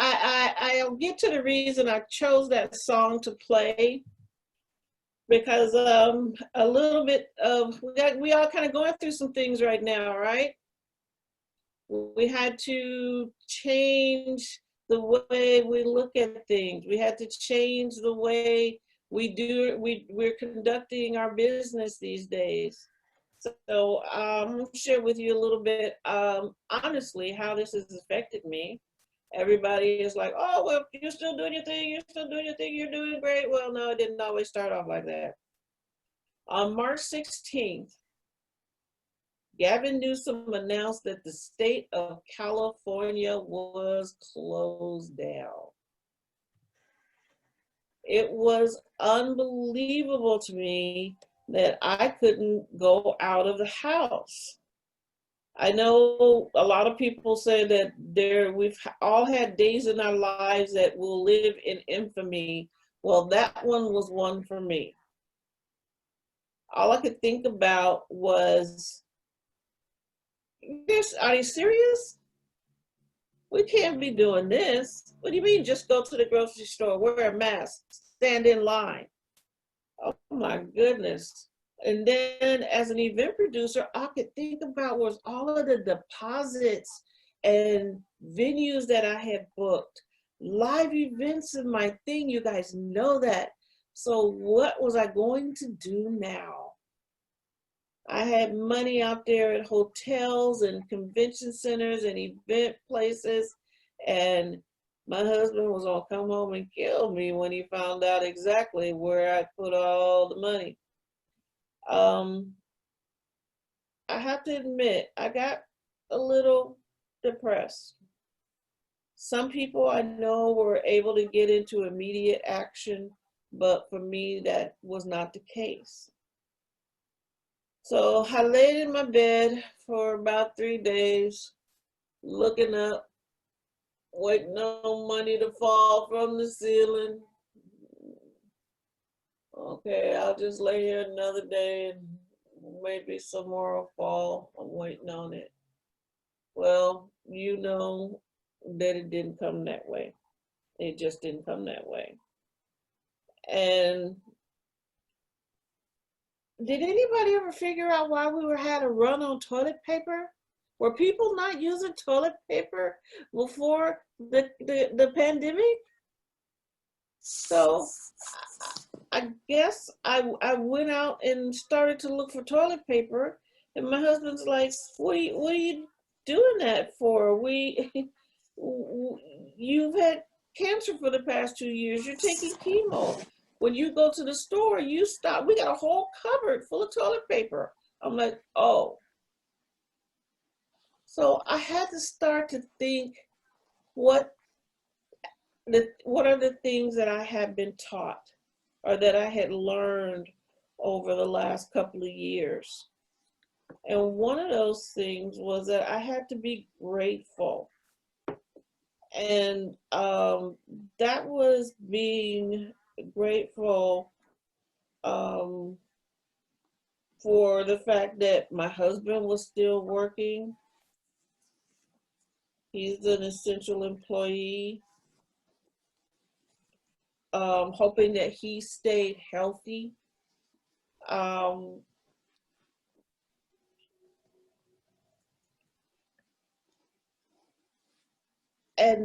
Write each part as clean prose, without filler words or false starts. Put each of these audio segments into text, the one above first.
I'll get to the reason I chose that song to play, because a little bit of we all kind of going through some things right now, right? We had to change the way we look at things. We had to change the way we're conducting our business these days. So I'll share with you a little bit, honestly, how this has affected me. Everybody is like, oh, well, you're still doing your thing, you're still doing your thing, you're doing great. Well, no, it didn't always start off like that. On March 16th, Gavin Newsom announced that the state of California was closed down. It was unbelievable to me that I couldn't go out of the house. I know a lot of people say that we've all had days in our lives that will live in infamy. Well, that one was one for me. All I could think about was, are you serious? We can't be doing this. What do you mean just go to the grocery store, wear a mask, stand in line? Oh my goodness. And then as an event producer, I could think about was all of the deposits and venues that I had booked, live events in my thing, you guys know that. So what was I going to do now? I had money out there at hotels and convention centers and event places, and my husband was gonna come home and kill me when he found out exactly where I put all the money. I have to admit, I got a little depressed. Some people I know were able to get into immediate action, but for me, that was not the case. So I laid in my bed for about 3 days, looking up, waiting on money to fall from the ceiling. Okay, I'll just lay here another day and maybe some more will fall. I'm waiting on it. Well, you know that it didn't come that way. It just didn't come that way. And did anybody ever figure out why we had a run on toilet paper? Were people not using toilet paper before the pandemic? So I guess I went out and started to look for toilet paper, and my husband's like, what are you doing that for? You've had cancer for the past 2 years. You're taking chemo. When you go to the store, you stop. We got a whole cupboard full of toilet paper. I'm like, oh. So I had to start to think, what are the things that I have been taught or that I had learned over the last couple of years? And one of those things was that I had to be grateful. And that was being grateful for the fact that my husband was still working. He's an essential employee. Hoping that he stayed healthy. And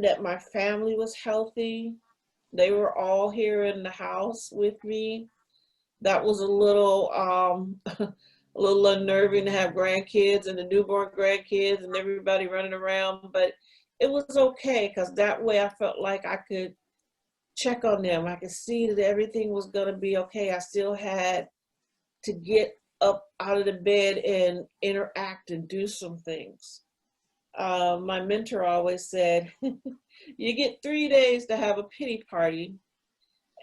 that my family was healthy. They were all here in the house with me. That was a little a little unnerving to have grandkids and the newborn grandkids and everybody running around, but it was okay because that way I felt like I could check on them. I could see that everything was gonna be okay. I still had to get up out of the bed and interact and do some things. My mentor always said, you get 3 days to have a pity party,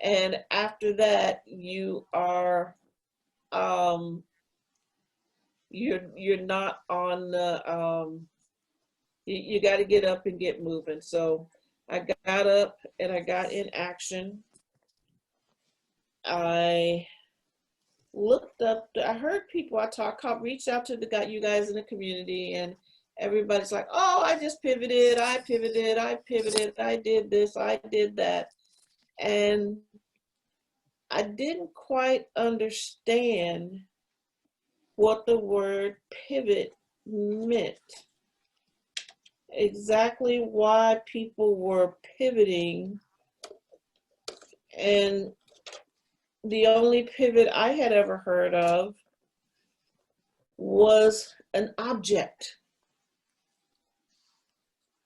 and after that you are you're not on the you got to get up and get moving. So I got up and I got in action. I looked up, I heard people, reached out to you guys in the community, and Everybody's like, oh, I just pivoted, I pivoted, I pivoted, I did this, I did that. And I didn't quite understand what the word pivot meant. Exactly why people were pivoting. And the only pivot I had ever heard of was an object.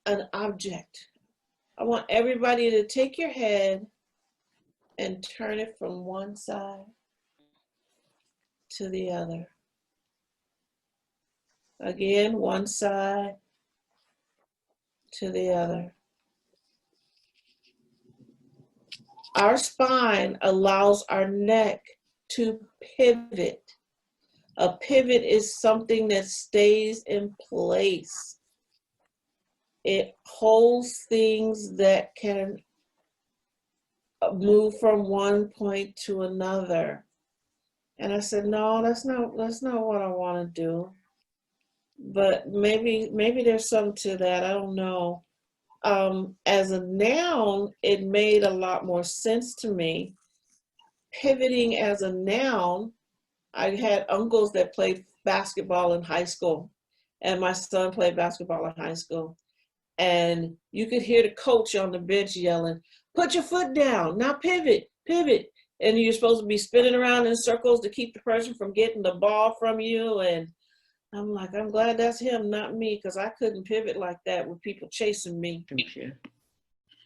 An object. I want everybody to take your head and turn it from one side to the other. Again, one side to the other. Our spine allows our neck to pivot. A pivot is something that stays in place. It holds things that can move from one point to another. And I said, no, that's not what I want to do. But maybe there's something to that. I don't know. As a noun, it made a lot more sense to me. Pivoting as a noun, I had uncles that played basketball in high school, and my son played basketball in high school. And you could hear the coach on the bench yelling, put your foot down, now pivot, pivot. And you're supposed to be spinning around in circles to keep the person from getting the ball from you. And I'm like, I'm glad that's him, not me, because I couldn't pivot like that with people chasing me. Okay.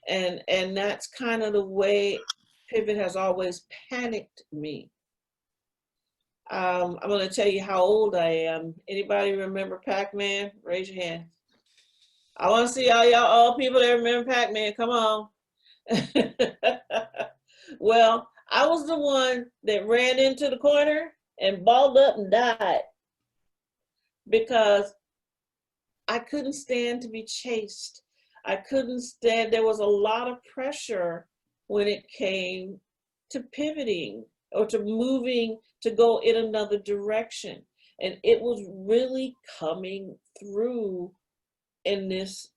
And that's kind of the way pivot has always panicked me. I'm going to tell you how old I am. Anybody remember Pac-Man? Raise your hand. I want to see all people that remember Pac-Man. Come on. Well, I was the one that ran into the corner and balled up and died because I couldn't stand to be chased. I couldn't stand, there was a lot of pressure when it came to pivoting or to moving to go in another direction. And it was really coming through in this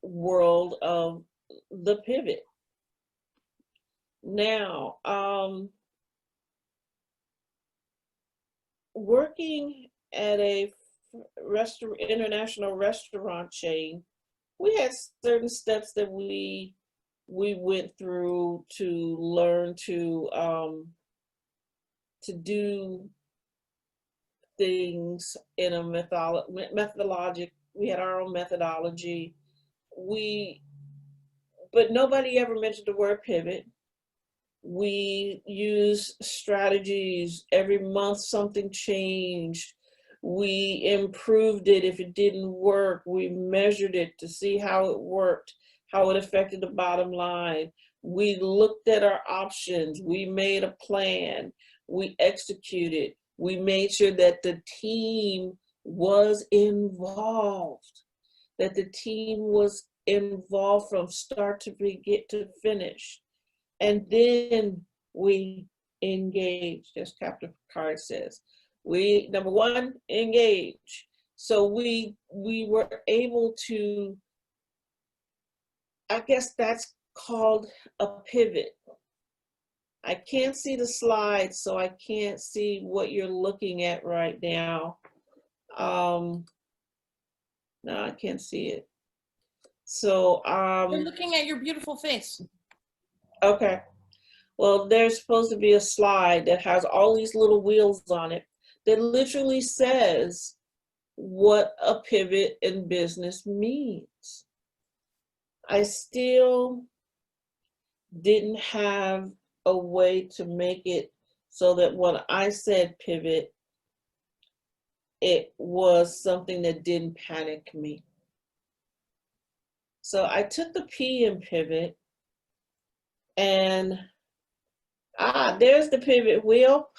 world of the pivot. Now, working at a international restaurant chain, we had certain steps that we went through to learn to do things in a methodologic. We had our own methodology. But nobody ever mentioned the word pivot. We use strategies. Every month something changed. We improved it. If it didn't work, we measured it to see how it worked, how it affected the bottom line. We looked at our options. We made a plan. We executed. We made sure that the team was involved, that the team was involved from start to finish. And then we engage, as Captain Picard says. We, number one, engage. So we were able to, I guess that's called a pivot. I can't see the slide, so I can't see what you're looking at right now. No, I can't see it. So We're looking at your beautiful face. Okay. Well, there's supposed to be a slide that has all these little wheels on it that literally says what a pivot in business means. I still didn't have a way to make it so that when I said pivot, it was something that didn't panic me. So I took the P in pivot, and there's the pivot wheel.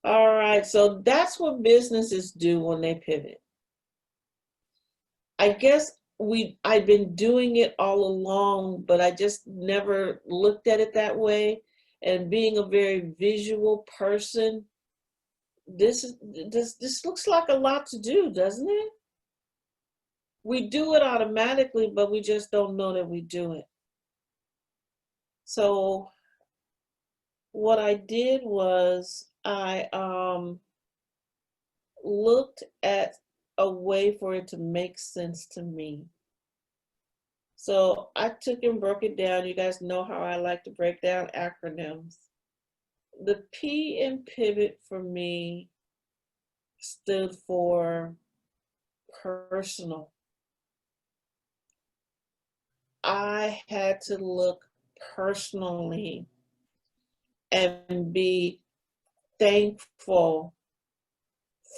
All right, so that's what businesses do when they pivot. I guess I've been doing it all along, but I just never looked at it that way. And being a very visual person, this looks like a lot to do, doesn't it? We do it automatically, but we just don't know that we do it. So what I did was I looked at a way for it to make sense to me. So I took and broke it down. You guys know how I like to break down acronyms. The P in pivot for me stood for personal. I had to look personally and be thankful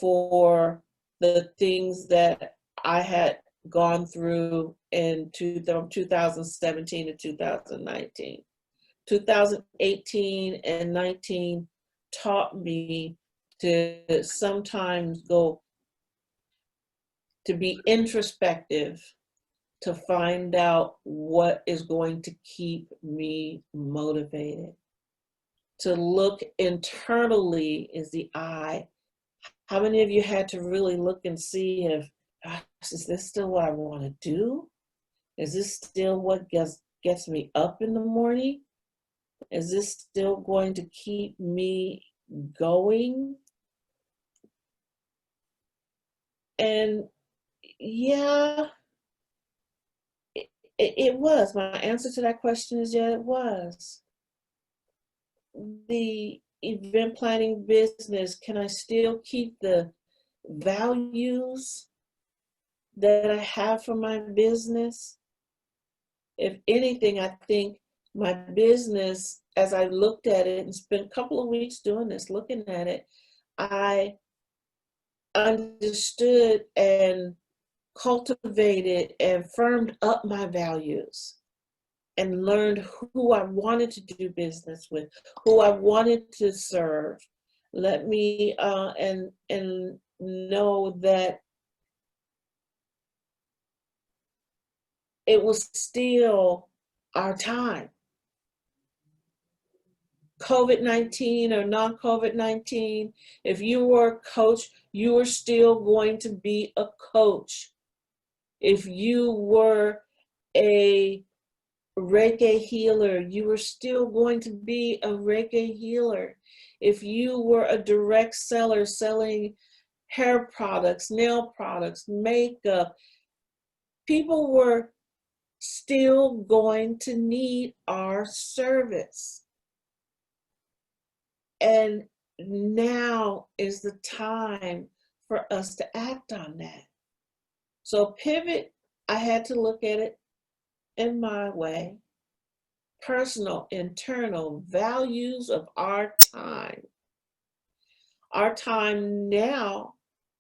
for the things that I had gone through in 2017 to 2019. 2018 and 19 taught me to sometimes go to be introspective, to find out what is going to keep me motivated. To look internally is the I. How many of you had to really look and see if, gosh, is this still what I want to do? Is this still what gets me up in the morning? Is this still going to keep me going? And yeah, it was. My answer to that question is yeah, it was. The event planning business, can I still keep the values that I have for my business? If anything, I think my business, as I looked at it and spent a couple of weeks doing this, looking at it, I understood and cultivated and firmed up my values and learned who I wanted to do business with, who I wanted to serve. Let me and know that it was still our time. COVID-19 or non-COVID-19, if you were a coach, you were still going to be a coach. If you were a Reiki healer, you were still going to be a Reiki healer. If you were a direct seller selling hair products, nail products, makeup, people were still going to need our service. And now is the time for us to act on that. So pivot, I had to look at it in my way. Personal, internal values of our time. Our time now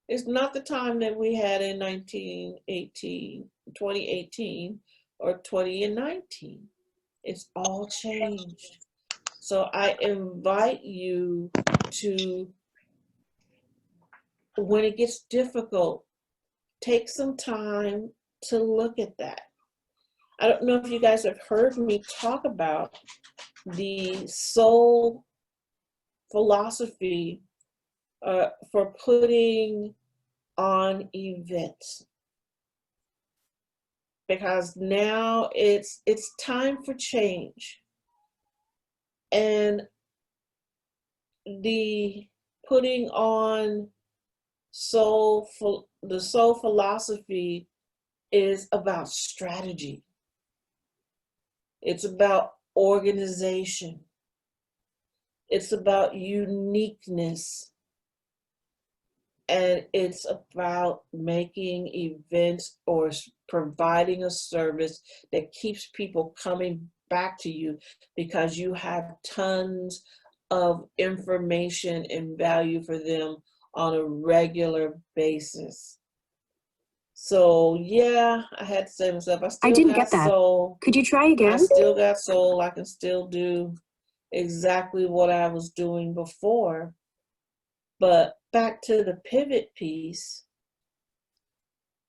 is not the time that we had in 2018, or 2019. It's all changed. So I invite you to, when it gets difficult, take some time to look at that. I don't know if you guys have heard me talk about the soul philosophy for putting on events, because now it's time for change. And the putting on the soul philosophy is about strategy. It's about organization. It's about uniqueness. And it's about making events or providing a service that keeps people coming back to you because you have tons of information and value for them on a regular basis. So yeah, I had to say to myself, I didn't get that. Soul. Could you try again? I still got soul. I can still do exactly what I was doing before. But back to the pivot piece,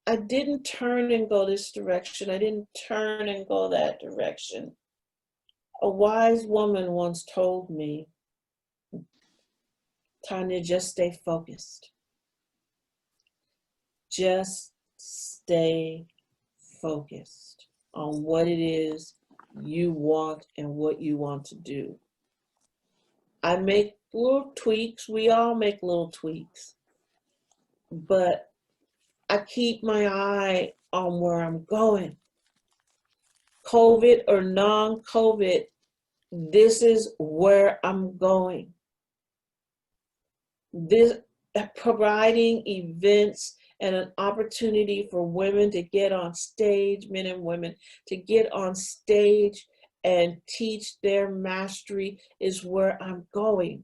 I didn't turn and go this direction. I didn't turn and go that direction. A wise woman once told me, Tanya, just stay focused. Just stay focused on what it is you want and what you want to do. I make little tweaks. We all make little tweaks. But I keep my eye on where I'm going. COVID or non-COVID, this is where I'm going. This providing events and an opportunity for women to get on stage, men and women, to get on stage and teach their mastery is where I'm going.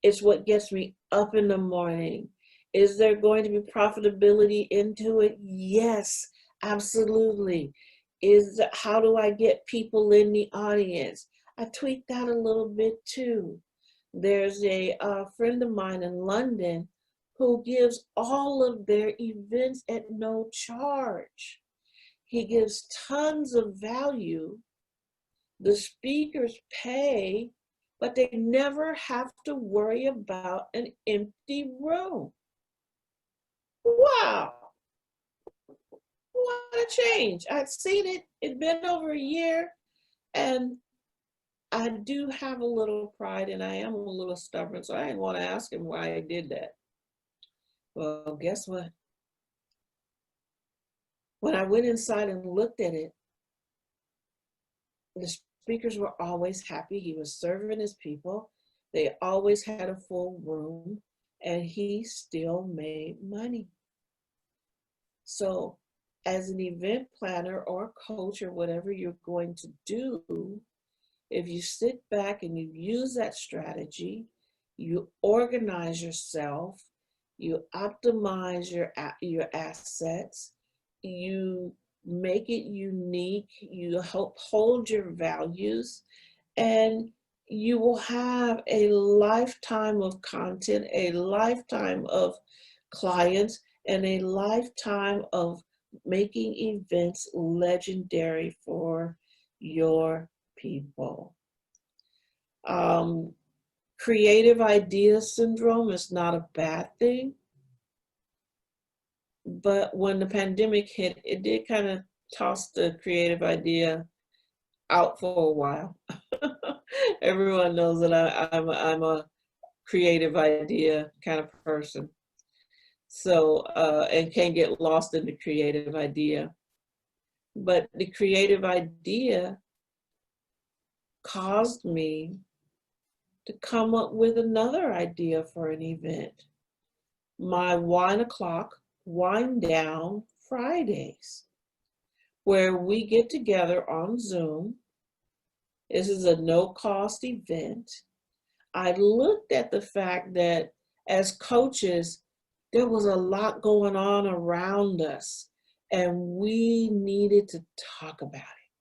It's what gets me up in the morning. Is there going to be profitability into it? Yes, absolutely. How do I get people in the audience? I tweaked that a little bit too. There's a friend of mine in London who gives all of their events at no charge. He gives tons of value. The speakers pay, but they never have to worry about an empty room. Wow, what a change. I'd seen it, it'd been over a year, and I do have a little pride and I am a little stubborn, so I didn't want to ask him why I did that. Well, guess what? When I went inside and looked at it, the speakers were always happy. He was serving his people. They always had a full room, and he still made money. So as an event planner or coach or whatever you're going to do, if you sit back and you use that strategy, you organize yourself, you optimize your assets, you make it unique, you hold your values, and you will have a lifetime of content, a lifetime of clients, and a lifetime of making events legendary for your people. Creative idea syndrome is not a bad thing, but when the pandemic hit, it did kind of toss the creative idea out for a while. Everyone knows that I'm a creative idea kind of person. So, and can get lost in the creative idea. But the creative idea caused me to come up with another idea for an event. My Wine O'Clock Wine Down Fridays, where we get together on Zoom. This is a no-cost event. I looked at the fact that as coaches, there was a lot going on around us, and we needed to talk about it.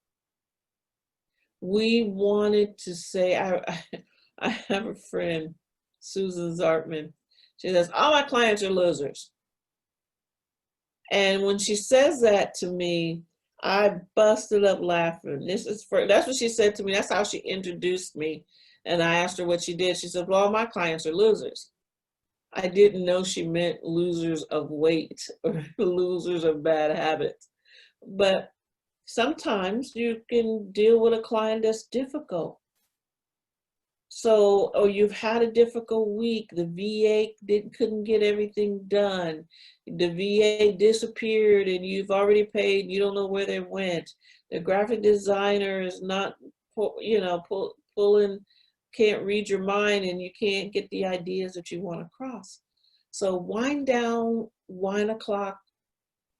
We wanted to say, I have a friend, Susan Zartman. She says, all my clients are losers. And when she says that to me, I busted up laughing. That's what she said to me. That's how she introduced me. And I asked her what she did. She said, well, all my clients are losers. I didn't know she meant losers of weight or losers of bad habits. But sometimes you can deal with a client that's difficult. So, or you've had a difficult week, the VA couldn't get everything done. The VA disappeared and you've already paid, you don't know where they went. The graphic designer is not, pulling, can't read your mind, and you can't get the ideas that you want across. So Wine Down, Wine O'Clock,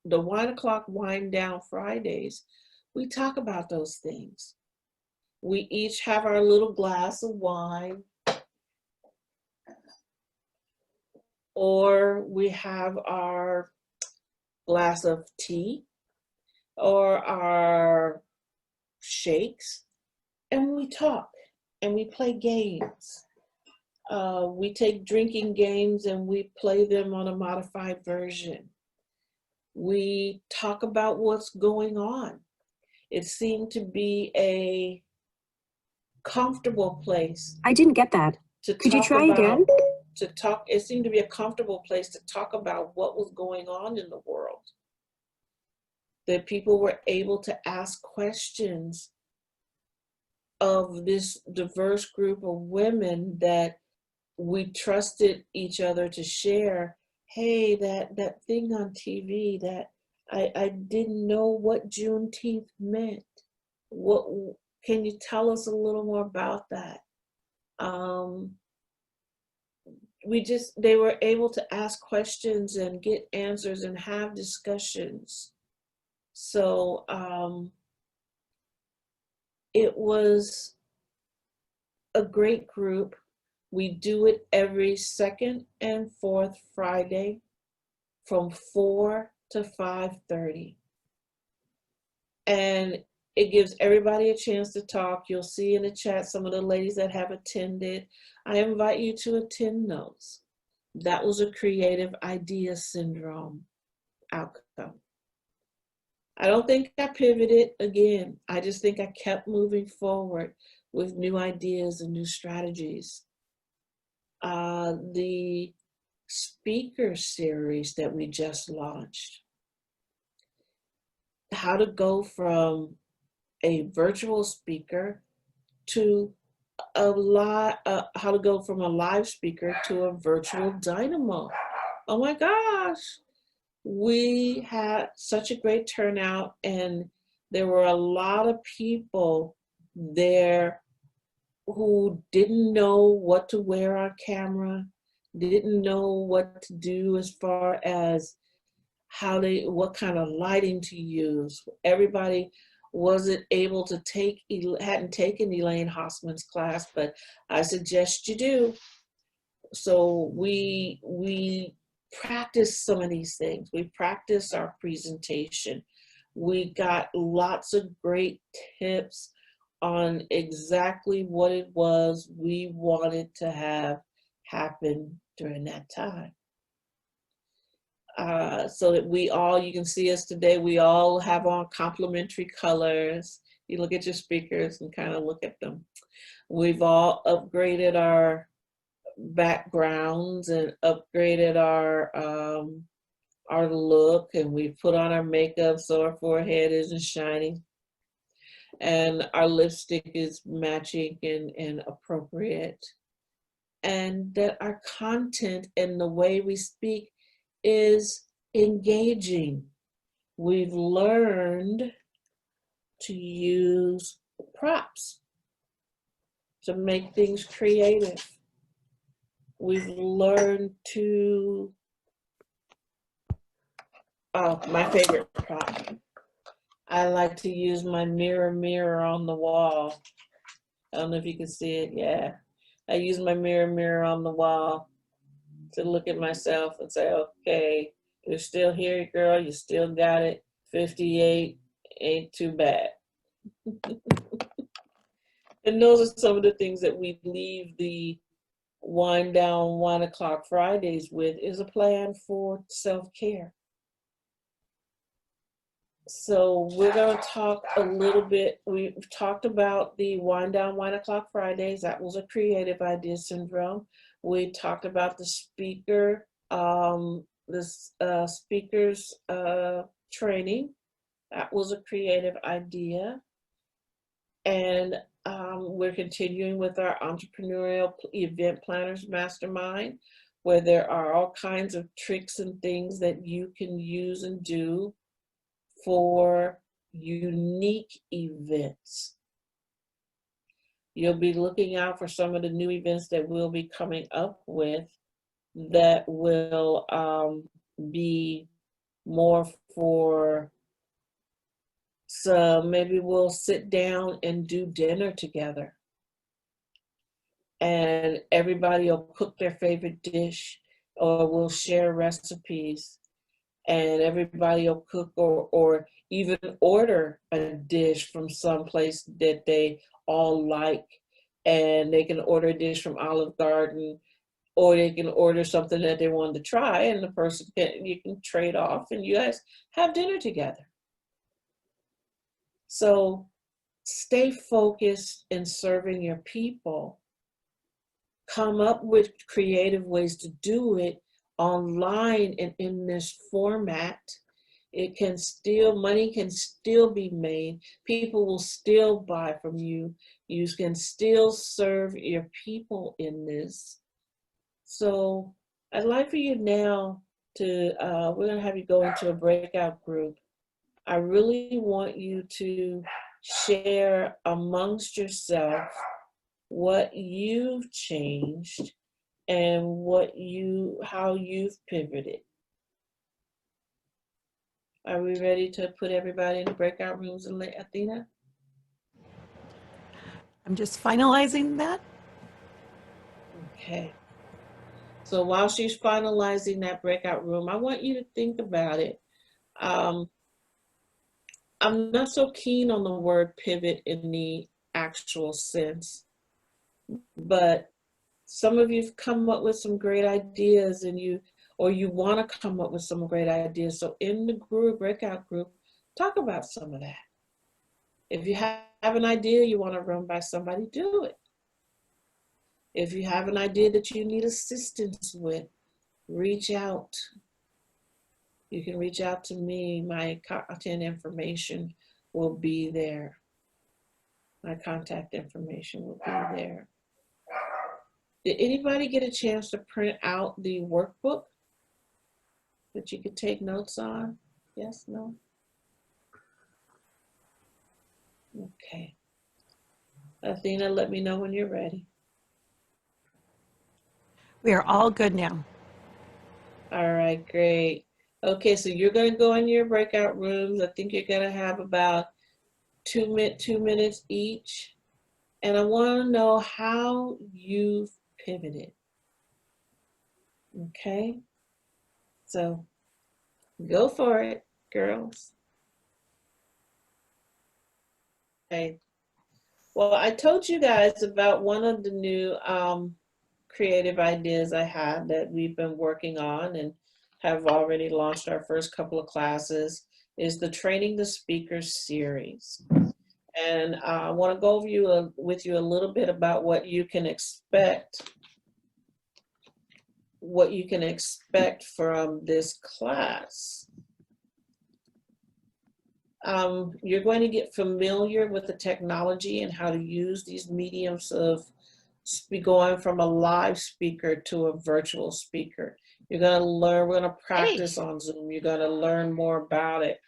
the Wine O'Clock Wine Down Fridays, we talk about those things. We each have our little glass of wine, or we have our glass of tea, or our shakes, and we talk and we play games. We take drinking games and we play them on a modified version. We talk about what's going on. It seemed to be a comfortable place. I didn't get that. Could you try again? to talk. It seemed to be a comfortable place to talk about what was going on in the world. That people were able to ask questions of this diverse group of women, that we trusted each other to share. Hey, that thing on TV, that I didn't know what Juneteenth meant. What can you tell us a little more about that? They were able to ask questions and get answers and have discussions. So it was a great group. We do it every second and fourth Friday from 4 to 5:30. And it gives everybody a chance to talk. You'll see in the chat some of the ladies that have attended. I invite you to attend those. That was a creative idea syndrome outcome. I don't think I pivoted again. I just think I kept moving forward with new ideas and new strategies. The speaker series that we just launched, how to go from a virtual speaker to how to go from a live speaker to a virtual dynamo. Oh my gosh, we had such a great turnout, and there were a lot of people there who didn't know what to wear on camera, didn't know what to do as far as what kind of lighting to use. Everybody wasn't able to hadn't taken Elaine Hossman's class, but I suggest you do. So we practice some of these things. We practice our presentation. We got lots of great tips on exactly what it was we wanted to have happen during that time. So that you can see us today, we all have on complementary colors. You look at your speakers and kind of look at them. We've all upgraded our backgrounds and upgraded our look, and we put on our makeup so our forehead isn't shiny, and our lipstick is matching and appropriate, and that our content and the way we speak is engaging. We've learned to use props to make things creative. We've learned to, my favorite prop. I like to use my mirror on the wall. I don't know if you can see it. Yeah. I use my mirror on the wall to look at myself and say, okay, you're still here, girl. You still got it. 58 ain't too bad. And those are some of the things that we leave the Wind Down 1 o'clock Fridays with, is a plan for self-care. So we're going to talk a little bit. We've talked about the Wind Down 1 o'clock Fridays. That was a creative idea syndrome. We talked about the speakers training. That was a creative idea. And we're continuing with our entrepreneurial event planners mastermind, where there are all kinds of tricks and things that you can use and do for unique events. You'll be looking out for some of the new events that we'll be coming up with that will be more for some, maybe we'll sit down and do dinner together. And everybody will cook their favorite dish, or we'll share recipes. And everybody will cook or even order a dish from someplace that they all like. And they can order a dish from Olive Garden, or they can order something that they want to try, and the person you can trade off, and you guys have dinner together. So stay focused in serving your people. come up with creative ways to do it online and in this format. It can still, money can still be made. People will still buy from you. You can still serve your people in this. So I'd like for you now to, we're gonna have you go into a breakout group. I really want you to share amongst yourself what you've changed and how you've pivoted. Are we ready to put everybody in the breakout rooms and let Athena? I'm just finalizing that. Okay. So while she's finalizing that breakout room, I want you to think about it. I'm not so keen on the word pivot in the actual sense, but some of you've come up with some great ideas and you want to come up with some great ideas. So in the breakout group, talk about some of that. If you have an idea you want to run by somebody, do it. If you have an idea that you need assistance with, reach out. You can reach out to me. My contact information will be there. My contact information will be there. Did anybody get a chance to print out the workbook that you could take notes on? Yes, no? Okay. Athena, let me know when you're ready. We are all good now. All right, great. Okay, so you're going to go in your breakout rooms. I think you're going to have about 2 minutes each. And I want to know how you've pivoted. Okay? So go for it, girls. Okay. Well, I told you guys about one of the new creative ideas I had that we've been working on and have already launched our first couple of classes is the Training the Speakers series. And I want to go over with you a little bit about what you can expect from this class. You're going to get familiar with the technology and how to use these mediums of going from a live speaker to a virtual speaker. You're going to learn, we're going to practice on Zoom. You're going to learn more about it.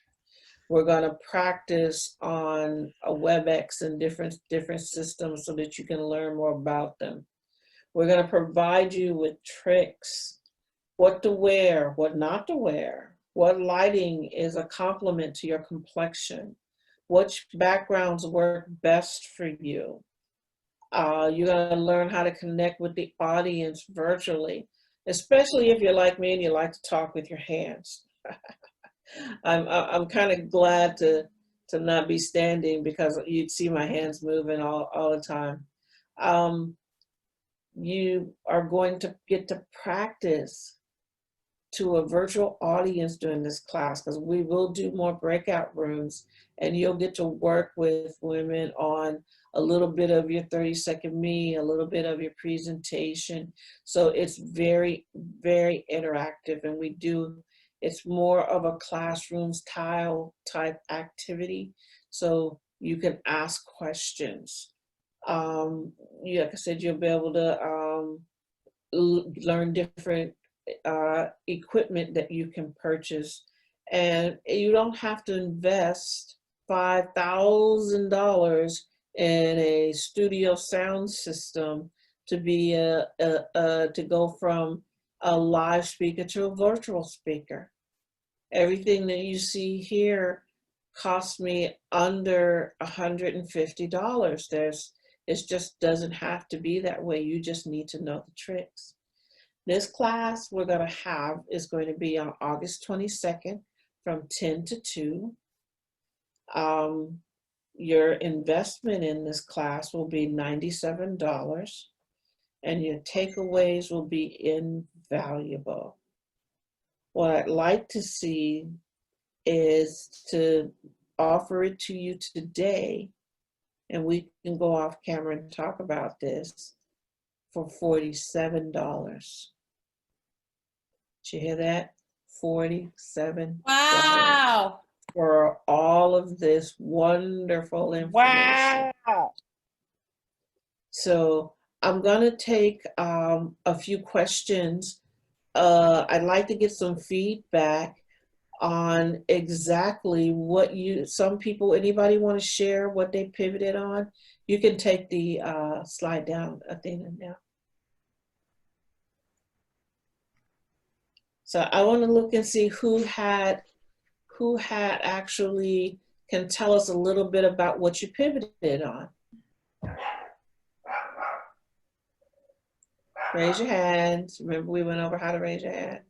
We're going to practice on a WebEx and different systems so that you can learn more about them. We're going to provide you with tricks, what to wear, what not to wear, what lighting is a complement to your complexion, which backgrounds work best for you. You're going to learn how to connect with the audience virtually, especially if you're like me and you like to talk with your hands. I'm kind of glad to not be standing because you'd see my hands moving all the time. You are going to get to practice to a virtual audience during this class because we will do more breakout rooms and you'll get to work with women on a little bit of your 30-second me, a little bit of your presentation. So it's very, very interactive and it's more of a classroom style type activity. So you can ask questions. Like I said, you'll be able to learn different equipment that you can purchase. And you don't have to invest $5,000 in a studio sound system to be to go from a live speaker to a virtual speaker. Everything that you see here cost me under $150. It just doesn't have to be that way. You just need to know the tricks. This class we're going to have is going to be on August 22nd from 10 to 2. Your investment in this class will be $97 and your takeaways will be invaluable. What I'd like to see is to offer it to you today, and we can go off camera and talk about this, for $47. Did you hear that? $47 Wow. for all of this wonderful information. Wow. So I'm gonna take a few questions. I'd like to get some feedback on exactly what some people, anybody want to share what they pivoted on? You can take the slide down, Athena, now. So I want to look and see who had actually can tell us a little bit about what you pivoted on. Raise your hands. Remember we went over how to raise your hand.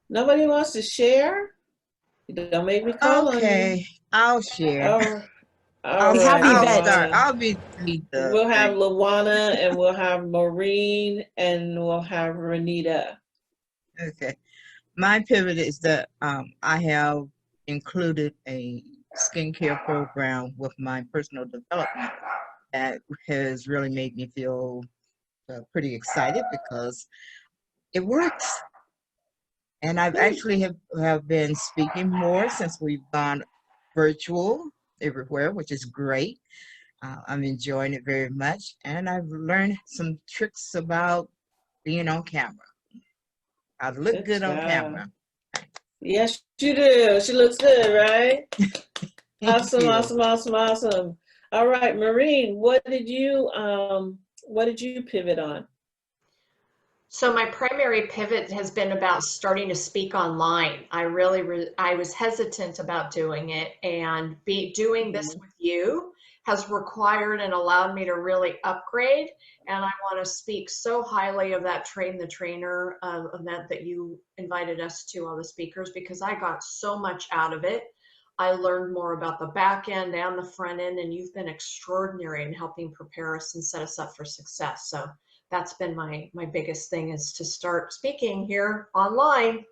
Nobody wants to share? Don't make me call on you. Okay, I'll share. All We right, have I'll Yvette. start. Luana. I'll be the We'll have Luana and we'll have Maureen and we'll have Renita. Okay. My pivot is that I have included a skincare program with my personal development that has really made me feel pretty excited because it works. And I've actually have been speaking more since we've gone virtual everywhere, which is great. I'm enjoying it very much. And I've learned some tricks about being on camera. I look good on camera. Yes, you do. She looks good, right? Thank you. Awesome. All right, Maureen, what did you pivot on? So my primary pivot has been about starting to speak online. I was hesitant about doing it, and doing this with you has required and allowed me to really upgrade. And I want to speak so highly of that Train the Trainer event that you invited us to, all the speakers, because I got so much out of it. I learned more about the back end and the front end, and you've been extraordinary in helping prepare us and set us up for success. So that's been my biggest thing, is to start speaking here online.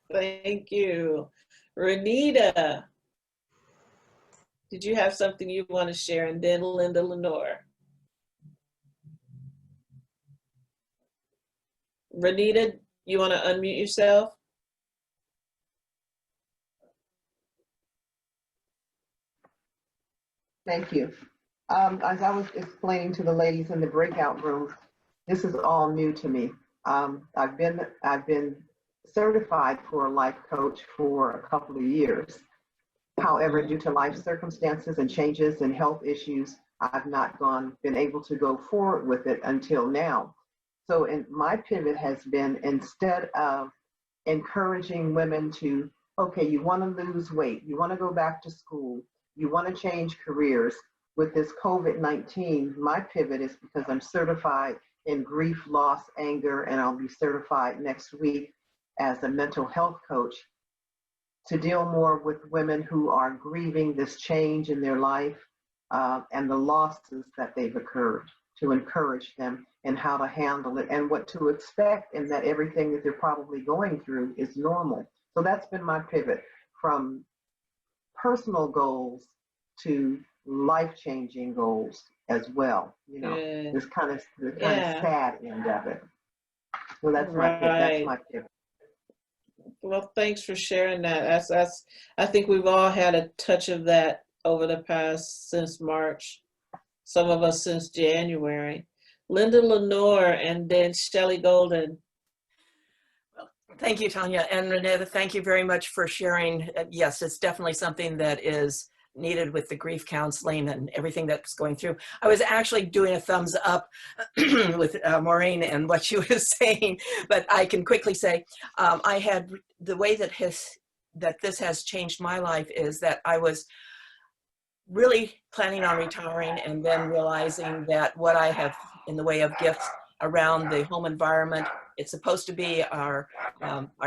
Thank you. Renita, did you have something you want to share? And then Linda Lenore. Renita, you want to unmute yourself? Thank you. As I was explaining to the ladies in the breakout room, this is all new to me. I've been certified for a life coach for a couple of years. However, due to life circumstances and changes and health issues, I've not been able to go forward with it until now. So my pivot has been, instead of encouraging women to, okay, you want to lose weight, you want to go back to school, you want to change careers, with this COVID-19, my pivot is because I'm certified in grief, loss, anger, and I'll be certified next week as a mental health coach to deal more with women who are grieving this change in their life and the losses that they've occurred, to encourage them in how to handle it and what to expect, and that everything that they're probably going through is normal. So that's been my pivot from personal goals to life-changing goals as well. You know, this kind of sad end of it. So that's my pivot. Well, thanks for sharing that. I think we've all had a touch of that over the past, since March. Some of us since January. Linda Lenore and then Shelley Golden. Thank you, Tanya. And Renita, thank you very much for sharing. Yes, it's definitely something that is needed with the grief counseling and everything that's going through. I was actually doing a thumbs up with Maureen and what she was saying, but I can quickly say I had the way that this has changed my life is that I was really planning on retiring and then realizing that what I have in the way of gifts around the home environment, it's supposed to be our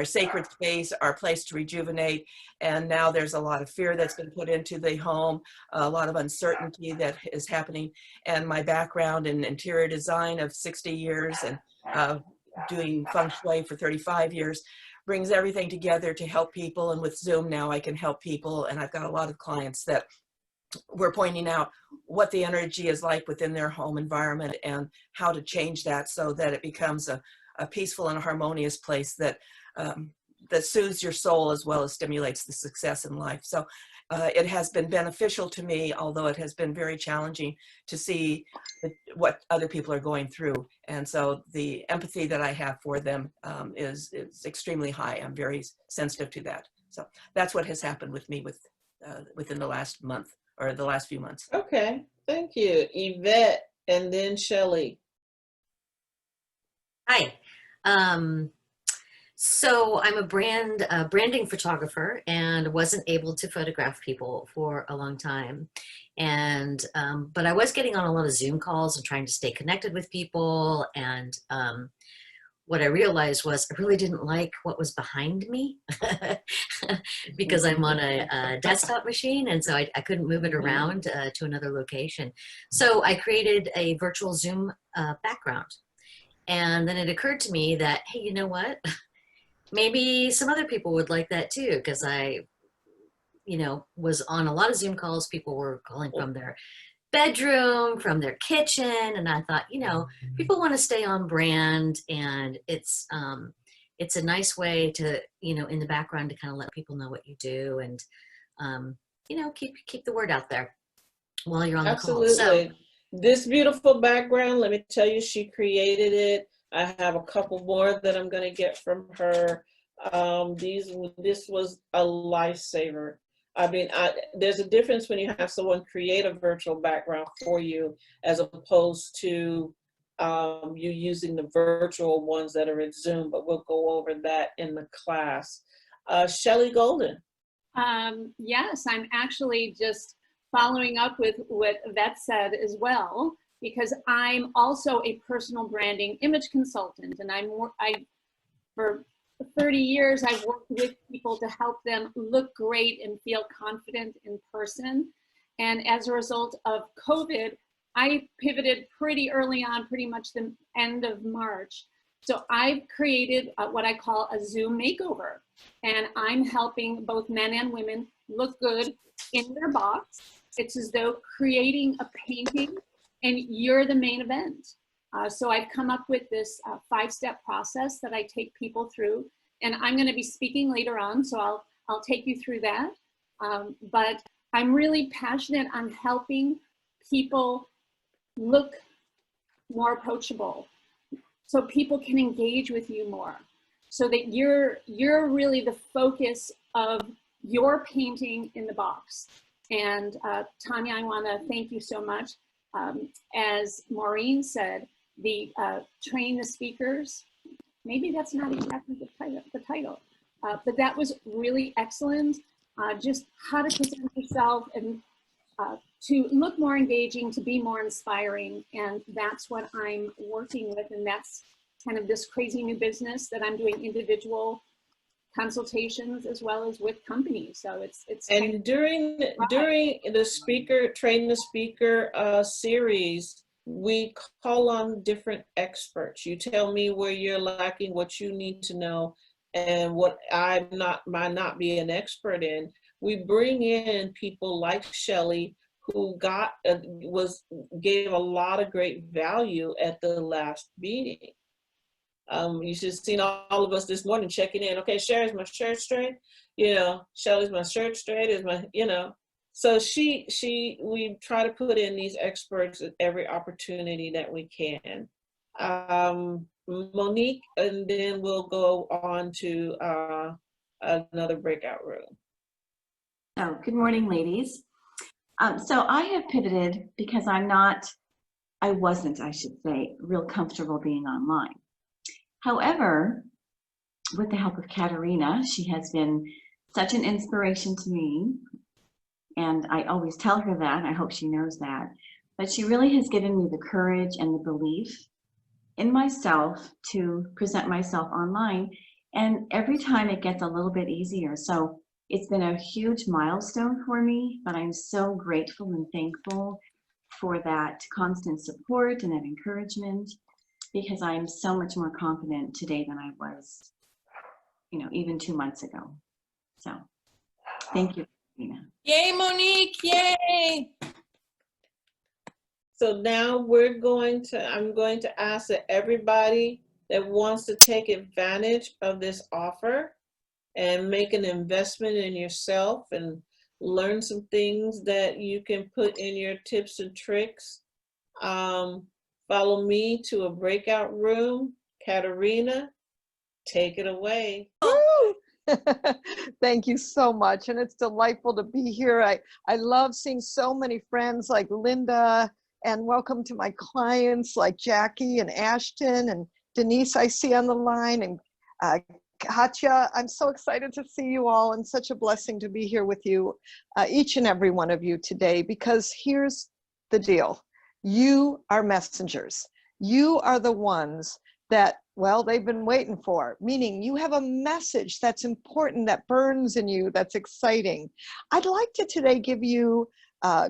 sacred space, our place to rejuvenate. And now there's a lot of fear that's been put into the home, a lot of uncertainty that is happening. And my background in interior design of 60 years and doing feng shui for 35 years brings everything together to help people. And with Zoom now I can help people. And I've got a lot of clients that we're pointing out what the energy is like within their home environment and how to change that so that it becomes a peaceful and harmonious place that that soothes your soul as well as stimulates the success in life. So it has been beneficial to me, although it has been very challenging to see what other people are going through. And so the empathy that I have for them is extremely high. I'm very sensitive to that. So that's what has happened with me within the last month or the last few months. Okay, thank you. Yvette and then Shelley. Hi. So I'm a branding photographer and wasn't able to photograph people for a long time. And, but I was getting on a lot of Zoom calls and trying to stay connected with people. And what I realized was I really didn't like what was behind me because I'm on a desktop machine. And so I couldn't move it around to another location. So I created a virtual Zoom background. And then it occurred to me that, hey, you know what? Maybe some other people would like that too, because I, you know, was on a lot of Zoom calls. People were calling from their bedroom, from their kitchen. And I thought, you know, people want to stay on brand, and it's a nice way to, you know, in the background to kind of let people know what you do and, you know, keep the word out there while you're on the call. Absolutely. So, This beautiful background, let me tell you, she created it. I have a couple more that I'm going to get from her. This was a lifesaver. I mean, there's a difference when you have someone create a virtual background for you as opposed to you using the virtual ones that are in Zoom, but we'll go over that in the class. Shelley Golden. Yes, I'm actually just following up with what Yvette said as well, because I'm also a personal branding image consultant, and for 30 years, I've worked with people to help them look great and feel confident in person. And as a result of COVID, I pivoted pretty early on, pretty much the end of March. So I've created what I call a Zoom makeover, and I'm helping both men and women look good in their box. It's as though creating a painting and you're the main event. So I've come up with this 5-step process that I take people through, and I'm going to be speaking later on, so I'll take you through that. But I'm really passionate on helping people look more approachable, so people can engage with you more, so that you're really the focus of your painting in the box. And Tanya, I want to thank you so much. As Maureen said, the train the speakers, maybe that's not exactly the title, but that was really excellent. Just how to present yourself and to look more engaging, to be more inspiring. And that's what I'm working with. And that's kind of this crazy new business that I'm doing, individual consultations as well as with companies. So it's And during the speaker, train the speaker series, we call on different experts. You tell me where you're lacking, what you need to know, and what I might not be an expert in. We bring in people like Shelley, who gave a lot of great value at the last meeting. You should have seen all of us this morning checking in. Okay, Sherry's my shirt straight? You know, Shelley's my shirt straight, is my, you know. So we try to put in these experts at every opportunity that we can. Monique, and then we'll go on to another breakout room. Oh, good morning, ladies. So I have pivoted because I wasn't, I should say, real comfortable being online. However, with the help of Katerina, she has been such an inspiration to me. And I always tell her that, I hope she knows that. But she really has given me the courage and the belief in myself to present myself online. And every time it gets a little bit easier. So it's been a huge milestone for me, but I'm so grateful and thankful for that constant support and that encouragement, because I'm so much more confident today than I was, you know, even 2 months ago. So thank you. Yay, Monique, yay. So now I'm going to ask that everybody that wants to take advantage of this offer and make an investment in yourself and learn some things that you can put in your tips and tricks. Follow me to a breakout room. Katerina, take it away. Thank you so much. And it's delightful to be here. I love seeing so many friends like Linda, and welcome to my clients like Jackie and Ashton and Denise I see on the line, and Katya. I'm so excited to see you all, and such a blessing to be here with you, each and every one of you today, because here's the deal. You are messengers. You are the ones that, well, they've been waiting for, meaning you have a message that's important, that burns in you, that's exciting. I'd like to today give you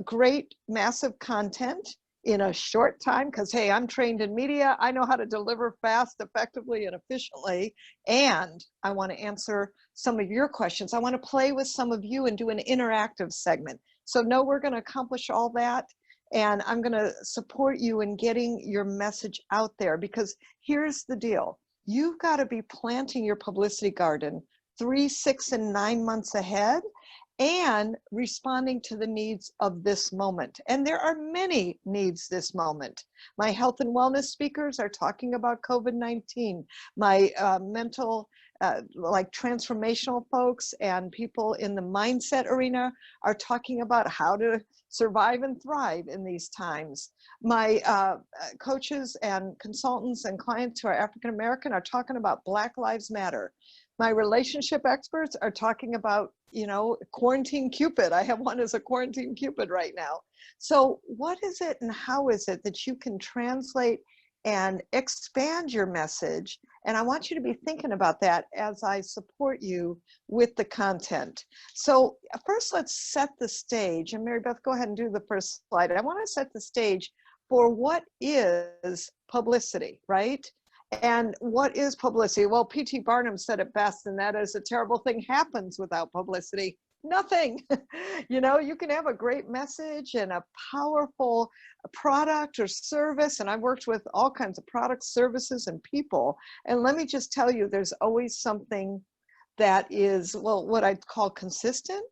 great, massive content in a short time, because, hey, I'm trained in media. I know how to deliver fast, effectively, and efficiently. And I want to answer some of your questions. I want to play with some of you and do an interactive segment. So no, we're going to accomplish all that. And I'm going to support you in getting your message out there, because here's the deal. You've got to be planting your publicity garden 3, 6, and 9 months ahead, and responding to the needs of this moment. And there are many needs this moment. My health and wellness speakers are talking about COVID-19. My mental, like transformational folks and people in the mindset arena are talking about how to survive and thrive in these times. My coaches and consultants and clients who are African American are talking about Black Lives Matter. My relationship experts are talking about, you know, quarantine Cupid. I have one as a quarantine Cupid right now. So what is it and how is it that you can translate and expand your message? And I want you to be thinking about that as I support you with the content. So first, let's set the stage. And Mary Beth, go ahead and do the first slide. I want to set the stage for what is publicity, right? And what is publicity? Well, P.T. Barnum said it best, and that is, a terrible thing happens without publicity. Nothing. You know, you can have a great message and a powerful product or service, and I've worked with all kinds of products, services, and people. And let me just tell you, there's always something that is, well, what I'd call consistent,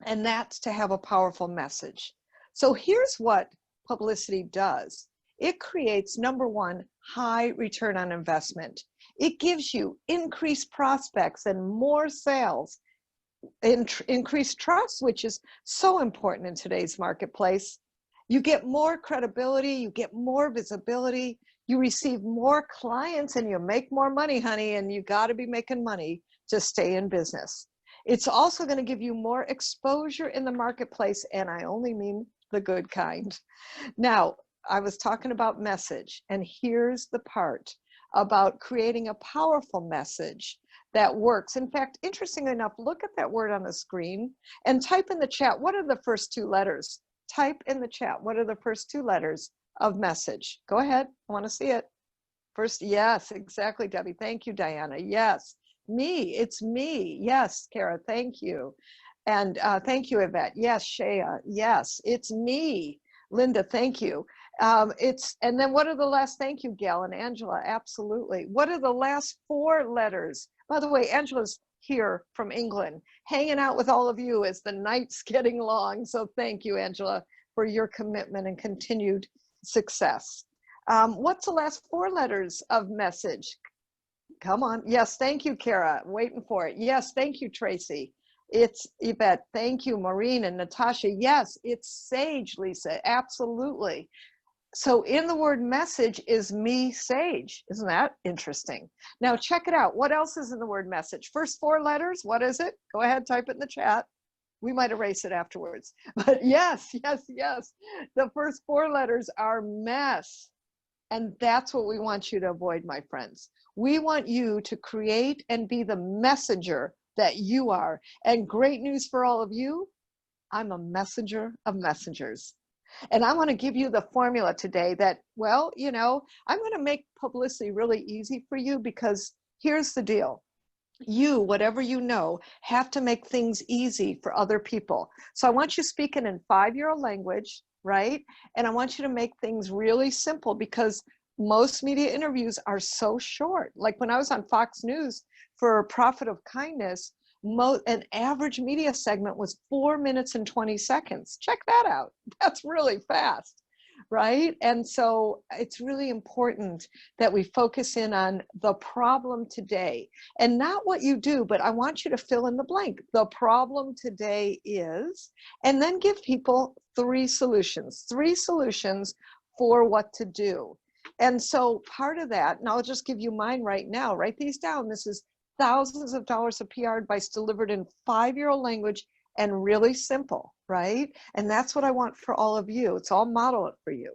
and that's to have a powerful message. So here's what publicity does. It creates, number one, high return on investment. It gives you increased prospects and more sales, increased trust, which is so important in today's marketplace. You get more credibility, you get more visibility, you receive more clients, and you make more money, honey, and you got to be making money to stay in business. It's also going to give you more exposure in the marketplace, and I only mean the good kind. Now, I was talking about message, and here's the part about creating a powerful message that works. In fact, interestingly enough, look at that word on the screen and type in the chat, what are the first 2 letters? Type in the chat, what are the first 2 letters of message? Go ahead, I want to see it. First, yes, exactly, Debbie. Thank you, Diana. Yes, me, it's me. Yes, Kara, thank you. And thank you, Yvette. Yes, Shea, yes, it's me. Linda, thank you. And then what are the last, thank you, Gail and Angela, absolutely. What are the last 4 letters? By the way, Angela's here from England, hanging out with all of you as the night's getting long. So thank you, Angela, for your commitment and continued success. What's the last 4 letters of message? Come on. Yes, thank you, Kara. Waiting for it. Yes, thank you, Tracy. It's Yvette. Thank you, Maureen and Natasha. Yes, it's Sage, Lisa. Absolutely. So in the word message is me, Sage. Isn't that interesting? Now check it out. What else is in the word message? First 4 letters. What is it? Go ahead, type it in the chat. We might erase it afterwards. But yes, yes, yes. The first 4 letters are mess. And that's what we want you to avoid, my friends. We want you to create and be the messenger that you are. And great news for all of you, I'm a messenger of messengers. And I want to give you the formula today that, well, you know, I'm going to make publicity really easy for you, because here's the deal. you, whatever you know, have to make things easy for other people. So I want you speaking in 5-year-old language, right? And I want you to make things really simple because most media interviews are so short. Like when I was on Fox News for Profit of Kindness, an average media segment was 4 minutes and 20 seconds. Check that out. That's really fast, right? And so it's really important that we focus in on the problem today and not what you do, but I want you to fill in the blank. The problem today is, and then give people 3 solutions for what to do. And so part of that, and I'll just give you mine right now, write these down. This is thousands of dollars of PR advice delivered in 5-year-old language and really simple, right? And that's what I want for all of you. It's all model it for you.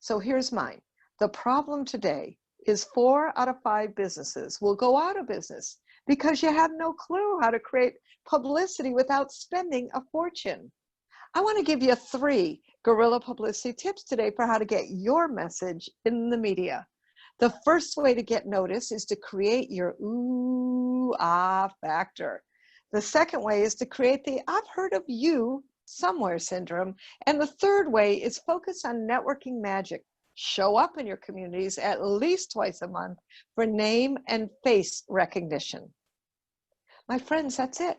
So here's mine. The problem today is 4 out of 5 businesses will go out of business because you have no clue how to create publicity without spending a fortune. I want to give you 3 guerrilla publicity tips today for how to get your message in the media. The first way to get noticed is to create your ooh, ah factor. The second way is to create the I've heard of you somewhere syndrome. And the third way is focus on networking magic. Show up in your communities at least twice a month for name and face recognition. My friends, that's it.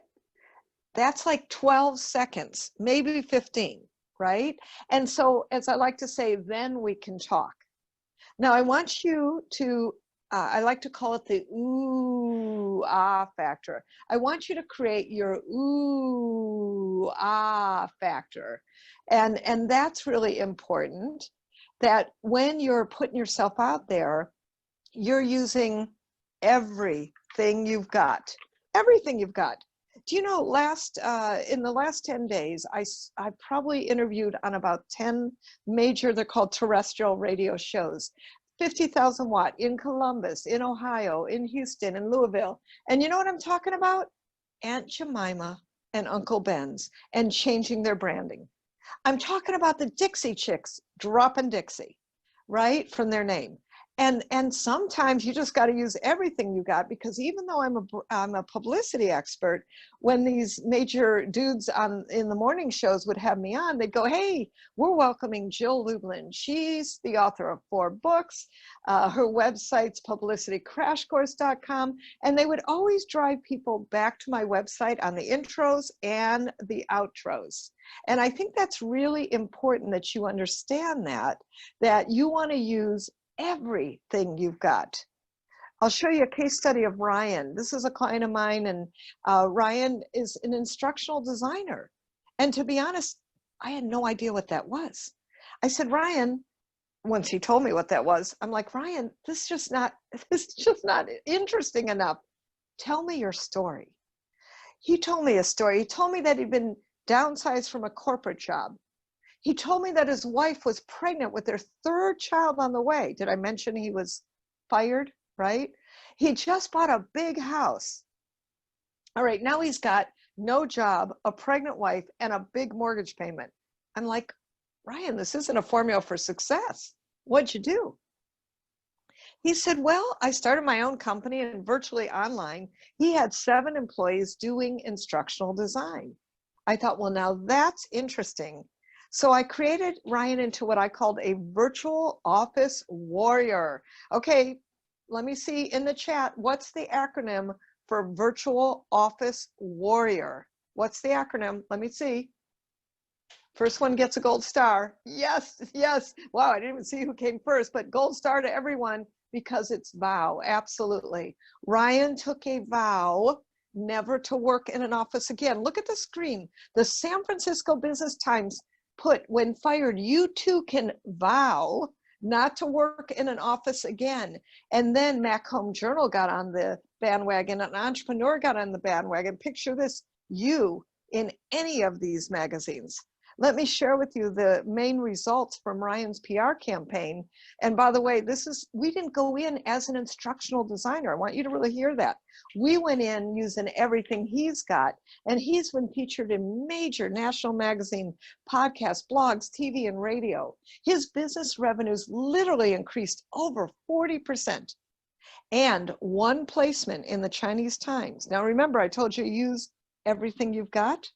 That's like 12 seconds, maybe 15, right? And so, as I like to say, then we can talk. Now, I want you to, I like to call it the ooh, ah factor. I want you to create your ooh, ah factor. And that's really important, that when you're putting yourself out there, you're using everything you've got. Everything you've got. Do you know, in the last 10 days, I probably interviewed on about 10 major, they're called terrestrial radio shows, 50,000 watt in Columbus, in Ohio, in Houston, in Louisville. And you know what I'm talking about? Aunt Jemima and Uncle Ben's and changing their branding. I'm talking about the Dixie Chicks dropping Dixie, right, from their name. And sometimes you just got to use everything you got, because even though I'm a publicity expert, when these major dudes in the morning shows would have me on, they'd go, hey, we're welcoming Jill Lublin. She's the author of 4 books. Her website's publicitycrashcourse.com. And they would always drive people back to my website on the intros and the outros. And I think that's really important that you understand that you want to use everything you've got. I'll show you a case study of Ryan. This is a client of mine, and Ryan is an instructional designer. And to be honest, I had no idea what that was. I said, Ryan, once he told me what that was, I'm like, Ryan, this is just not interesting enough. Tell me your story. He told me a story. He told me that he'd been downsized from a corporate job. He told me that his wife was pregnant with their 3rd child on the way. Did I mention he was fired, right? He just bought a big house. All right, now he's got no job, a pregnant wife, and a big mortgage payment. I'm like, Ryan, this isn't a formula for success. What'd you do? He said, well, I started my own company and virtually online. He had 7 employees doing instructional design. I thought, well, now that's interesting. So I created Ryan into what I called a virtual office warrior. Okay, let me see in the chat, what's the acronym for virtual office warrior? What's the acronym? Let me see. First one gets a gold star. Yes, yes. Wow, I didn't even see who came first, but gold star to everyone because it's vow, absolutely. Ryan took a vow never to work in an office again. Look at the screen. The San Francisco Business Times put, when fired, you too can vow not to work in an office again. And then Mac Home Journal got on the bandwagon, an entrepreneur got on the bandwagon. Picture this, you in any of these magazines. Let me share with you the main results from Ryan's PR campaign. And by the way, we didn't go in as an instructional designer. I want you to really hear that. We went in using everything he's got, and he's been featured in major national magazine, podcasts, blogs, TV, and radio. His business revenues literally increased over 40%. and one placement in the Chinese Times. Now, remember, I told you use everything you've got.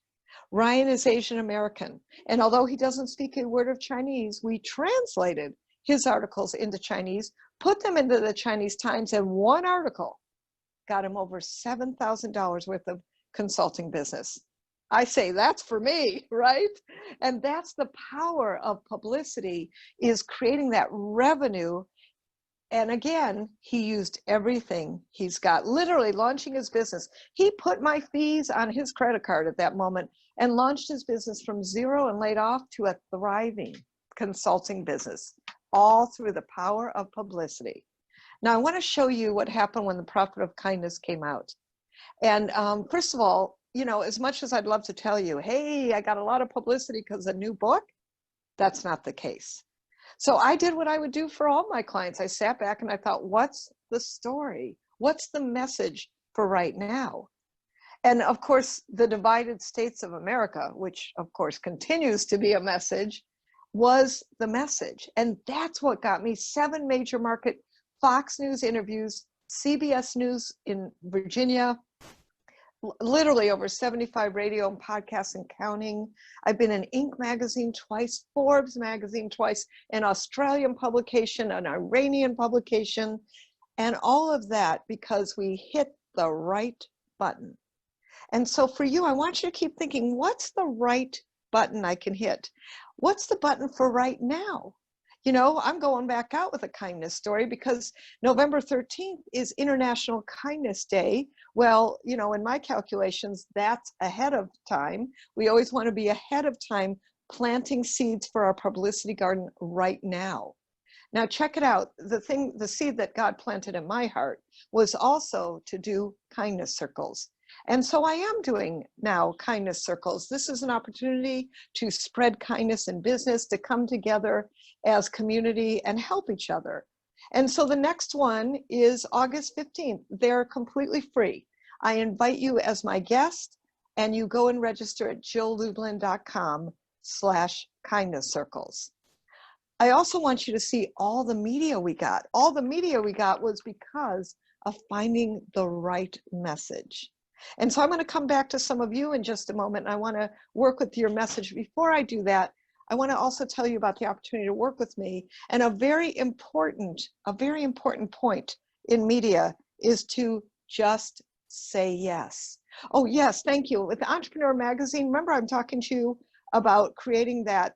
Ryan is Asian American, and although he doesn't speak a word of Chinese, we translated his articles into Chinese, put them into the Chinese Times, and one article got him over $7,000 worth of consulting business. I say that's for me, right? And that's the power of publicity, is creating that revenue. And again, he used everything he's got, literally launching his business. He put my fees on his credit card at that moment and launched his business from zero and laid off to a thriving consulting business, all through the power of publicity. Now, I want to show you what happened when the Prophet of Kindness came out. And first of all, you know, as much as I'd love to tell you, hey, I got a lot of publicity because of a new book, that's not the case. So I did what I would do for all my clients. I sat back and I thought, what's the story? What's the message for right now? And of course, the divided states of America, which of course continues to be a message, was the message. And that's what got me 7 major market Fox News interviews, CBS News in Virginia, literally over 75 radio and podcasts and counting. I've been in Inc. magazine twice, Forbes magazine twice, an Australian publication, an Iranian publication, and all of that because we hit the right button. And so for you, I want you to keep thinking, what's the right button I can hit? What's the button for right now? You know, I'm going back out with a kindness story because November 13th is International Kindness Day. Well, you know, in my calculations, that's ahead of time. We always want to be ahead of time planting seeds for our publicity garden right now. Now, check it out. The seed that God planted in my heart was also to do kindness circles. And so I am doing now kindness circles. This is an opportunity to spread kindness in business, to come together as community and help each other. And so the next one is August 15th. They're completely free. I invite you as my guest, and you go and register at jilllublin.com/kindness circles. I also want you to see all the media we got. All the media we got was because of finding the right message. And so I'm going to come back to some of you in just a moment, and I want to work with your message. Before I do that, I want to also tell you about the opportunity to work with me. And a very important point in media is to just say yes. Oh, yes, thank you. With Entrepreneur Magazine, remember I'm talking to you about creating that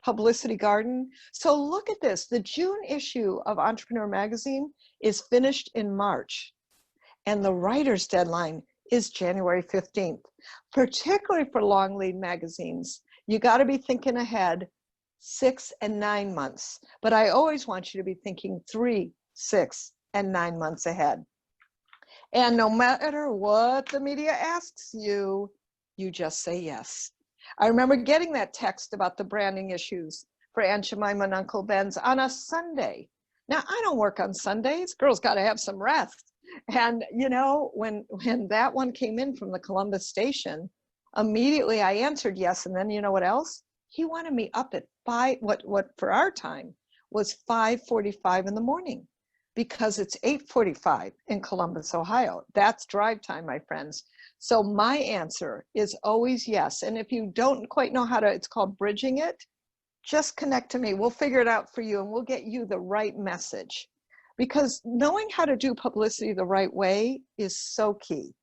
publicity garden. So look at this. The June issue of Entrepreneur Magazine is finished in March. And the writer's deadline is January 15th. Particularly for long lead magazines, you got to be thinking ahead 6 and 9 months. But I always want you to be thinking 3, 6, and 9 months ahead. And no matter what the media asks you, you just say yes. I remember getting that text about the branding issues for Aunt Jemima and Uncle Ben's on a Sunday. Now, I don't work on Sundays. Girls got to have some rest. And, you know, when that one came in from the Columbus station, immediately I answered yes. And then you know what else? He wanted me up at 5, what for our time was 5:45 in the morning, because it's 8:45 in Columbus, Ohio. That's drive time, my friends. So my answer is always yes. And if you don't quite know how to, it's called bridging it, just connect to me. We'll figure it out for you, and we'll get you the right message. Because knowing how to do publicity the right way is so key.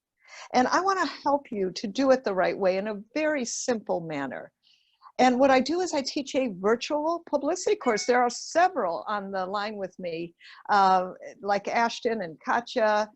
And I want to help you to do it the right way in a very simple manner. And what I do is I teach a virtual publicity course. There are several on the line with me, like Ashton and Katya,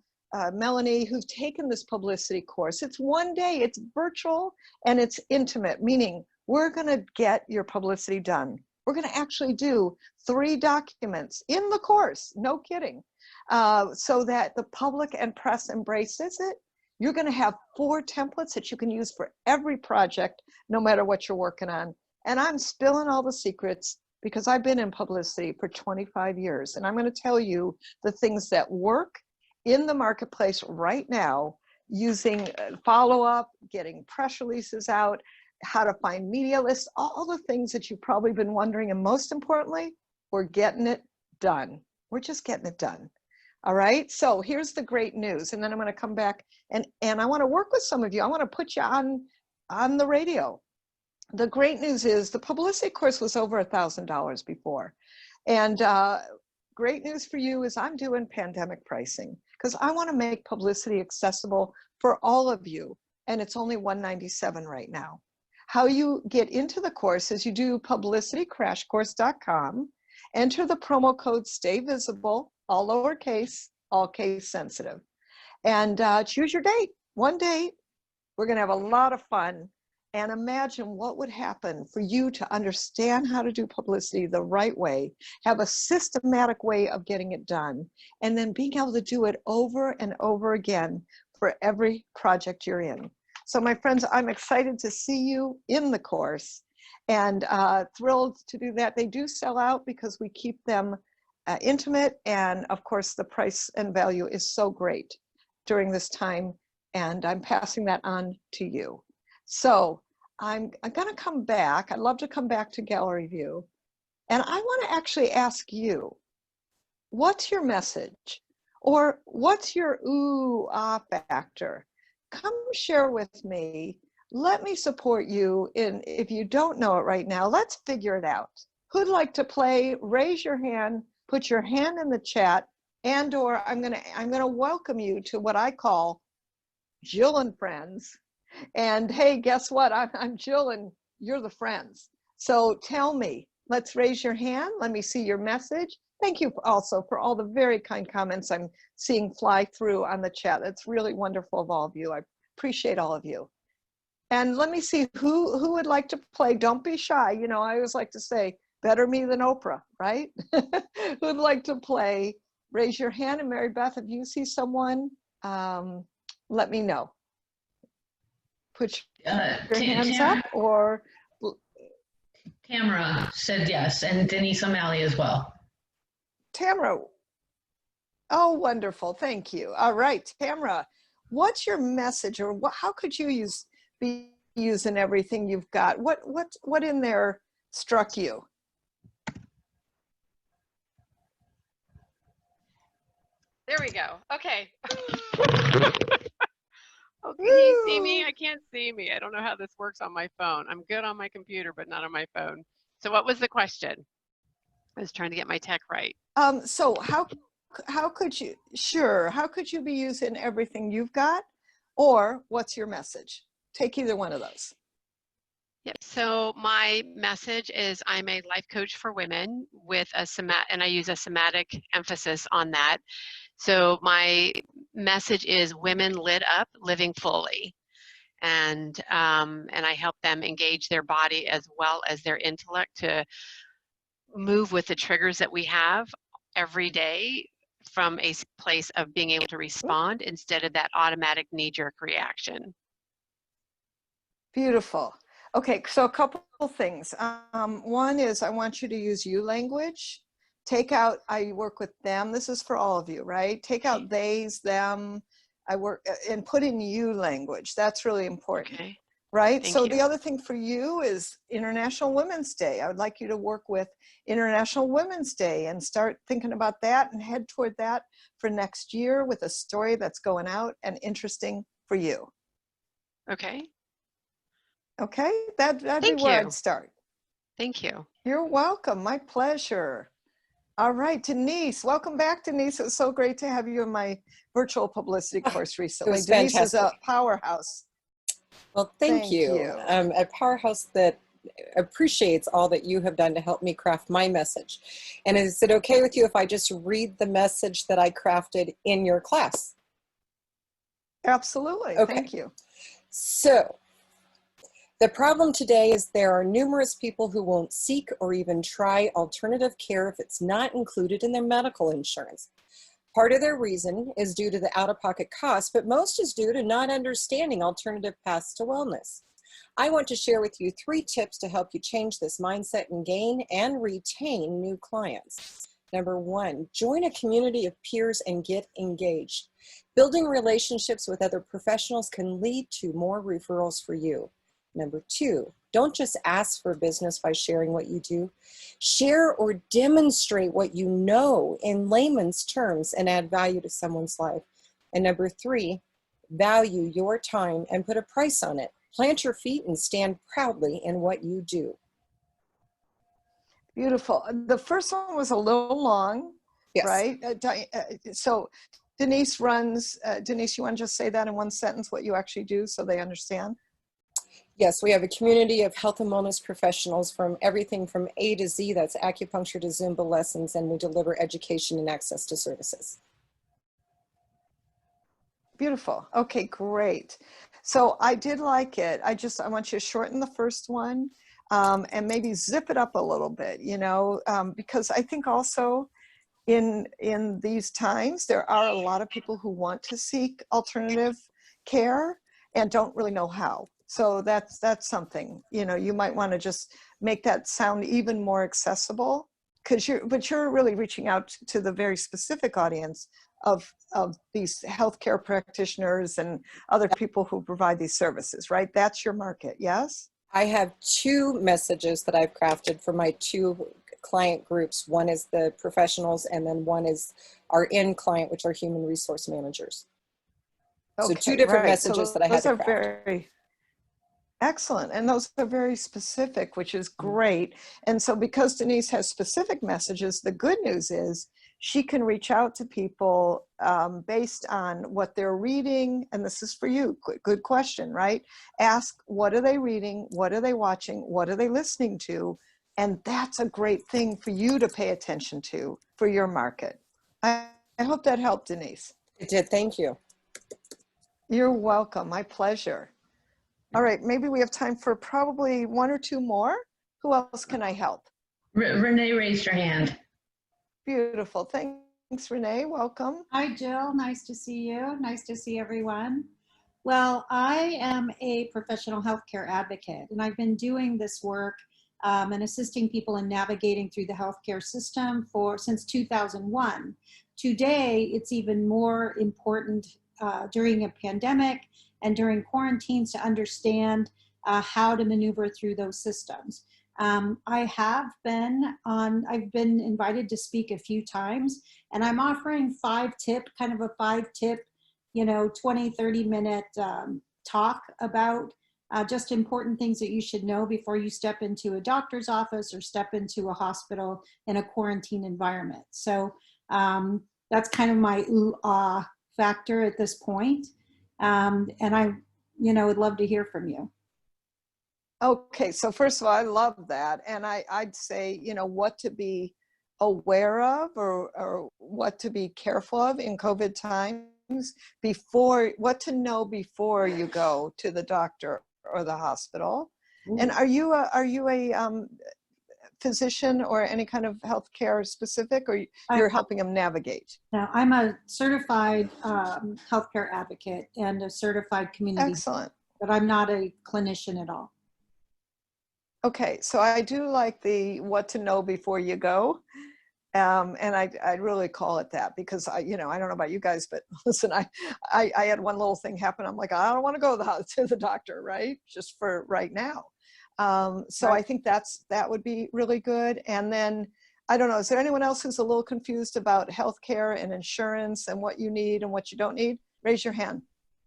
Melanie, who've taken this publicity course. It's one day, it's virtual, and it's intimate, meaning we're going to get your publicity done. We're going to actually do 3 documents in the course, no kidding, so that the public and press embraces it. You're going to have 4 templates that you can use for every project, no matter what you're working on. And I'm spilling all the secrets because I've been in publicity for 25 years. And I'm going to tell you the things that work in the marketplace right now, using follow-up, getting press releases out, how to find media lists, all the things that you've probably been wondering. And most importantly, we're getting it done. We're just getting it done. All right, so here's the great news, and then I'm going to come back and I want to work with some of you. I want to put you on the radio. The great news is the publicity course was over $1,000 before, and great news for you is I'm doing pandemic pricing because I want to make publicity accessible for all of you, and it's only $197 right now. How you get into the course is you do publicitycrashcourse.com, enter the promo code Stay Visible, all lowercase, all case sensitive, and choose your date. One date. We're going to have a lot of fun, and imagine what would happen for you to understand how to do publicity the right way, have a systematic way of getting it done, and then being able to do it over and over again for every project you're in. So my friends, I'm excited to see you in the course, and thrilled to do that. They do sell out because we keep them intimate, and of course the price and value is so great during this time, and I'm passing that on to you. So I'm going to come back. I'd love to come back to gallery view, and I want to actually ask you, what's your message, or what's your ooh ah factor? Come share with me. Let me support you in, if you don't know it right now, let's figure it out. Who'd like to play? Raise your hand, put your hand in the chat, and or I'm gonna welcome you to what I call Jill and Friends. And hey, guess what? I'm Jill and you're the friends. So tell me, let's raise your hand. Let me see your message. Thank you also for all the very kind comments I'm seeing fly through on the chat. It's really wonderful of all of you. I appreciate all of you. And let me see who would like to play. Don't be shy. You know, I always like to say, better me than Oprah, right? Who'd like to play? Raise your hand. And Mary Beth, if you see someone, let me know. Put your hands up, or Tamara said yes, and Denise O'Malley as well. Tamara. Oh, wonderful. Thank you. All right, Tamara, what's your message, or how could you be using everything you've got? What in there struck you? There we go. Okay. Oh, can you see me? I can't see me. I don't know how this works on my phone. I'm good on my computer, but not on my phone. So what was the question? I was trying to get my tech right. So how could you, how could you be using everything you've got, or what's your message? Take either one of those. Yep. So my message is I'm a life coach for women with and I use a somatic emphasis on that. So my message is women lit up, living fully, and I help them engage their body as well as their intellect to move with the triggers that we have every day from a place of being able to respond instead of that automatic knee-jerk reaction. Beautiful. Okay, so a couple of things. One is I want you to use you language. Take out, I work with them. This is for all of you, right? Take out theys, them. I work and put in you language. That's really important, okay. Right? Thank so you. The other thing for you is International Women's Day. I would like you to work with International Women's Day and start thinking about that and head toward that for next year with a story that's going out and interesting for you. Okay. Okay, that'd be where I'd start. Thank you. You're welcome. My pleasure. All right, Denise, welcome back, Denise. It was so great to have you in my virtual publicity course recently. was Denise fantastic. is a powerhouse. Well, thank you. A powerhouse that appreciates all that you have done to help me craft my message. And is it okay with you if I just read the message that I crafted in your class? Absolutely. Okay. Thank you. So, the problem today is there are numerous people who won't seek or even try alternative care if it's not included in their medical insurance. Part of their reason is due to the out-of-pocket costs, but most is due to not understanding alternative paths to wellness. I want to share with you 3 tips to help you change this mindset and gain and retain new clients. Number 1, join a community of peers and get engaged. Building relationships with other professionals can lead to more referrals for you. Number 2, don't just ask for business by sharing what you do. Share or demonstrate what you know in layman's terms and add value to someone's life. And number 3, value your time and put a price on it. Plant your feet and stand proudly in what you do. Beautiful. The first one was a little long, Yes. right? So Denise runs, Denise, you want to just say that in one sentence, what you actually do so they understand? Yes, we have a community of health and wellness professionals from everything from A to Z, that's acupuncture to Zumba lessons, and we deliver education and access to services. Beautiful. Okay, great. So I did like it. I want you to shorten the first one and maybe zip it up a little bit, you know, because I think also in these times, there are a lot of people who want to seek alternative care and don't really know how. So that's something, you know, you might want to just make that sound even more accessible, because you're really reaching out to the very specific audience of these healthcare practitioners and other people who provide these services, right? That's your market, yes? I have 2 messages that I've crafted for my 2 client groups. One is the professionals, and then one is our end client, which are human resource managers. So 2 different right. messages that I had to craft. Very excellent. And those are very specific, which is great. And so because Denise has specific messages, the good news is she can reach out to people based on what they're reading. And this is for you. Good question, right? Ask, what are they reading? What are they watching? What are they listening to? And that's a great thing for you to pay attention to for your market. I hope that helped, Denise. It did. Thank you. You're welcome. My pleasure. All right. Maybe we have time for probably 1 or 2 more. Who else can I help? Renee raised her hand. Beautiful. Thanks, Renee. Welcome. Hi, Jill. Nice to see you. Nice to see everyone. Well, I am a professional healthcare advocate, and I've been doing this work and assisting people in navigating through the healthcare system since 2001. Today, it's even more important during a pandemic and during quarantines to understand how to maneuver through those systems. I've been invited to speak a few times, and I'm offering 5-tip, kind of a 5-tip, 20, 30-minute talk about just important things that you should know before you step into a doctor's office or step into a hospital in a quarantine environment. So that's kind of my ooh-ah factor at this point. And I, would love to hear from you. Okay, so first of all, I love that. And I'd say, what to be aware of or what to be careful of in COVID times, what to know before you go to the doctor or the hospital. Mm-hmm. And are you a physician or any kind of healthcare specific, or you're helping them navigate? No, I'm a certified healthcare advocate and a certified community. Excellent. But I'm not a clinician at all. Okay, so I do like the what to know before you go. And I'd really call it that, because I don't know about you guys, but listen, I had one little thing happen. I'm like, I don't want to go to the doctor, right? Just for right now. So right. I think that would be really good. And then, I don't know, is there anyone else who's a little confused about healthcare and insurance and what you need and what you don't need? Raise your hand.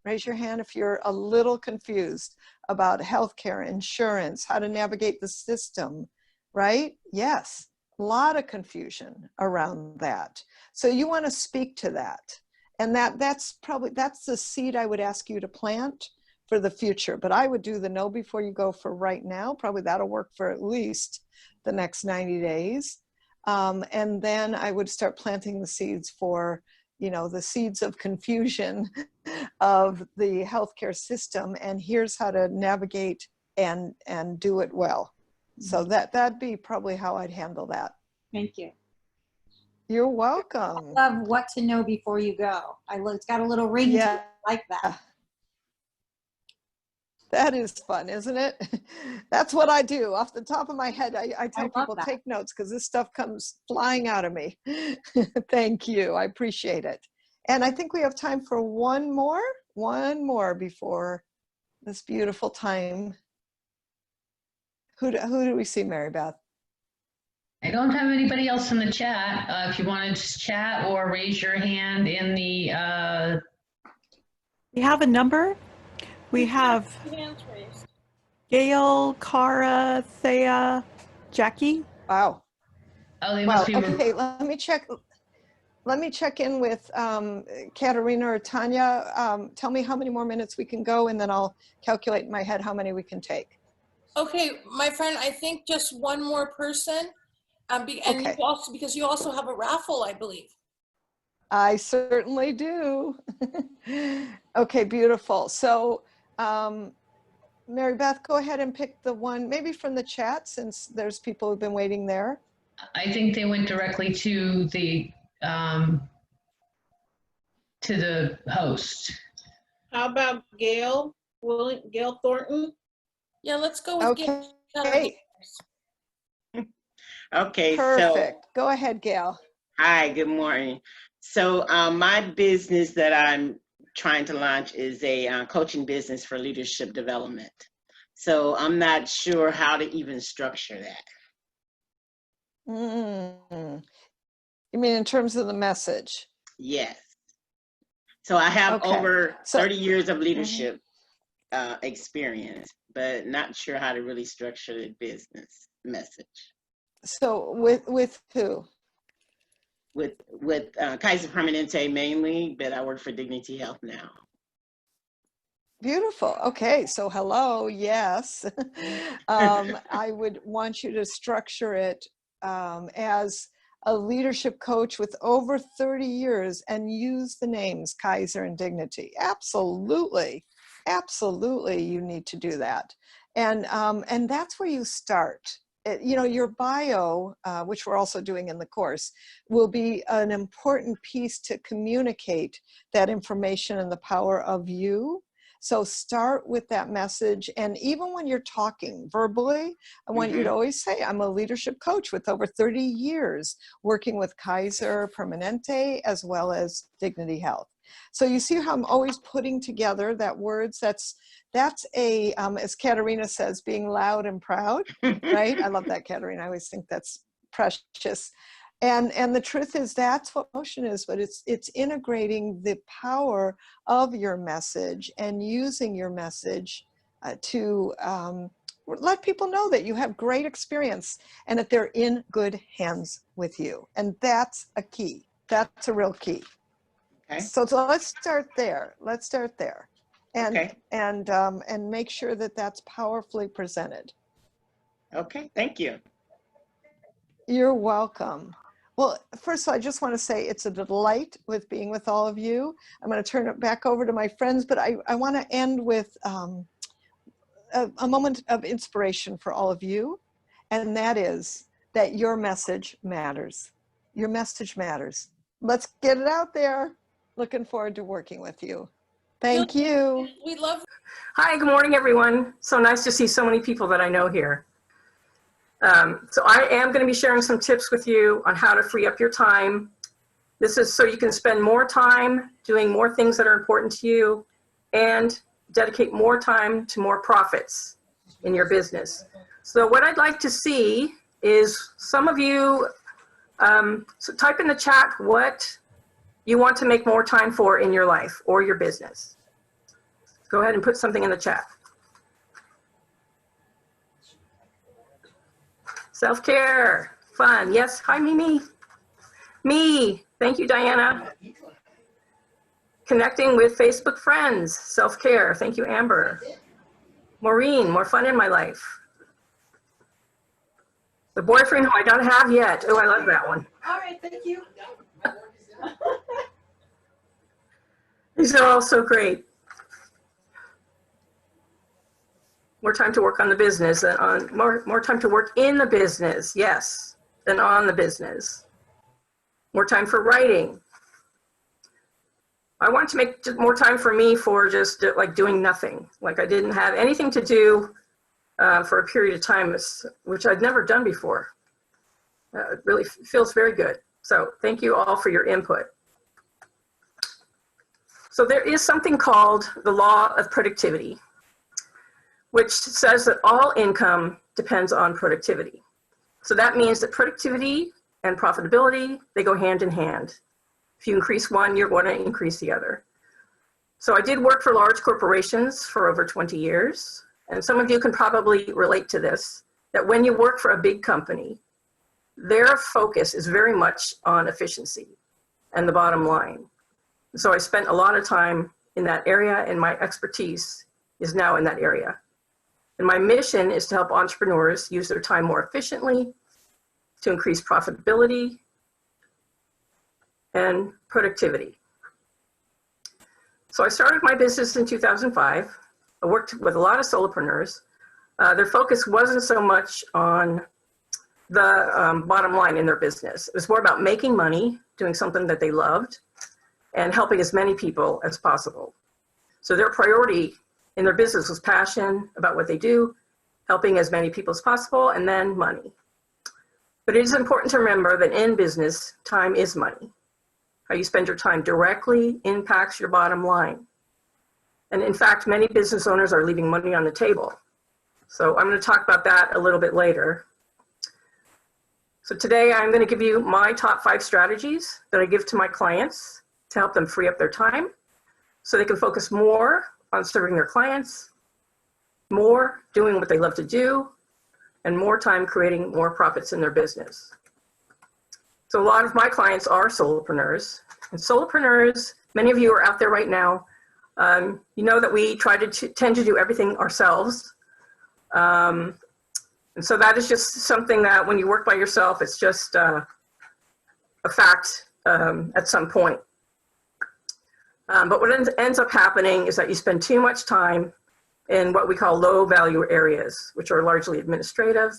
Raise your hand if you're a little confused about healthcare, insurance, how to navigate the system, right? Yes, a lot of confusion around that. So you want to speak to that. And that's the seed I would ask you to plant for the future. But I would do the know before you go for right now. Probably that'll work for at least the next 90 days. And then I would start planting the seeds for, the seeds of confusion of the healthcare system. And here's how to navigate and do it well. So that'd be probably how I'd handle that. Thank you. You're welcome. I love what to know before you go. It's got a little ring to it. I like that. That is fun, isn't it? That's what I do. Off the top of my head, I tell people take notes, because this stuff comes flying out of me. Thank you. I appreciate it. And I think we have time for one more before this beautiful time Who do we see, Mary Beth? I don't have anybody else in the chat. If you want to just chat or raise your hand in the. We have a number. We have Hands raised. Gail, Cara, Thea, Jackie. Wow. Oh, they Well, must be. okay, let me check. Let me check in with Katerina or Tanya. Tell me how many more minutes we can go, and then I'll calculate in my head how many we can take. Okay, my friend, I think just one more person. And Okay. you also, because you also have a raffle, I believe. I certainly do. Okay, beautiful. So, Mary Beth, go ahead and pick the one, maybe from the chat, since there's people who've been waiting there. I think they went directly to the host. How about Gail? Gail Thornton? Yeah, let's go with Gail. Okay, Okay, perfect. Go ahead, Gail. Hi, good morning. So my business that I'm trying to launch is a coaching business for leadership development. So I'm not sure how to even structure that. You mean in terms of the message? Yes. So I have Okay. over So- 30 years of leadership experience, but not sure how to really structure the business message. So with who? With Kaiser Permanente mainly, but I work for Dignity Health now. Beautiful. Okay, so hello, yes. I would want you to structure it as a leadership coach with over 30 years and use the names Kaiser and Dignity. Absolutely, absolutely, you need to do that. And that's where you start. You know, your bio, which we're also doing in the course, will be an important piece to communicate that information and the power of you. So start with that message. And even when you're talking verbally, I want you to always say, I'm a leadership coach with over 30 years working with Kaiser Permanente as well as Dignity Health. So you see how I'm always putting together that words. That's a, as Katerina says, being loud and proud, right? I love that, Katerina. I always think that's precious. And the truth is that's what motion is, but it's integrating the power of your message and using your message to let people know that you have great experience and that they're in good hands with you. And that's a key. That's a real key. Okay. So let's start there. Let's start there. And, Okay. and make sure that that's powerfully presented. Okay, thank you. You're welcome. Well, first of all, I just want to say it's a delight with being with all of you. I'm going to turn it back over to my friends, but I want to end with a moment of inspiration for all of you. And that is that your message matters. Your message matters. Let's get it out there. Looking forward to working with you. Thank you. We love. Hi, good morning, everyone. So nice to see so many people that I know here. So I am going to be sharing some tips with you on how to free up your time. This is so you can spend more time doing more things that are important to you and dedicate more time to more profits in your business. So what I'd like to see is some of you, so type in the chat what you want to make more time for in your life or your business. Go ahead and put something in the chat. Self-care, fun. Yes, hi, Mimi. Me, thank you, Diana. Connecting with Facebook friends, self-care. Thank you, Amber. Maureen, more fun in my life. The boyfriend who I don't have yet. Oh, I love that one. All right, thank you. These are all so great. More time to work on the business than on, more time to work in the business, yes, than on the business. More time for writing. I wanted to make more time for me for just like doing nothing. Like I didn't have anything to do for a period of time, which I'd never done before. It really feels very good. So thank you all for your input. So there is something called the law of productivity, which says that all income depends on productivity. So that means that productivity and profitability, they go hand in hand. If you increase one, you're going to increase the other. So I did work for large corporations for over 20 years. And some of you can probably relate to this, that when you work for a big company, their focus is very much on efficiency and the bottom line. So I spent a lot of time in that area, and my expertise is now in that area. And my mission is to help entrepreneurs use their time more efficiently, to increase profitability and productivity. So I started my business in 2005. I worked with a lot of solopreneurs. Their focus wasn't so much on the bottom line in their business. It was more about making money, doing something that they loved, and helping as many people as possible. So their priority in their business was passion about what they do, helping as many people as possible, and then money. But it is important to remember that in business, time is money. How you spend your time directly impacts your bottom line. And in fact, many business owners are leaving money on the table. So I'm going to talk about that a little bit later. So today I'm going to give you my top 5 strategies that I give to my clients to help them free up their time so they can focus more on serving their clients, more doing what they love to do, and more time creating more profits in their business. So a lot of my clients are solopreneurs. And solopreneurs, many of you are out there right now. You know that we tend to do everything ourselves. And so that is just something that when you work by yourself, it's just a fact at some point. But what ends up happening is that you spend too much time in what we call low value areas, which are largely administrative.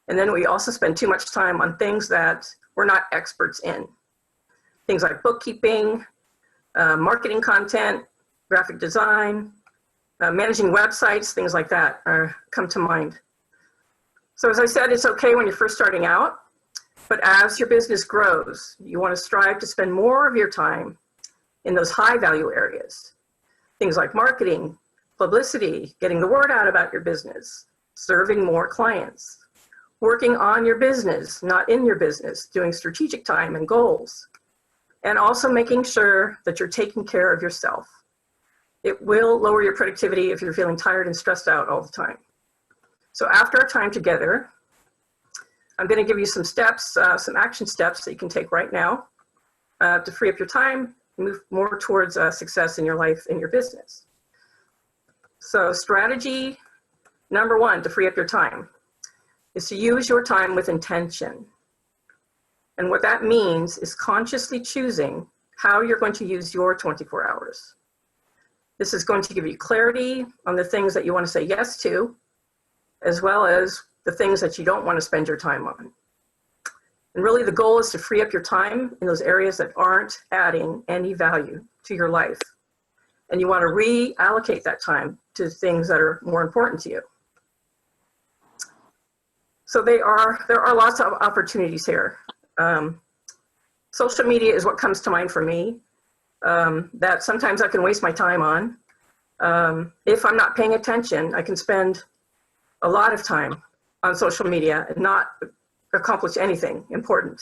And then we also spend too much time on things that we're not experts in. Things like bookkeeping, marketing content, graphic design, managing websites, things like that come to mind. So as I said, it's okay when you're first starting out, but as your business grows, you want to strive to spend more of your time in those high value areas. Things like marketing, publicity, getting the word out about your business, serving more clients, working on your business, not in your business, doing strategic time and goals, and also making sure that you're taking care of yourself. It will lower your productivity if you're feeling tired and stressed out all the time. So after our time together, I'm going to give you some steps, some action steps that you can take right now to free up your time, move more towards success in your life and your business. So strategy number 1 to free up your time is to use your time with intention. And what that means is consciously choosing how you're going to use your 24 hours. This is going to give you clarity on the things that you want to say yes to, as well as the things that you don't want to spend your time on. And really the goal is to free up your time in those areas that aren't adding any value to your life. And you want to reallocate that time to things that are more important to you. So there are lots of opportunities here. Social media is what comes to mind for me, that sometimes I can waste my time on. If I'm not paying attention, I can spend a lot of time on social media and not accomplish anything important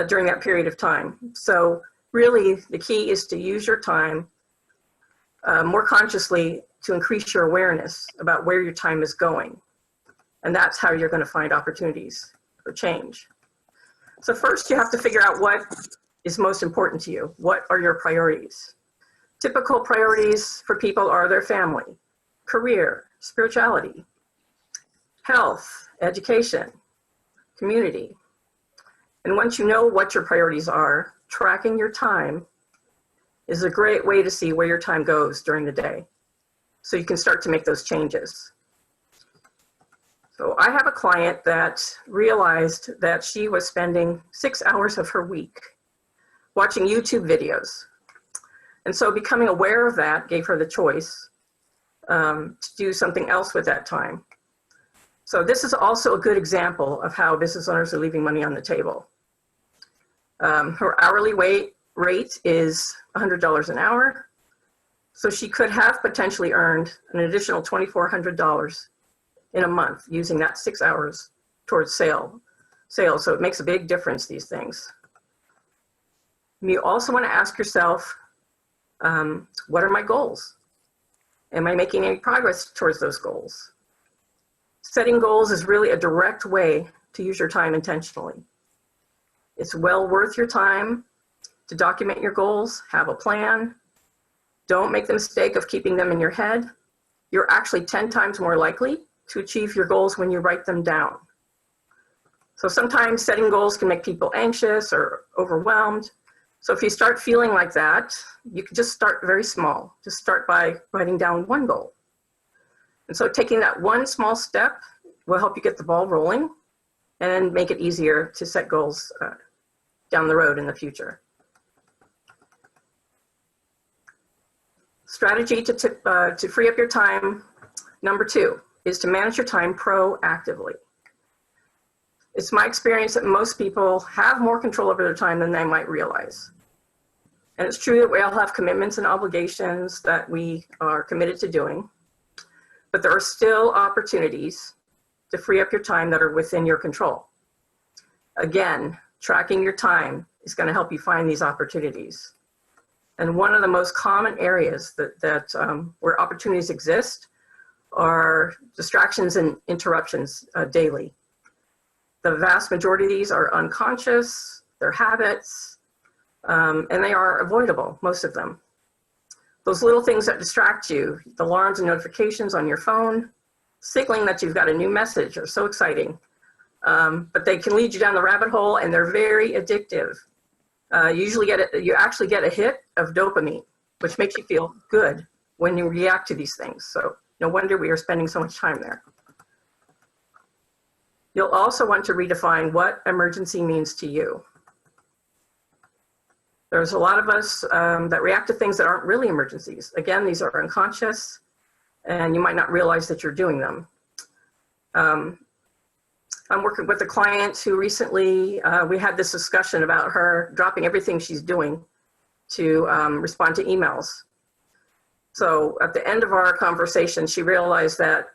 during that period of time. So really the key is to use your time more consciously to increase your awareness about where your time is going. And that's how you're going to find opportunities for change. So first you have to figure out what is most important to you. What are your priorities? Typical priorities for people are their family, career, spirituality, health, education, community. And once you know what your priorities are, tracking your time is a great way to see where your time goes during the day. So you can start to make those changes. So I have a client that realized that she was spending 6 hours of her week watching YouTube videos. And so becoming aware of that gave her the choice to do something else with that time. So this is also a good example of how business owners are leaving money on the table. Her hourly rate is $100 an hour. So she could have potentially earned an additional $2,400 in a month using that 6 hours towards sales. So it makes a big difference, these things. You also want to ask yourself, what are my goals? Am I making any progress towards those goals? Setting goals is really a direct way to use your time intentionally. It's well worth your time to document your goals, have a plan. Don't make the mistake of keeping them in your head. You're actually 10 times more likely to achieve your goals when you write them down. So sometimes setting goals can make people anxious or overwhelmed. So if you start feeling like that, you can just start very small. Just start by writing down one goal. And so taking that one small step will help you get the ball rolling and make it easier to set goals down the road in the future. Strategy to free up your time, number 2, is to manage your time proactively. It's my experience that most people have more control over their time than they might realize. And it's true that we all have commitments and obligations that we are committed to doing, but there are still opportunities to free up your time that are within your control. Again, tracking your time is going to help you find these opportunities. And one of the most common areas where opportunities exist are distractions and interruptions daily. The vast majority of these are unconscious, they're habits, and they are avoidable, most of them. Those little things that distract you, the alarms and notifications on your phone, signaling that you've got a new message are so exciting, but they can lead you down the rabbit hole and they're very addictive. You actually get a hit of dopamine, which makes you feel good when you react to these things. So no wonder we are spending so much time there. You'll also want to redefine what emergency means to you. There's a lot of us that react to things that aren't really emergencies. Again, these are unconscious, and you might not realize that you're doing them. I'm working with a client who recently, we had this discussion about her dropping everything she's doing to respond to emails. So at the end of our conversation, she realized that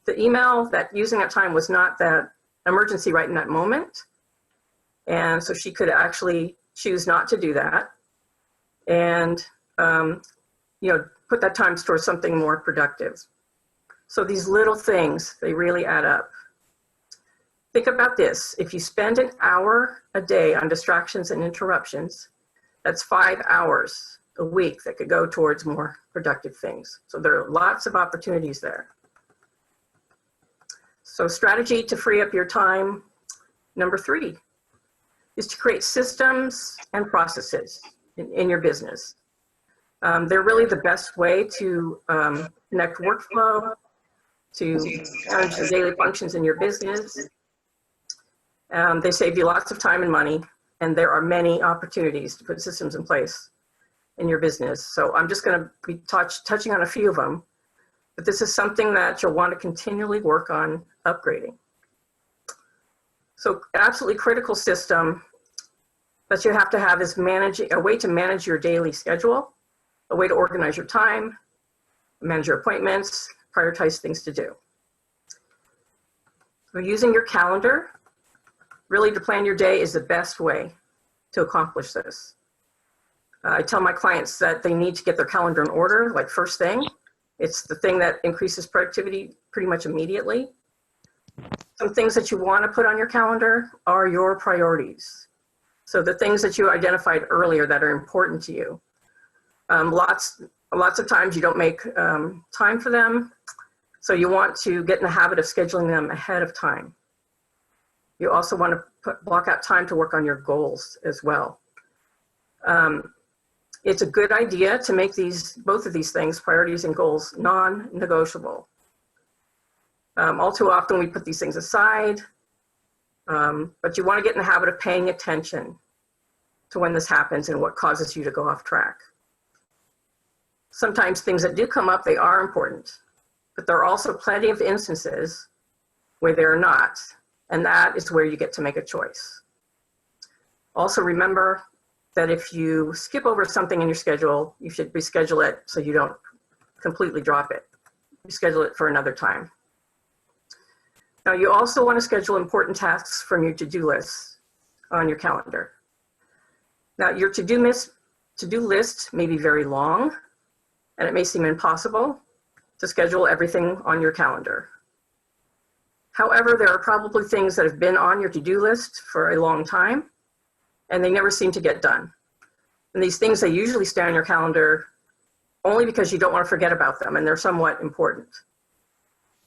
the email that using that time was not that emergency right in that moment. And so she could actually choose not to do that and put that time towards something more productive. So these little things, they really add up. Think about this. If you spend an hour a day on distractions and interruptions, that's 5 hours a week that could go towards more productive things. So there are lots of opportunities there. So strategy to free up your time, number 3, is to create systems and processes in your business. They're really the best way to connect workflow, to manage the daily functions in your business. They save you lots of time and money, and there are many opportunities to put systems in place in your business. So I'm just going to be touching on a few of them, but this is something that you'll want to continually work on upgrading. So absolutely critical system that you have to have is a way to manage your daily schedule, a way to organize your time, manage your appointments, prioritize things to do. So using your calendar, really to plan your day is the best way to accomplish this. I tell my clients that they need to get their calendar in order, like first thing. It's the thing that increases productivity pretty much immediately. Some things that you want to put on your calendar are your priorities. So the things that you identified earlier that are important to you. Lots of times you don't make time for them. So you want to get in the habit of scheduling them ahead of time. You also want to block out time to work on your goals as well. It's a good idea to make both of these things, priorities and goals, non-negotiable. All too often we put these things aside, but you want to get in the habit of paying attention to when this happens and what causes you to go off track. Sometimes things that do come up, they are important, but there are also plenty of instances where they're not, and that is where you get to make a choice. Also remember, that if you skip over something in your schedule, you should reschedule it so you don't completely drop it. Reschedule it for another time. Now, you also want to schedule important tasks from your to-do list on your calendar. Now, your to-do list may be very long, and it may seem impossible to schedule everything on your calendar. However, there are probably things that have been on your to-do list for a long time, and they never seem to get done. And these things, they usually stay on your calendar only because you don't want to forget about them, and they're somewhat important.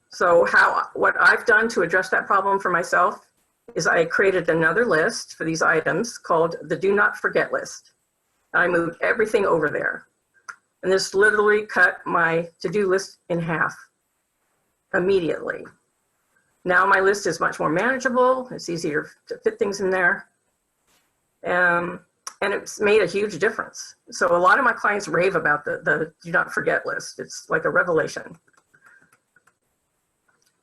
So what I've done to address that problem for myself is I created another list for these items called the Do Not Forget list. I moved everything over there. And this literally cut my to-do list in half immediately. Now my list is much more manageable. It's easier to fit things in there. And it's made a huge difference. So a lot of my clients rave about the Do Not Forget list. It's like a revelation.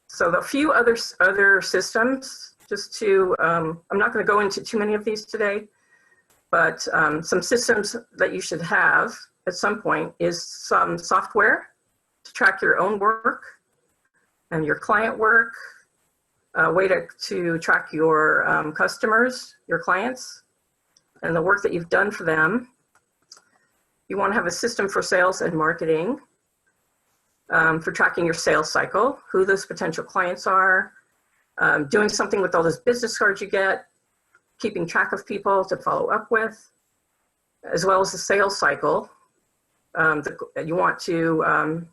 So the few other systems, just to, I'm not going to go into too many of these today, but some systems that you should have at some point is some software to track your own work and your client work, a way to track your customers, your clients, and the work that you've done for them. You want to have a system for sales and marketing, for tracking your sales cycle, who those potential clients are, doing something with all those business cards you get, keeping track of people to follow up with, as well as the sales cycle. You want to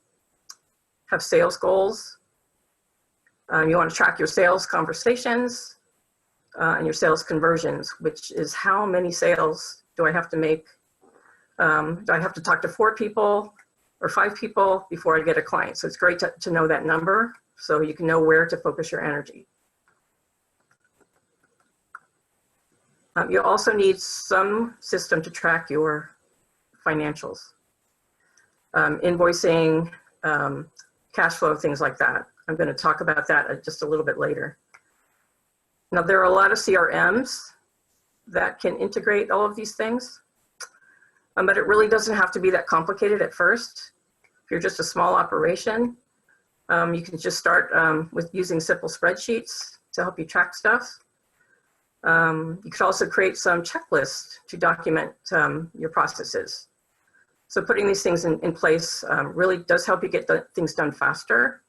have sales goals. You want to track your sales conversations and your sales conversions, which is how many sales do I have to make? Do I have to talk to 4 people or 5 people before I get a client? So it's great to know that number so you can know where to focus your energy. You also need some system to track your financials, invoicing, cash flow, things like that. I'm going to talk about that just a little bit later. Now, there are a lot of CRMs that can integrate all of these things, but it really doesn't have to be that complicated at first. If you're just a small operation, you can just start with using simple spreadsheets to help you track stuff. You could also create some checklists to document your processes. So putting these things in place really does help you get things done faster.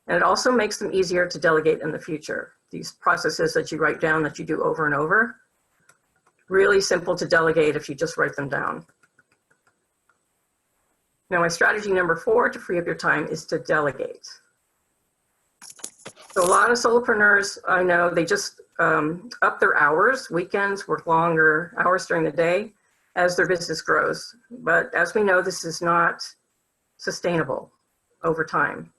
And it also makes them easier to delegate in the future. These processes that you write down that you do over and over, really simple to delegate if you just write them down. Now, my strategy number 4 to free up your time is to delegate. So a lot of solopreneurs, I know, they just up their hours, weekends, work longer hours during the day as their business grows. But as we know, this is not sustainable over time.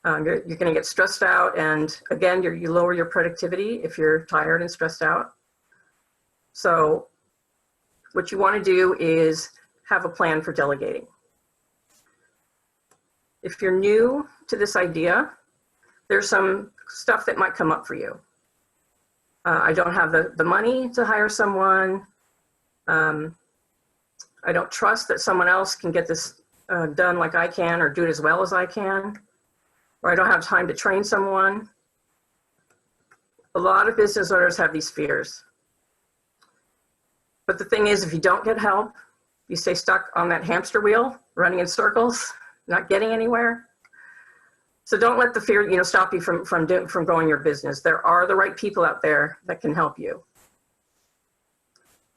You're going to get stressed out, and again, you lower your productivity if you're tired and stressed out. So what you want to do is have a plan for delegating. If you're new to this idea, there's some stuff that might come up for you. I don't have the money to hire someone. I don't trust that someone else can get this done like I can or do it as well as I can. Or I don't have time to train someone. A lot of business owners have these fears. But the thing is, if you don't get help, you stay stuck on that hamster wheel, running in circles, not getting anywhere. So don't let the fear, stop you from growing your business. There are the right people out there that can help you.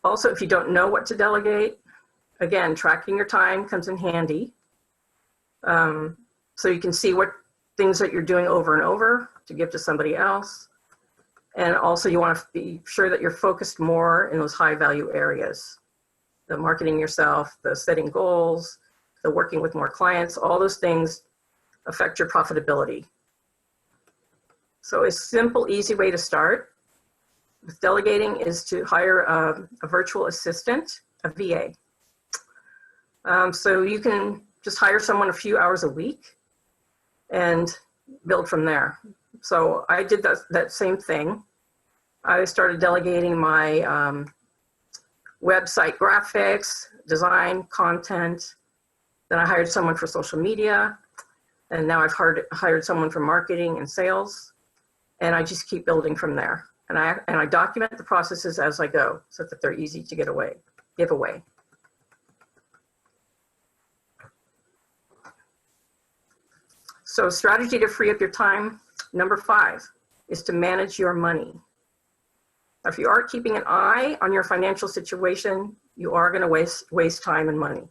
Also, if you don't know what to delegate, again, tracking your time comes in handy. So you can see what things that you're doing over and over to give to somebody else. And also you want to be sure that you're focused more in those high value areas. The marketing yourself, the setting goals, the working with more clients, all those things affect your profitability. So a simple, easy way to start with delegating is to hire a virtual assistant, a VA. So you can just hire someone a few hours a week and build from there. So I did that same thing. I started delegating my website graphics, design, content. Then I hired someone for social media. And now I've hired someone for marketing and sales. And I just keep building from there. And I document the processes as I go so that they're easy to give away. So strategy to free up your time. Number 5 is to manage your money. If you aren't keeping an eye on your financial situation, you are going to waste time and money.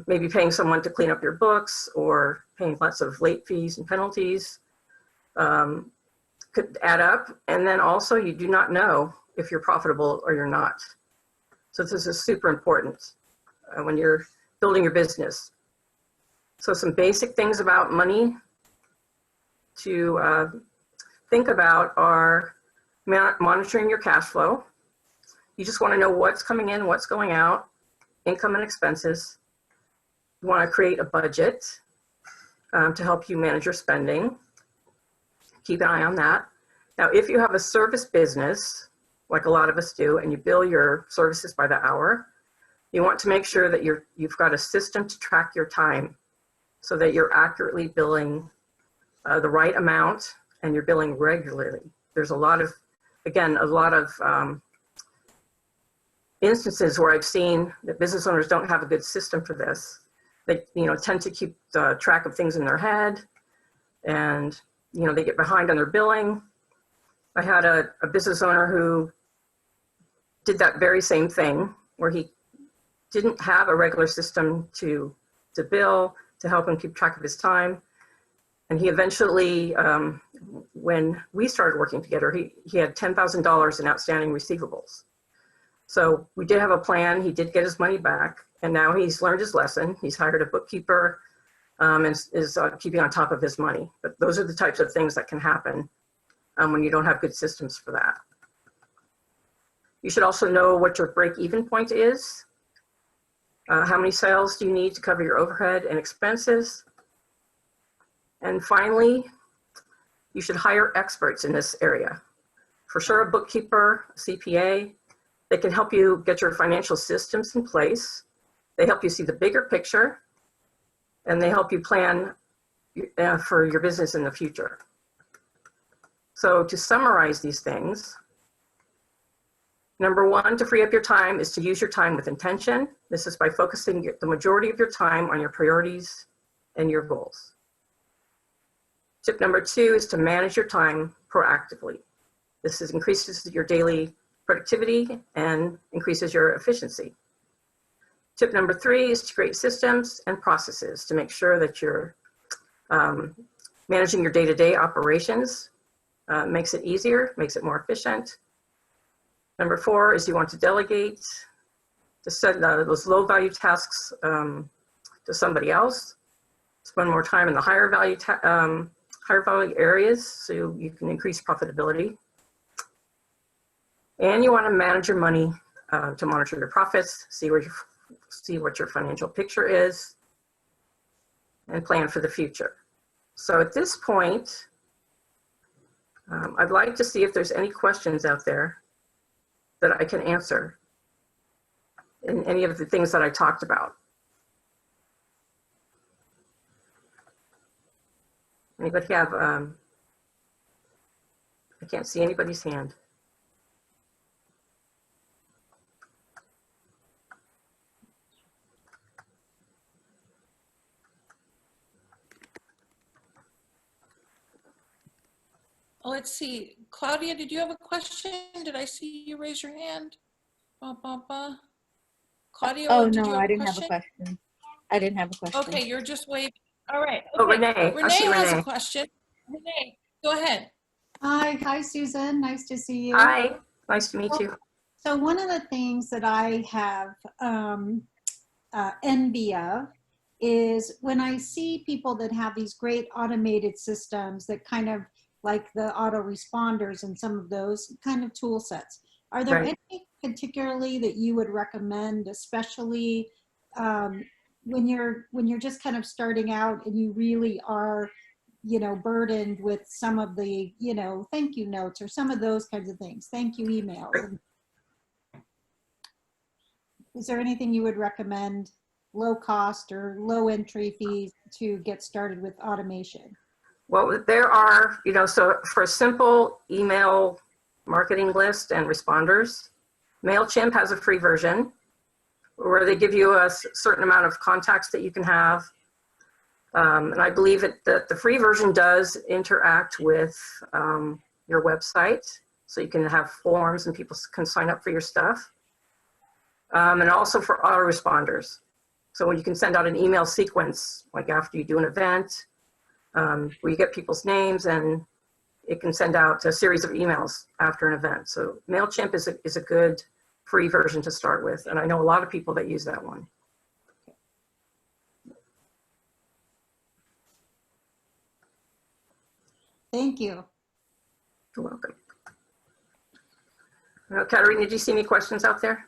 Maybe paying someone to clean up your books or paying lots of late fees and penalties could add up. And then also you do not know if you're profitable or you're not. So this is super important when you're building your business. So some basic things about money to think about are monitoring your cash flow. You just want to know what's coming in, what's going out, income and expenses. You want to create a budget to help you manage your spending. Keep an eye on that. Now, if you have a service business, like a lot of us do, and you bill your services by the hour, you want to make sure that you've got a system to track your time so that you're accurately billing the right amount and you're billing regularly. There's a lot of instances where I've seen that business owners don't have a good system for this. They tend to keep track of things in their head, and they get behind on their billing. I had a business owner who did that very same thing, where he didn't have a regular system to bill, to help him keep track of his time. And he eventually, when we started working together, he had $10,000 in outstanding receivables. So we did have a plan. He did get his money back, and now he's learned his lesson. He's hired a bookkeeper and is keeping on top of his money. But those are the types of things that can happen when you don't have good systems for that. You should also know what your break-even point is. How many sales do you need to cover your overhead and expenses? And finally, you should hire experts in this area. For sure, a bookkeeper, a CPA, they can help you get your financial systems in place. They help you see the bigger picture, and they help you plan for your business in the future. So to summarize these things, number 1, to free up your time is to use your time with intention. This is by focusing the majority of your time on your priorities and your goals. Tip number 2 is to manage your time proactively. This increases your daily productivity and increases your efficiency. Tip number 3 is to create systems and processes to make sure that you're managing your day-to-day operations. Makes it easier, makes it more efficient. Number 4 is you want to delegate, to send those low-value tasks to somebody else. Spend more time in the higher value areas so you can increase profitability. And you want to manage your money to monitor your profits, see what your financial picture is, and plan for the future. So at this point, I'd like to see if there's any questions out there that I can answer in any of the things that I talked about. Anybody have, I can't see anybody's hand. Let's see. Claudia, did you have a question? Did I see you raise your hand? Claudia, oh, did no, you have I a didn't question? have a question. I didn't have a question. Okay, you're just waving. All right. Oh, Okay. Renee. I see Renee has Renee. a question. Renee, go ahead. Hi, Susan. Nice to see you. Hi, nice to meet you. So one of the things that I have envy of is when I see people that have these great automated systems that kind of like the autoresponders and some of those kind of tool sets. Are there Right. any particularly that you would recommend, especially when you're just kind of starting out and you really are, burdened with some of the, thank you notes or some of those kinds of things, thank you emails? Is there anything you would recommend, low cost or low entry fees to get started with automation? Well, there are, so for a simple email marketing list and responders, MailChimp has a free version where they give you a certain amount of contacts that you can have. And I believe that the free version does interact with your website, so you can have forms and people can sign up for your stuff. And also for autoresponders. So when you can send out an email sequence, like after you do an event, where you get people's names, and it can send out a series of emails after an event. So MailChimp is a good free version to start with. And I know a lot of people that use that one. Thank you. You're welcome. Katerina, did you see any questions out there?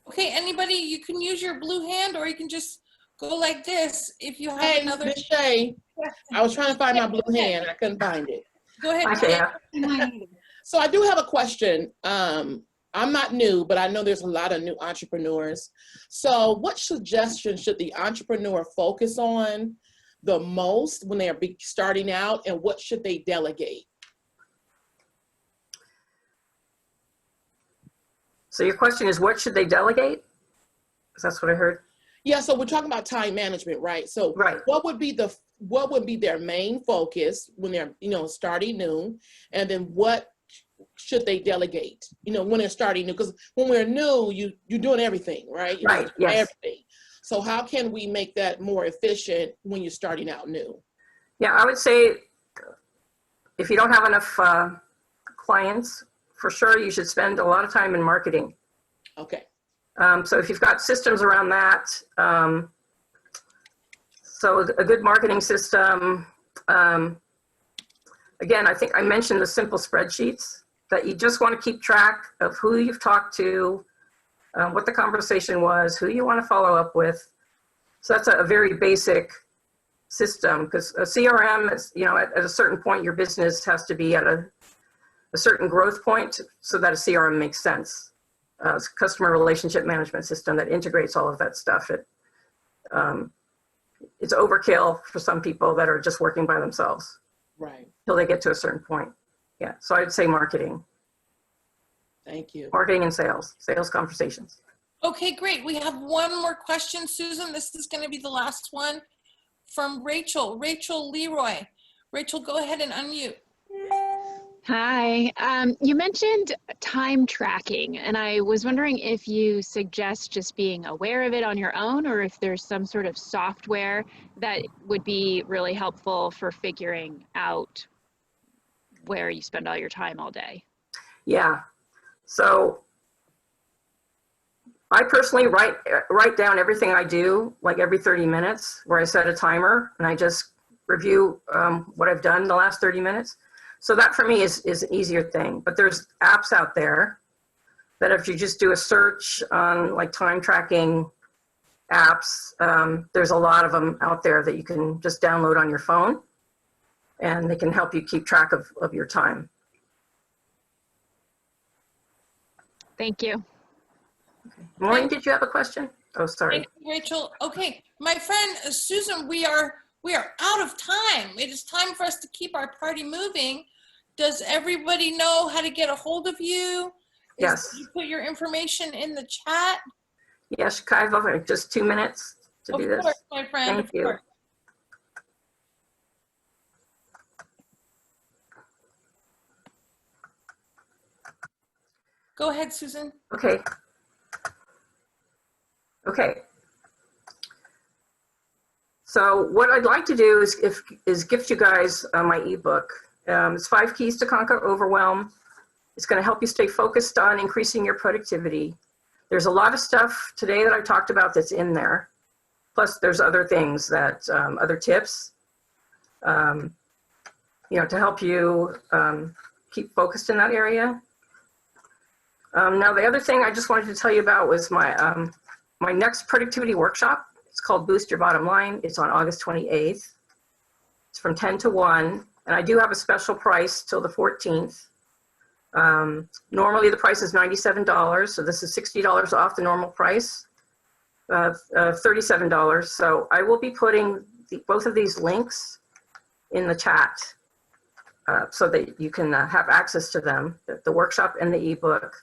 Okay, anybody, you can use your blue hand or you can just go like this if you have Hey, another. Ms. Shay, I was trying to find my blue hand. I couldn't find it. Go ahead. So I do have a question. I'm not new, but I know there's a lot of new entrepreneurs. So what suggestions should the entrepreneur focus on the most when they are starting out, and what should they delegate? So your question is, what should they delegate? Because that's what I heard. Yeah, so we're talking about time management, right? So what would be their main focus when they're, starting new, and then what should they delegate, when they're starting new? Because when we're new, you're doing everything, right? Right, yes. Everything. So how can we make that more efficient when you're starting out new? Yeah, I would say if you don't have enough clients, for sure you should spend a lot of time in marketing. Okay. So if you've got systems around that, so a good marketing system, again, I think I mentioned the simple spreadsheets that you just want to keep track of who you've talked to, what the conversation was, who you want to follow up with. So that's a very basic system, because a CRM is, at a certain point, your business has to be at a certain growth point so that a CRM makes sense. It's a customer relationship management system that integrates all of that stuff. It's overkill for some people that are just working by themselves. Right. Till they get to a certain point. Yeah, so I'd say marketing. Thank you. Marketing and sales conversations. Okay, great. We have one more question, Susan. This is going to be the last one from Rachel Leroy. Rachel, go ahead and unmute. Hi, you mentioned time tracking, and I was wondering if you suggest just being aware of it on your own, or if there's some sort of software that would be really helpful for figuring out where you spend all your time all day. Yeah, so I personally write down everything I do, like every 30 minutes, where I set a timer and I just review what I've done the last 30 minutes. So that for me is an easier thing. But there's apps out there that if you just do a search on like time tracking apps, there's a lot of them out there that you can just download on your phone, and they can help you keep track of your time. Thank you. Maureen, did you have a question? Oh, sorry. Thank you, Rachel. Okay, my friend Susan, we are out of time. It is time for us to keep our party moving. Does everybody know how to get a hold of you? Yes. You put your information in the chat? Yes, Kaiva, just 2 minutes to do this. Of course, my friend. Thank you. Course. Go ahead, Susan. Okay. So what I'd like to do is gift you guys my ebook. It's 5 Keys to Conquer Overwhelm. It's going to help you stay focused on increasing your productivity. There's a lot of stuff today that I talked about that's in there. Plus there's other things that, other tips, to help you keep focused in that area. Now the other thing I just wanted to tell you about was my next productivity workshop. It's called Boost Your Bottom Line. It's on August 28th. It's from 10 to 1. And I do have a special price till the 14th. Normally the price is $97, so this is $60 off the normal price of $37. So I will be putting both of these links in the chat so that you can have access to them, the workshop and the ebook.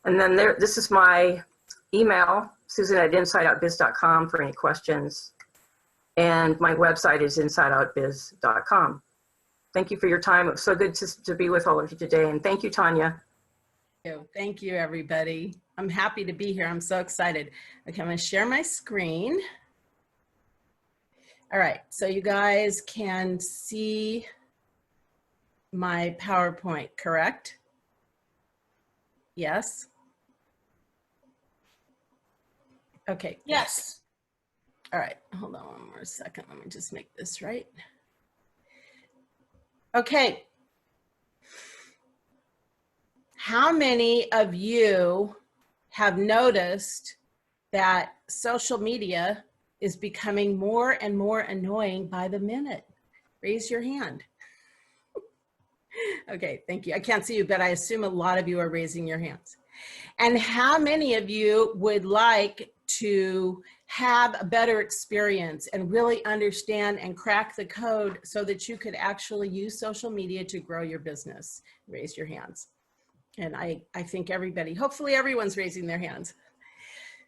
And then this is my email, susan@insideoutbiz.com for any questions. And my website is insideoutbiz.com. Thank you for your time. It was so good to be with all of you today. And thank you, Tanya. Thank you, everybody. I'm happy to be here. I'm so excited. Okay, I'm going to share my screen. All right, so you guys can see my PowerPoint, correct? Yes? Okay. Yes. All right, hold on one more second. Let me just make this right. Okay. How many of you have noticed that social media is becoming more and more annoying by the minute? Raise your hand. Okay, thank you. I can't see you, but I assume a lot of you are raising your hands. And how many of you would like to have a better experience and really understand and crack the code so that you could actually use social media to grow your business? Raise your hands. And I think everybody, hopefully everyone's raising their hands.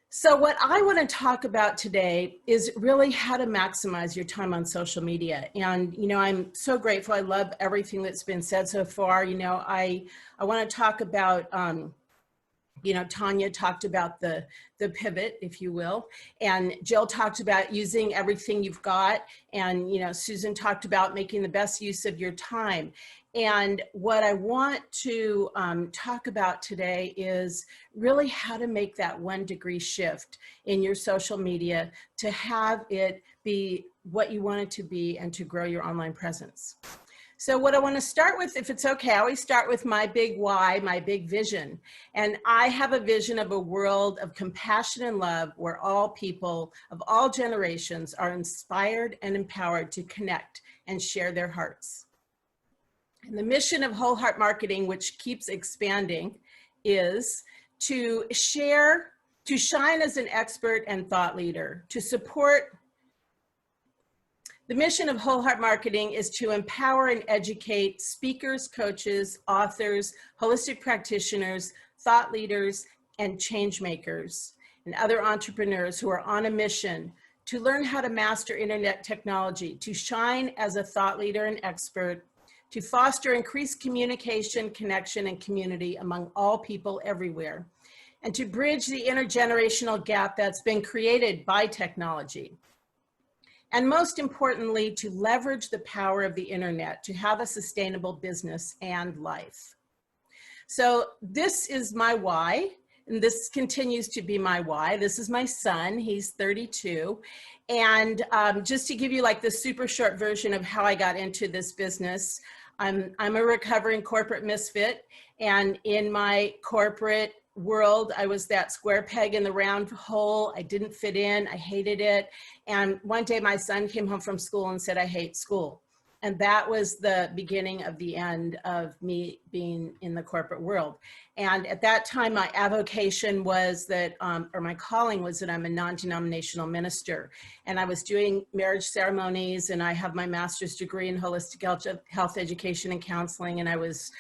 So what I want to talk about today is really how to maximize your time on social media. And, you know, I'm so grateful. I love everything that's been said so far. You know, I want to talk about, you know, Tanya talked about the pivot, if you will, and Jill talked about using everything you've got. And, you know, Susan talked about making the best use of your time. And what I want to talk about today is really how to make that 1-degree shift in your social media to have it be what you want it to be and to grow your online presence. So what I want to start with, if it's okay, I always start with my big why, my big vision. And I have a vision of a world of compassion and love where all people of all generations are inspired and empowered to connect and share their hearts. And the mission of Whole Heart Marketing, which keeps expanding, is to share, to shine as an expert and thought leader, to support. The mission of Whole Heart Marketing is to empower and educate speakers, coaches, authors, holistic practitioners, thought leaders, and change makers, and other entrepreneurs who are on a mission to learn how to master internet technology, to shine as a thought leader and expert, to foster increased communication, connection, and community among all people everywhere, and to bridge the intergenerational gap that's been created by technology. And most importantly, to leverage the power of the internet to have a sustainable business and life. So this is my why, and this continues to be my why. This is my son, he's 32. And just to give you like the super short version of how I got into this business, I'm a recovering corporate misfit, and in my corporate world, I was that square peg in the round hole. I didn't fit in, I hated it. And one day my son came home from school and said, I hate school. And that was the beginning of the end of me being in the corporate world. And at that time, my avocation was that, or my calling was that I'm a non-denominational minister. And I was doing marriage ceremonies, and I have my master's degree in holistic health education and counseling. And I was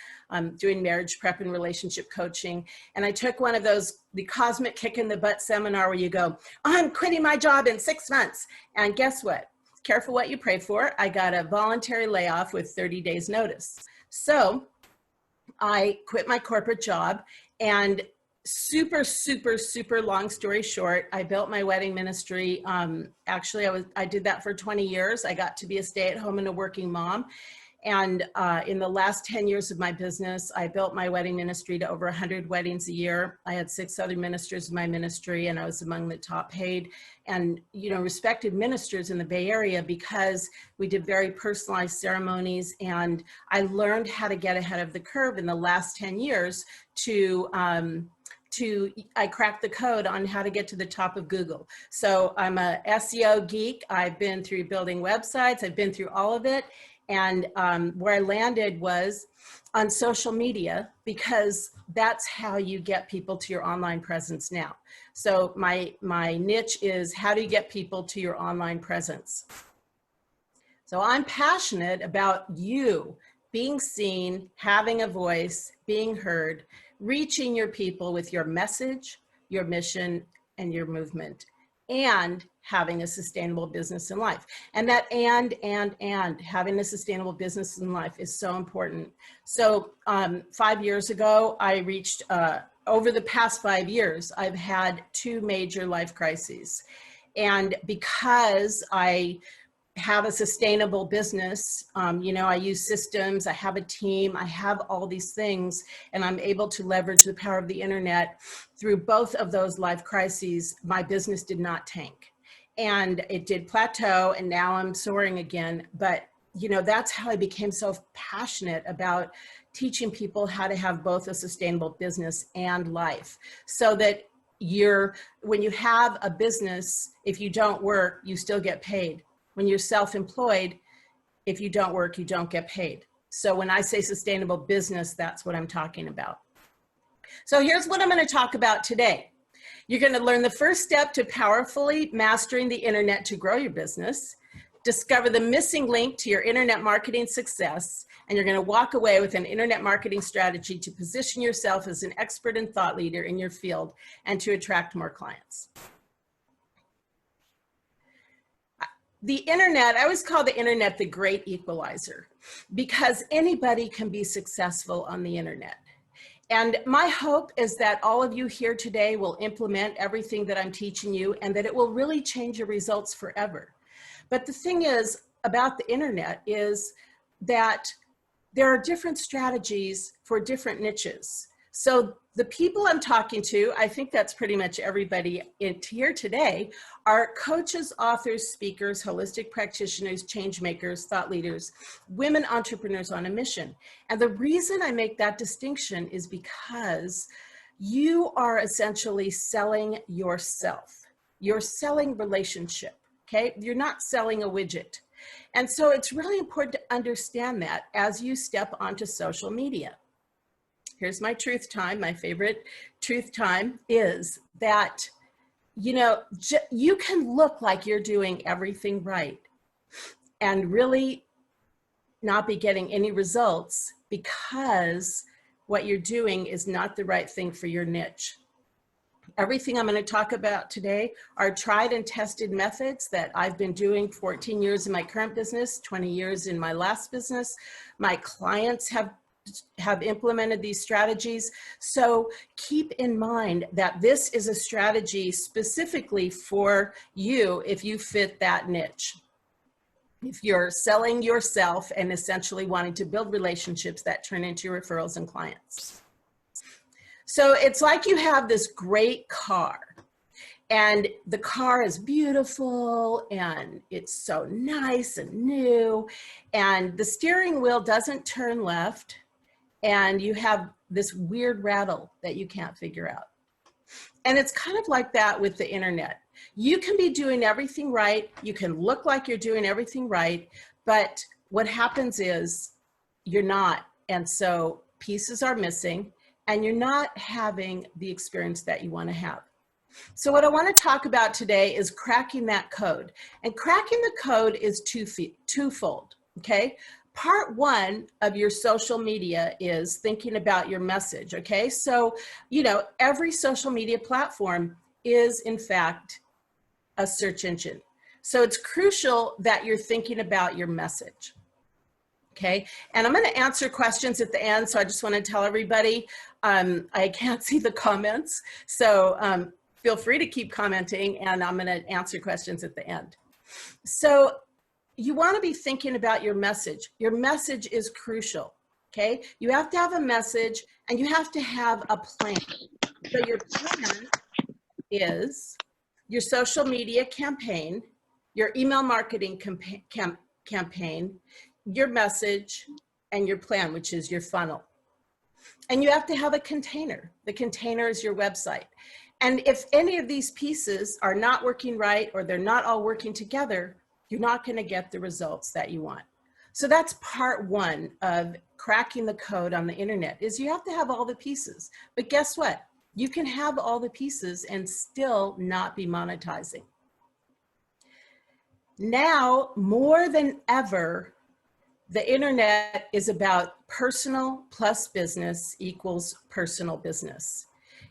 doing marriage prep and relationship coaching. And I took one of those, the cosmic kick in the butt seminar where you go, I'm quitting my job in 6 months. And guess what? Careful what you pray for. I got a voluntary layoff with 30 days notice. So I quit my corporate job, and super long story short, I built my wedding ministry. Actually, I did that for 20 years. I got to be a stay-at-home and a working mom. And in the last 10 years of my business, I built my wedding ministry to over 100 weddings a year. I had 6 other ministers in my ministry, and I was among the top paid and, you know, respected ministers in the Bay Area because we did very personalized ceremonies. And I learned how to get ahead of the curve in the last 10 years I cracked the code on how to get to the top of Google. So I'm a SEO geek. I've been through building websites. I've been through all of it. And where I landed was on social media, because that's how you get people to your online presence now. So my niche is, how do you get people to your online presence? So I'm passionate about you being seen, having a voice, being heard, reaching your people with your message, your mission, and your movement, and having a sustainable business in life. And that and having a sustainable business in life is so important. So 5 years ago, I reached, over the past 5 years, I've had 2 major life crises. And because I have a sustainable business, you know, I use systems, I have a team, I have all these things, and I'm able to leverage the power of the internet. Through both of those life crises, my business did not tank. And it did plateau, and now I'm soaring again. But, you know, that's how I became so passionate about teaching people how to have both a sustainable business and life, so that when you have a business, if you don't work, you still get paid. When you're self-employed, if you don't work, you don't get paid. So when I say sustainable business, that's what I'm talking about. So here's what I'm going to talk about today. You're going to learn the first step to powerfully mastering the internet to grow your business, discover the missing link to your internet marketing success, and you're going to walk away with an internet marketing strategy to position yourself as an expert and thought leader in your field and to attract more clients. The internet, I always call the internet the great equalizer, because anybody can be successful on the internet. And my hope is that all of you here today will implement everything that I'm teaching you, and that it will really change your results forever. But the thing is about the internet is that there are different strategies for different niches. So the people I'm talking to, I think that's pretty much everybody here today, are coaches, authors, speakers, holistic practitioners, change makers, thought leaders, women entrepreneurs on a mission. And the reason I make that distinction is because you are essentially selling yourself. You're selling relationship, okay? You're not selling a widget. And so it's really important to understand that as you step onto social media. Here's my truth time. My favorite truth time is that, you know, you can look like you're doing everything right and really not be getting any results because what you're doing is not the right thing for your niche. Everything I'm going to talk about today are tried and tested methods that I've been doing 14 years in my current business, 20 years in my last business. My clients have implemented these strategies. So keep in mind that this is a strategy specifically for you if you fit that niche. If you're selling yourself and essentially wanting to build relationships that turn into referrals and clients. So it's like you have this great car, and the car is beautiful and it's so nice and new, and the steering wheel doesn't turn left, and you have this weird rattle that you can't figure out. And it's kind of like that with the internet. You can be doing everything right. You can look like you're doing everything right, but what happens is you're not. And so pieces are missing, and you're not having the experience that you want to have. So what I want to talk about today is cracking that code. And cracking the code is twofold, okay? Part one of your social media is thinking about your message, okay? So, you know, every social media platform is, in fact, a search engine. So it's crucial that you're thinking about your message, okay? And I'm going to answer questions at the end, so I just want to tell everybody, I can't see the comments, so feel free to keep commenting, and I'm going to answer questions at the end. So you want to be thinking about your message. Your message is crucial, okay? You have to have a message, and you have to have a plan. So your plan is your social media campaign, your email marketing campaign, your message, and your plan, which is your funnel. And you have to have a container. The container is your website. And if any of these pieces are not working right, or they're not all working together, you're not going to get the results that you want. So that's part one of cracking the code on the internet, is you have to have all the pieces. But guess what? You can have all the pieces and still not be monetizing. Now, more than ever, the internet is about personal plus business equals personal business.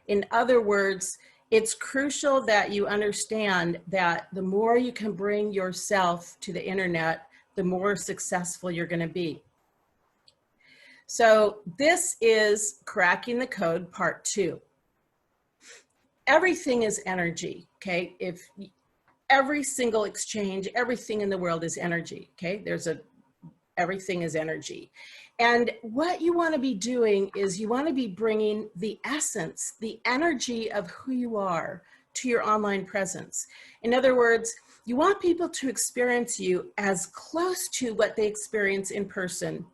In other words, it's crucial that you understand that the more you can bring yourself to the internet, the more successful you're going to be. So this is cracking the code part 2. Everything is energy, okay? If every single exchange, everything in the world is energy, okay? Everything is energy. And what you want to be doing is you want to be bringing the essence, the energy of who you are to your online presence. In other words, you want people to experience you as close to what they experience in person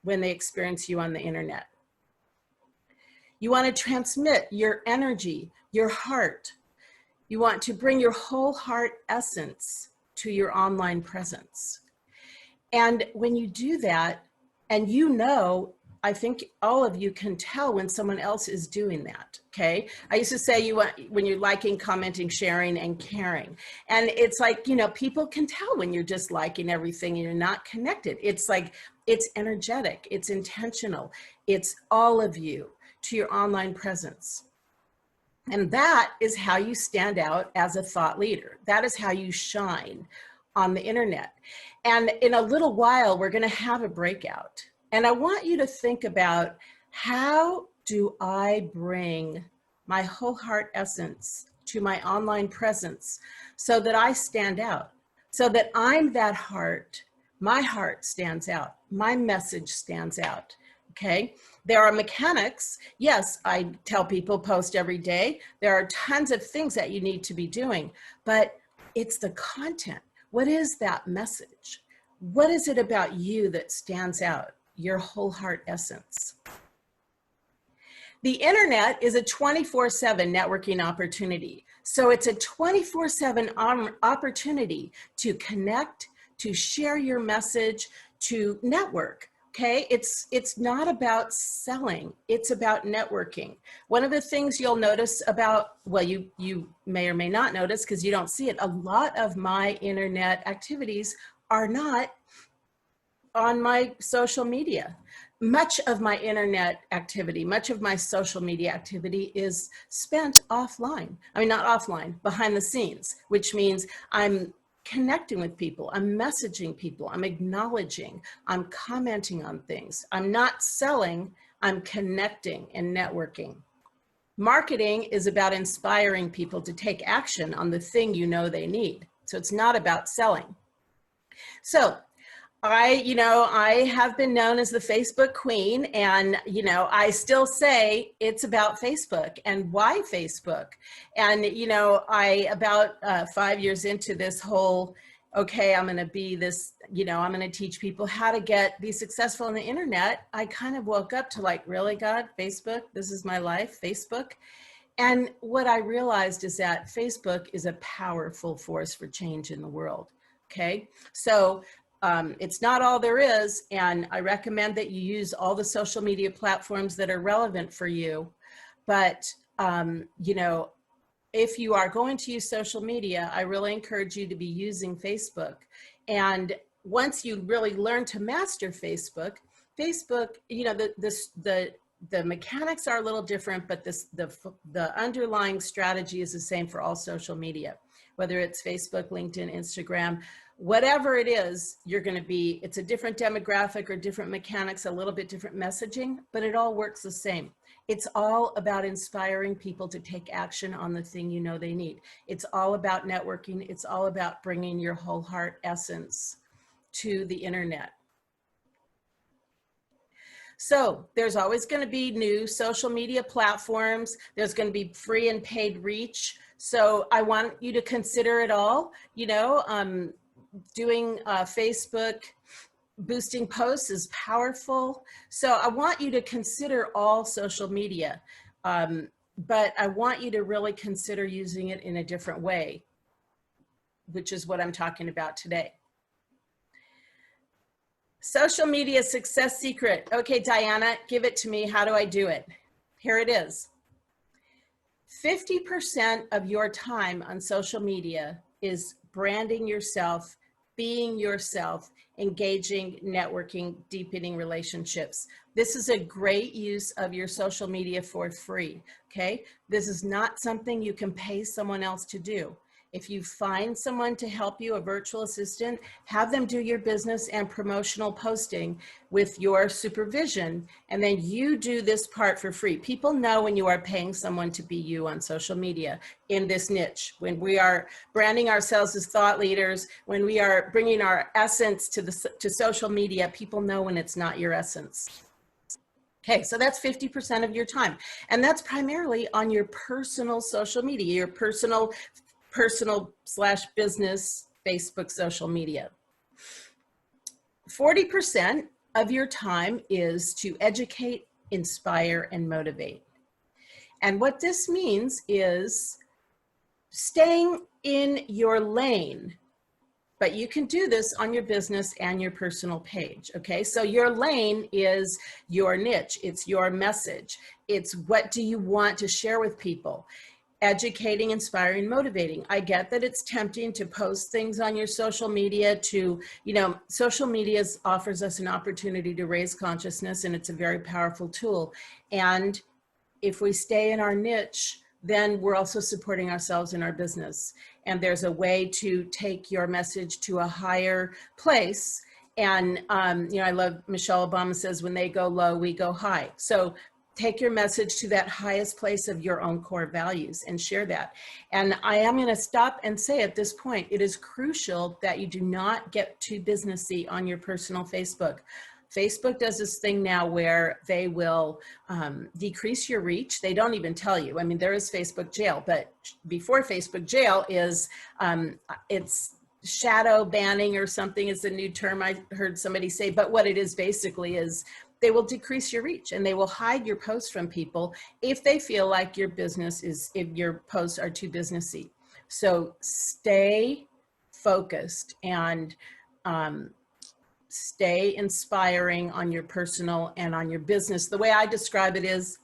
when they experience you on the internet. You want to transmit your energy, your heart. You want to bring your whole heart essence to your online presence. And when you do that, and you know, I think all of you can tell when someone else is doing that, okay? I used to say when you're liking, commenting, sharing, and caring. And it's like, you know, people can tell when you're just liking everything and you're not connected. It's like, it's energetic, it's intentional. It's all of you to your online presence. And that is how you stand out as a thought leader. That is how you shine on the internet. And in a little while, we're going to have a breakout. And I want you to think about, how do I bring my whole heart essence to my online presence so that I stand out, so that I'm that heart, my heart stands out, my message stands out, okay? There are mechanics. Yes, I tell people post every day. There are tons of things that you need to be doing, but it's the content. What is that message? What is it about you that stands out? Your whole heart essence. The internet is a 24/7 networking opportunity. So it's a 24/7 opportunity to connect, to share your message, to network. Okay, it's not about selling, it's about networking. One of the things you'll notice about, well, you may or may not notice because you don't see it, a lot of my internet activities are not on my social media. Much of my internet activity, much of my social media activity is spent offline. I mean, not offline, behind the scenes, which means I'm connecting with people, I'm messaging people, I'm acknowledging, I'm commenting on things. I'm not selling, I'm connecting and networking. Marketing is about inspiring people to take action on the thing you know they need. So it's not about selling. So I have been known as the Facebook queen, and, I still say it's about Facebook and why Facebook. And, about 5 years into this whole, okay, I'm going to be this, I'm going to teach people how to be successful on the internet. I kind of woke up to like, really, God, Facebook, this is my life, Facebook. And what I realized is that Facebook is a powerful force for change in the world. Okay. So, it's not all there is, and I recommend that you use all the social media platforms that are relevant for you. But, if you are going to use social media, I really encourage you to be using Facebook. And once you really learn to master Facebook, the mechanics are a little different, but the underlying strategy is the same for all social media, whether it's Facebook, LinkedIn, Instagram. Whatever it is, it's a different demographic or different mechanics, a little bit different messaging, but it all works the same. It's all about inspiring people to take action on the thing you know they need. It's all about networking. It's all about bringing your whole heart essence to the internet. So there's always going to be new social media platforms. There's going to be free and paid reach. So I want you to consider it all, doing Facebook boosting posts is powerful. So I want you to consider all social media, but I want you to really consider using it in a different way, which is what I'm talking about today. Social media success secret. Okay, Diana, give it to me. How do I do it? Here it is. 50% of your time on social media is branding yourself, being yourself, engaging, networking, deepening relationships. This is a great use of your social media for free, okay? This is not something you can pay someone else to do. If you find someone to help you, a virtual assistant, have them do your business and promotional posting with your supervision, and then you do this part for free. People know when you are paying someone to be you on social media in this niche. When we are branding ourselves as thought leaders, when we are bringing our essence to social media, people know when it's not your essence. Okay, so that's 50% of your time. And that's primarily on your personal social media, your personal / business Facebook social media. 40% of your time is to educate, inspire, and motivate. And what this means is staying in your lane, but you can do this on your business and your personal page, okay? So your lane is your niche, it's your message, it's what do you want to share with people. Educating, inspiring, motivating. I get that it's tempting to post things on your social media to, social media offers us an opportunity to raise consciousness, and it's a very powerful tool. And if we stay in our niche, then we're also supporting ourselves in our business. And there's a way to take your message to a higher place. And, I love Michelle Obama says, when they go low, we go high. So take your message to that highest place of your own core values and share that. And I am going to stop and say at this point, it is crucial that you do not get too businessy on your personal Facebook. Facebook does this thing now where they will decrease your reach. They don't even tell you. I mean, there is Facebook jail, but before Facebook jail is, it's shadow banning or something is a new term I heard somebody say, but what it is basically is they will decrease your reach and they will hide your posts from people if they feel like your if your posts are too businessy. So stay focused and stay inspiring on your personal and on your business. The way I describe it is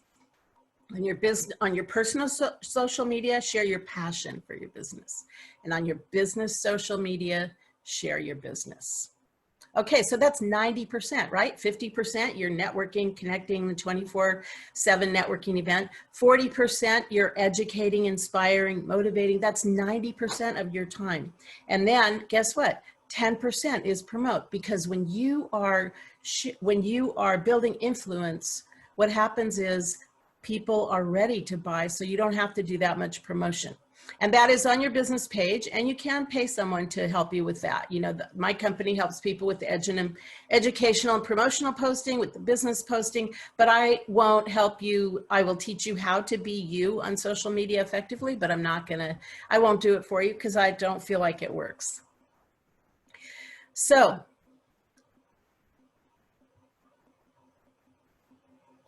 on your personal social media, share your passion for your business. And on your business social media, share your business. Okay, so that's 90%, right? 50% you're networking, connecting, the 24/7 networking event. 40% you're educating, inspiring, motivating. That's 90% of your time. And then guess what? 10% is promote, because when you are building influence, what happens is people are ready to buy, so you don't have to do that much promotion. And that is on your business page, and you can pay someone to help you with that. My company helps people with the educational and promotional posting, with the business posting, but I won't help you. I will teach you how to be you on social media effectively, but I won't do it for you because I don't feel like it works. So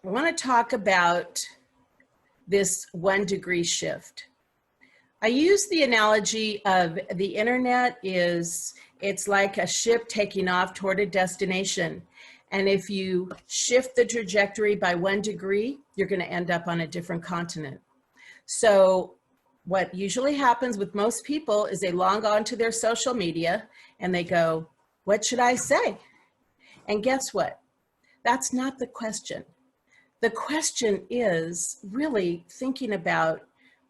I want to talk about this 1 degree shift. I use the analogy of the internet it's like a ship taking off toward a destination. And if you shift the trajectory by 1 degree, you're going to end up on a different continent. So what usually happens with most people is they log on to their social media and they go, what should I say? And guess what? That's not the question. The question is really thinking about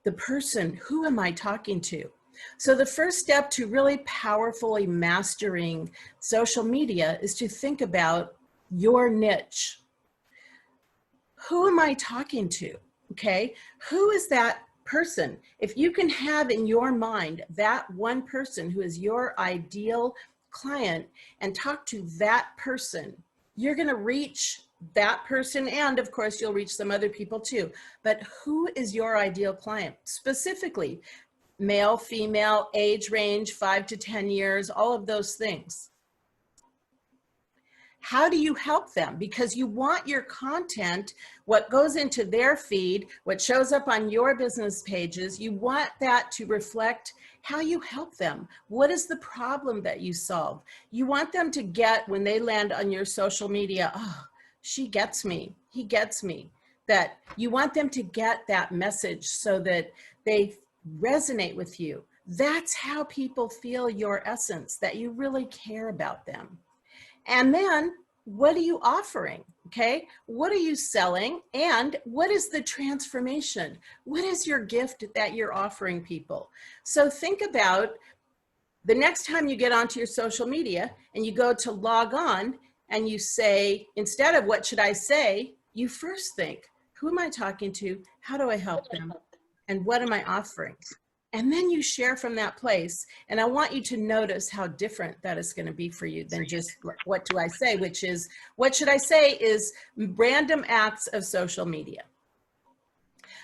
the person, who am I talking to? So the first step to really powerfully mastering social media is to think about your niche. Who am I talking to? Okay, who is that person? If you can have in your mind that one person who is your ideal client and talk to that person, you're going to reach that person, and of course you'll reach some other people too. But who is your ideal client? Specifically, male, female, age range, 5 to 10 years, all of those things. How do you help them? Because you want your content, what goes into their feed, what shows up on your business pages, you want that to reflect how you help them. What is the problem that you solve? You want them to get, when they land on your social media, oh, she gets me, he gets me. That you want them to get that message so that they resonate with you. That's how people feel your essence, that you really care about them. And then what are you offering? Okay, what are you selling? And what is the transformation? What is your gift that you're offering people? So think about the next time you get onto your social media and you go to log on and you say, instead of what should I say, you first think, who am I talking to? How do I help them? And what am I offering? And then you share from that place. And I want you to notice how different that is going to be for you than just what do I say, which is, what should I say is random acts of social media.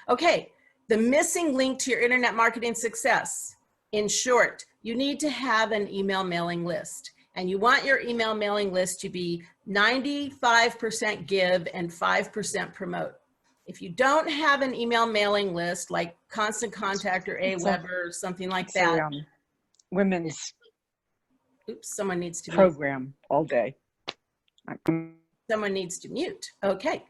Okay, the missing link to your internet marketing success. In short, you need to have an email mailing list. And you want your email mailing list to be 95% give and 5% promote. If you don't have an email mailing list like Constant Contact or Aweber or something like that. Women's Oops, someone needs to program all day. mute. Someone needs to mute. Okay.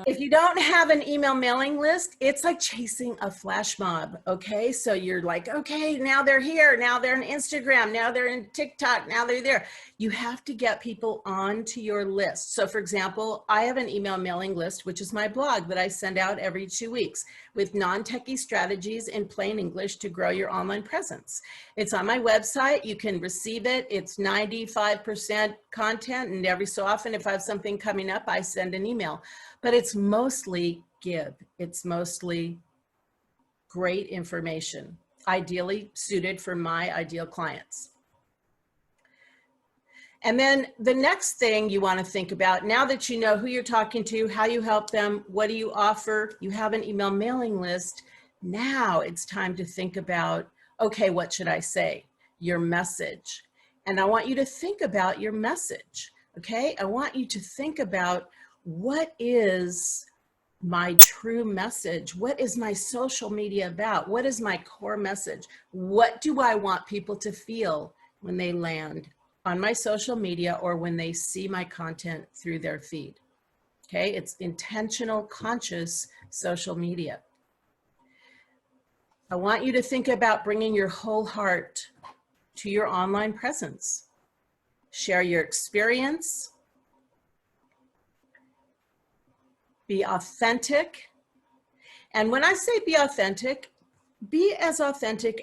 If you don't have an email mailing list, it's like chasing a flash mob, okay? So you're like, okay, now they're here, now they're on Instagram, now they're in TikTok, now they're there. You have to get people onto your list. So for example, I have an email mailing list, which is my blog that I send out every 2 weeks with non-techie strategies in plain English to grow your online presence. It's on my website. You can receive it. It's 95% content, and every so often, if I have something coming up, I send an email. But it's mostly give. It's mostly great information, ideally suited for my ideal clients. And then the next thing you want to think about, now that you know who you're talking to, how you help them, what do you offer, you have an email mailing list, now it's time to think about, okay, what should I say? Your message. And I want you to think about your message, okay? I want you to think about, what is my true message? What is my social media about? What is my core message? What do I want people to feel when they land on my social media or when they see my content through their feed? Okay, it's intentional, conscious social media. I want you to think about bringing your whole heart to your online presence. Share your experience. Be authentic. And when I say be authentic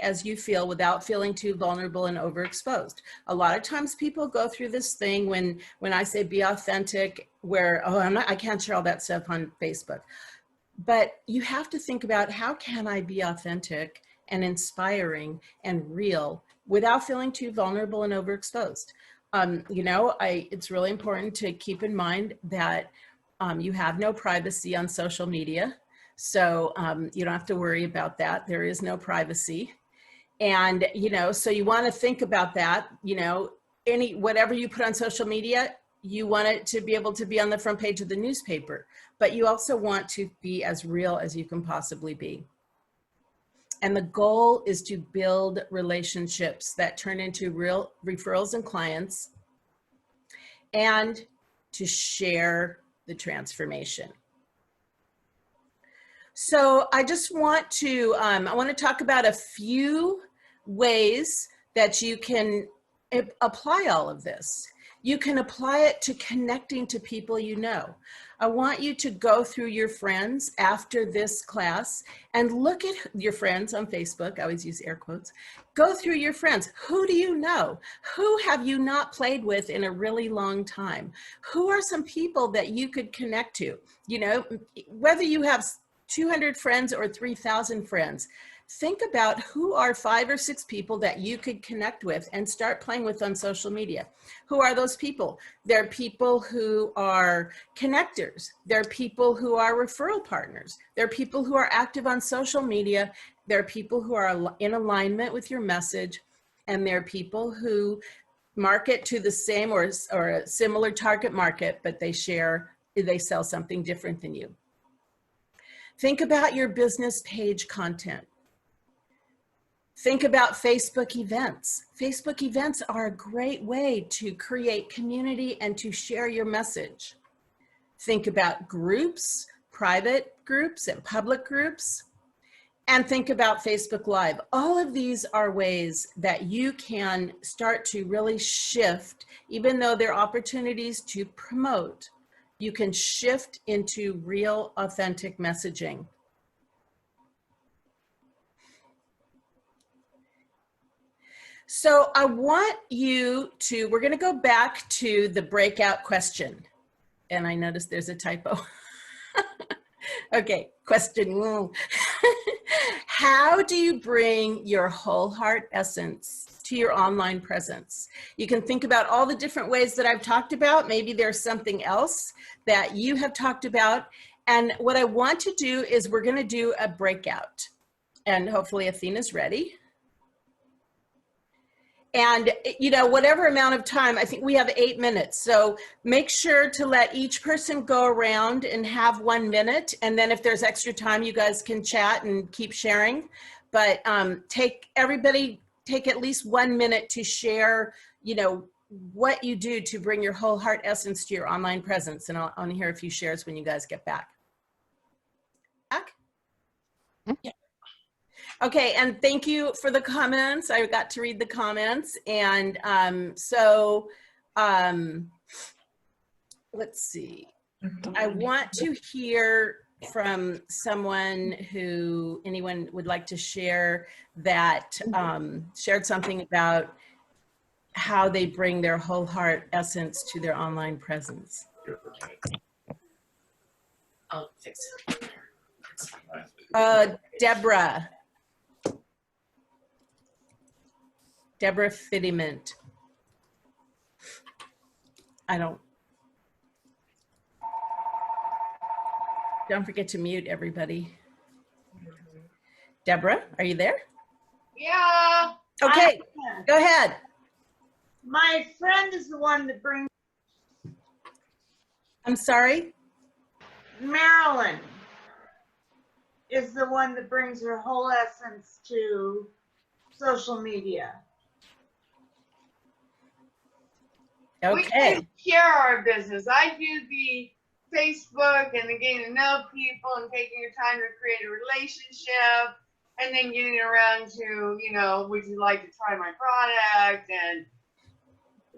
as you feel without feeling too vulnerable and overexposed. A lot of times people go through this thing when I say be authentic where, oh, I can't share all that stuff on Facebook. But you have to think about, how can I be authentic and inspiring and real without feeling too vulnerable and overexposed? You know, it's really important to keep in mind that you have no privacy on social media. So you don't have to worry about that. There is no privacy. And, you know, so you want to think about that, you know, whatever you put on social media, you want it to be able to be on the front page of the newspaper, but you also want to be as real as you can possibly be. And the goal is to build relationships that turn into real referrals and clients, and to share the transformation. So I just want to, I want to talk about a few ways that you can apply all of this. You can apply it to connecting to people you know. I want you to go through your friends after this class and look at your friends on Facebook. I always use air quotes. Go through your friends. Who do you know? Who have you not played with in a really long time? Who are some people that you could connect to? You know, whether you have 200 friends or 3,000 friends, think about who are 5 or 6 people that you could connect with and start playing with on social media. Who are those people? They're people who are connectors. They're people who are referral partners. They're people who are active on social media. They're people who are in alignment with your message. And they're people who market to the same or a similar target market, but they sell something different than you. Think about your business page content. Think about Facebook events. Facebook events are a great way to create community and to share your message. Think about groups, private groups and public groups, and think about Facebook Live. All of these are ways that you can start to really shift, even though they're opportunities to promote, you can shift into real, authentic messaging. So I want you to, we're going to go back to the breakout question. And I noticed there's a typo. Okay, question. How do you bring your whole heart essence to your online presence? You can think about all the different ways that I've talked about. Maybe there's something else that you have talked about. And what I want to do is we're going to do a breakout. And hopefully Athena's ready. And, you know, whatever amount of time, I think we have 8 minutes. So make sure to let each person go around and have 1 minute. And then if there's extra time, you guys can chat and keep sharing. But everybody take at least 1 minute to share, you know, what you do to bring your whole heart essence to your online presence. And I'll hear a few shares when you guys get back. Yeah. Okay, and thank you for the comments. I got to read the comments. And let's see. I want to hear from someone anyone would like to share that shared something about how they bring their whole heart essence to their online presence. I'll fix it. Deborah Fidiment. Don't forget to mute everybody. Deborah, are you there? Yeah. Okay, go ahead. My friend is the one that brings. I'm sorry? Marilyn is the one that brings her whole essence to social media. Okay. We can share our business. I do the Facebook and the getting to know people and taking your time to create a relationship and then getting around to, you know, would you like to try my product? And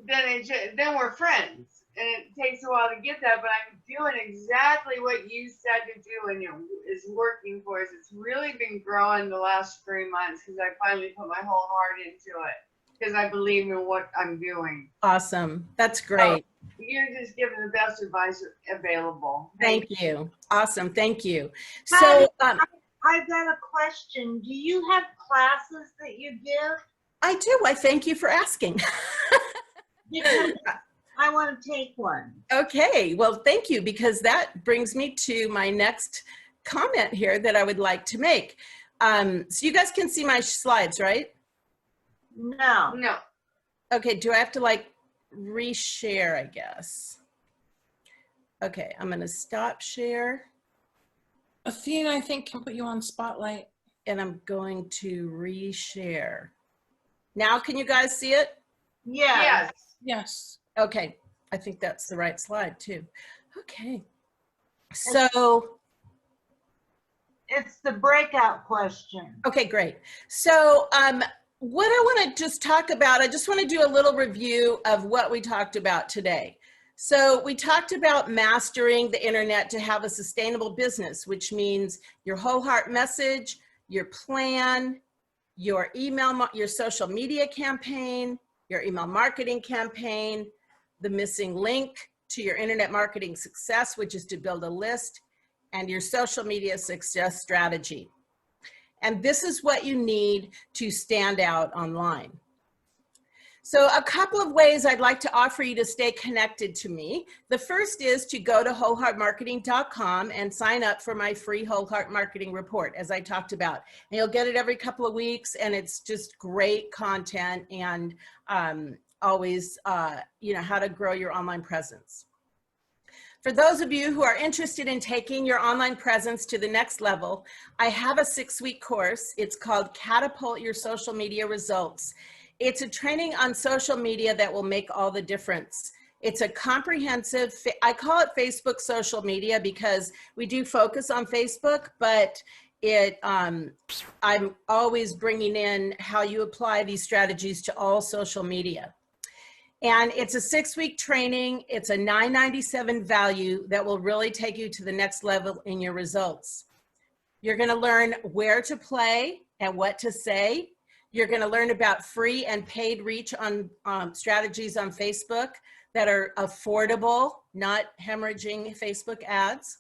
then we're friends. And it takes a while to get that, but I'm doing exactly what you said to do, and it's working for us. It's really been growing the last 3 months because I finally put my whole heart into it because I believe in what I'm doing. Awesome. That's great. So you're just giving the best advice available. Thank you. Awesome. Thank you. Patty, So I've got a question. Do you have classes that you give? I do. I thank you for asking. Because I want to take one. Okay, well, thank you, because that brings me to my next comment here that I would like to make. So you guys can see my slides, right? No. No. Okay, do I have to like reshare, I guess? Okay, I'm gonna stop share. Athena, I think, can put you on spotlight. And I'm going to reshare. Now, can you guys see it? Yes. Yes. Okay, I think that's the right slide too. Okay, so. It's the breakout question. Okay, great. So what I want to just talk about, I just want to do a little review of what we talked about today. So we talked about mastering the internet to have a sustainable business, which means your whole heart message, your plan, your email, your social media campaign, your email marketing campaign, the missing link to your internet marketing success, which is to build a list, and your social media success strategy. And this is what you need to stand out online. So a couple of ways I'd like to offer you to stay connected to me. The first is to go to wholeheartmarketing.com and sign up for my free Whole Heart Marketing Report, as I talked about. And you'll get it every couple of weeks, and it's just great content and always, you know, how to grow your online presence. For those of you who are interested in taking your online presence to the next level, I have a 6-week course. It's called Catapult Your Social Media Results. It's a training on social media that will make all the difference. It's a comprehensive, I call it Facebook social media because we do focus on Facebook, but I'm always bringing in how you apply these strategies to all social media. And it's a 6-week training. It's a $9.97 value that will really take you to the next level in your results. You're going to learn where to play and what to say. You're going to learn about free and paid reach on strategies on Facebook that are affordable, not hemorrhaging Facebook ads.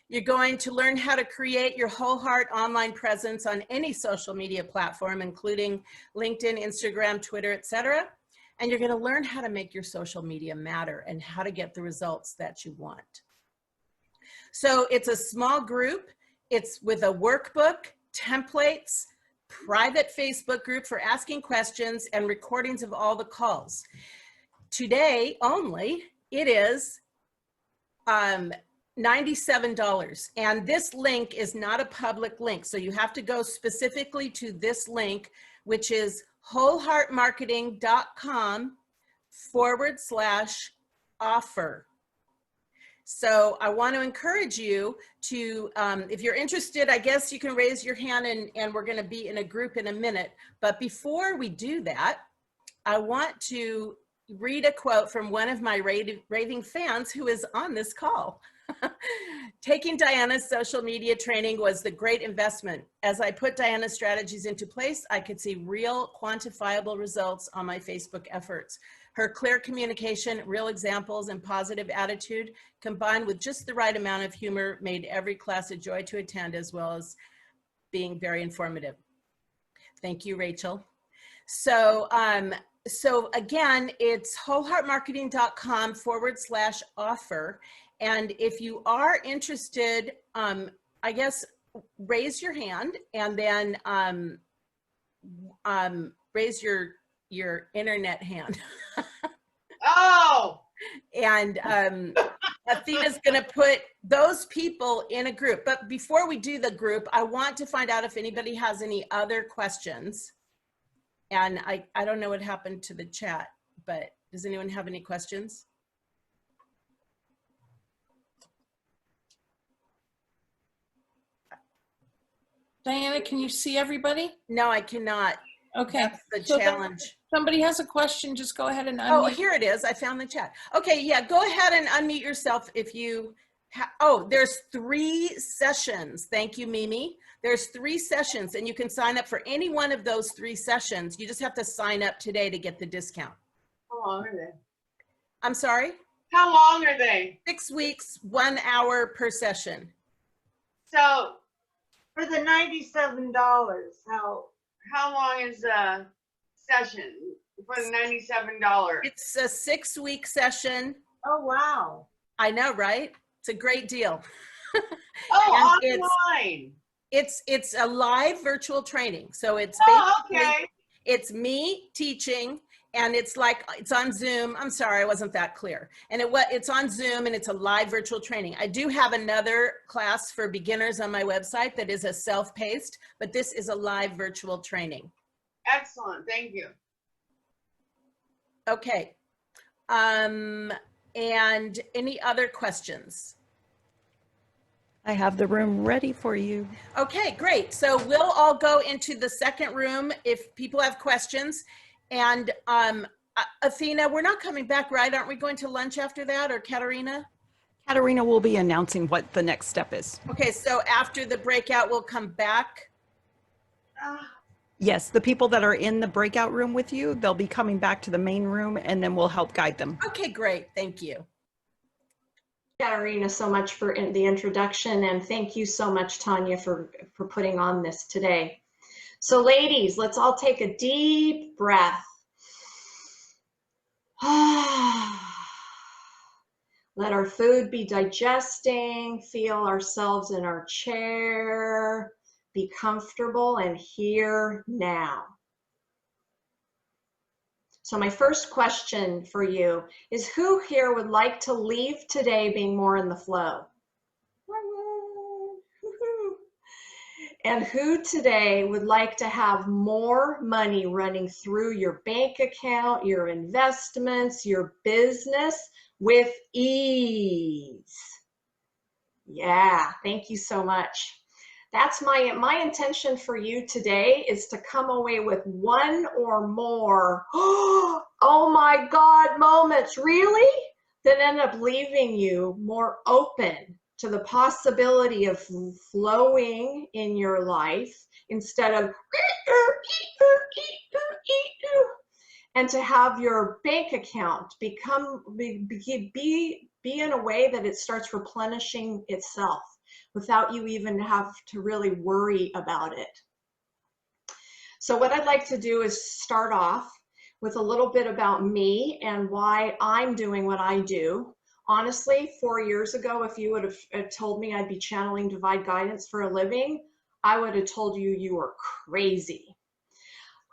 You're going to learn how to create your whole heart online presence on any social media platform, including LinkedIn, Instagram, Twitter, etc. And you're going to learn how to make your social media matter and how to get the results that you want. So it's a small group. It's with a workbook, templates, private Facebook group for asking questions, and recordings of all the calls. Today only, it is $97. And this link is not a public link. So you have to go specifically to this link, which is wholeheartmarketing.com/offer. So I want to encourage you to, if you're interested, I guess you can raise your hand and we're going to be in a group in a minute. But before we do that, I want to read a quote from one of my raving fans who is on this call. Taking Diana's social media training was the great investment. As I put Diana's strategies into place, I could see real quantifiable results on my Facebook efforts. Her clear communication, real examples, and positive attitude, combined with just the right amount of humor, made every class a joy to attend, as well as being very informative. Thank you, Rachel. So, so again, it's wholeheartmarketing.com/offer. And if you are interested, I guess, raise your hand and then raise your internet hand. Oh! And Athena's gonna put those people in a group. But before we do the group, I want to find out if anybody has any other questions. And I don't know what happened to the chat, but does anyone have any questions? Diana, can you see everybody? No, I cannot. Okay. That's the So challenge. Somebody has a question, just go ahead and unmute. Oh, here it is. I found the chat. Okay, yeah, go ahead and unmute yourself if you oh, there's 3 sessions. Thank you, Mimi. There's 3 sessions and you can sign up for any one of those 3 sessions. You just have to sign up today to get the discount. How long are they? I'm sorry? How long are they? 6 weeks, 1 hour per session. So for the $97, how long is the session for the $97? It's a 6-week session. Oh, wow. I know, right? It's a great deal. Oh, And online. It's a live virtual training. So it's okay. It's me teaching, and it's like, it's on Zoom. I'm sorry, I wasn't that clear. And it's on Zoom, and it's a live virtual training. I do have another class for beginners on my website that is a self-paced, but this is a live virtual training. Excellent, thank you. Okay. And any other questions? I have the room ready for you. Okay, great. So we'll all go into the second room if people have questions. And Athena, we're not coming back, right? Aren't we going to lunch after that, or Katerina? Katerina will be announcing what the next step is. Okay, so after the breakout, we'll come back. Yes, the people that are in the breakout room with you, they'll be coming back to the main room and then we'll help guide them. Okay, great. Thank you. Katerina, so much for the introduction, and thank you so much, Tanya, for putting on this today. So ladies, let's all take a deep breath. Let our food be digesting, feel ourselves in our chair, be comfortable and here now. So my first question for you is, who here would like to leave today being more in the flow? And who today would like to have more money running through your bank account, your investments, your business with ease? Yeah, thank you so much. That's my intention for you today, is to come away with one or more, oh my God, moments, really? That end up leaving you more open to the possibility of flowing in your life instead of, and to have your bank account be in a way that it starts replenishing itself without you even have to really worry about it. So what I'd like to do is start off with a little bit about me and why I'm doing what I do. Honestly, 4 years ago, if you would have told me I'd be channeling divine guidance for a living, I would have told you you were crazy.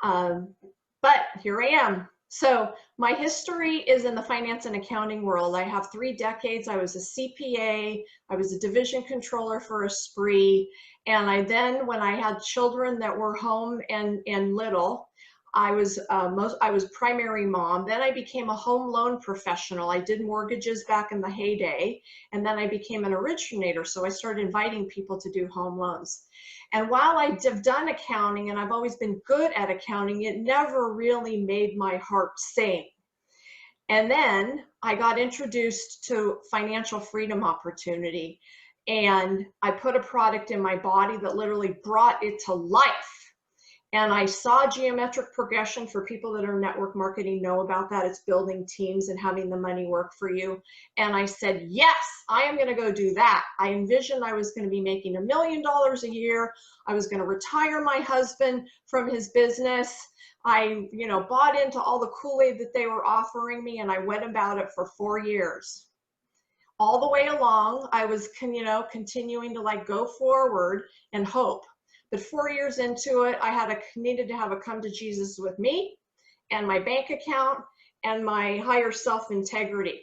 But here I am. So my history is in the finance and accounting world. I have 3 decades. I was a CPA. I was a division controller for Esprit. And I then, when I had children that were home and little, I was primary mom. Then I became a home loan professional. I did mortgages back in the heyday. And then I became an originator. So I started inviting people to do home loans. And while I've done accounting, and I've always been good at accounting, it never really made my heart sing. And then I got introduced to financial freedom opportunity. And I put a product in my body that literally brought it to life. And I saw geometric progression. For people that are network marketing know about that. It's building teams and having the money work for you. And I said, yes, I am going to go do that. I envisioned I was going to be making $1 million a year. I was going to retire my husband from his business. I, bought into all the Kool-Aid that they were offering me, and I went about it for 4 years. All the way along, I was, continuing to go forward and hope. But 4 years into it, I needed to have a come to Jesus with me and my bank account and my higher self integrity.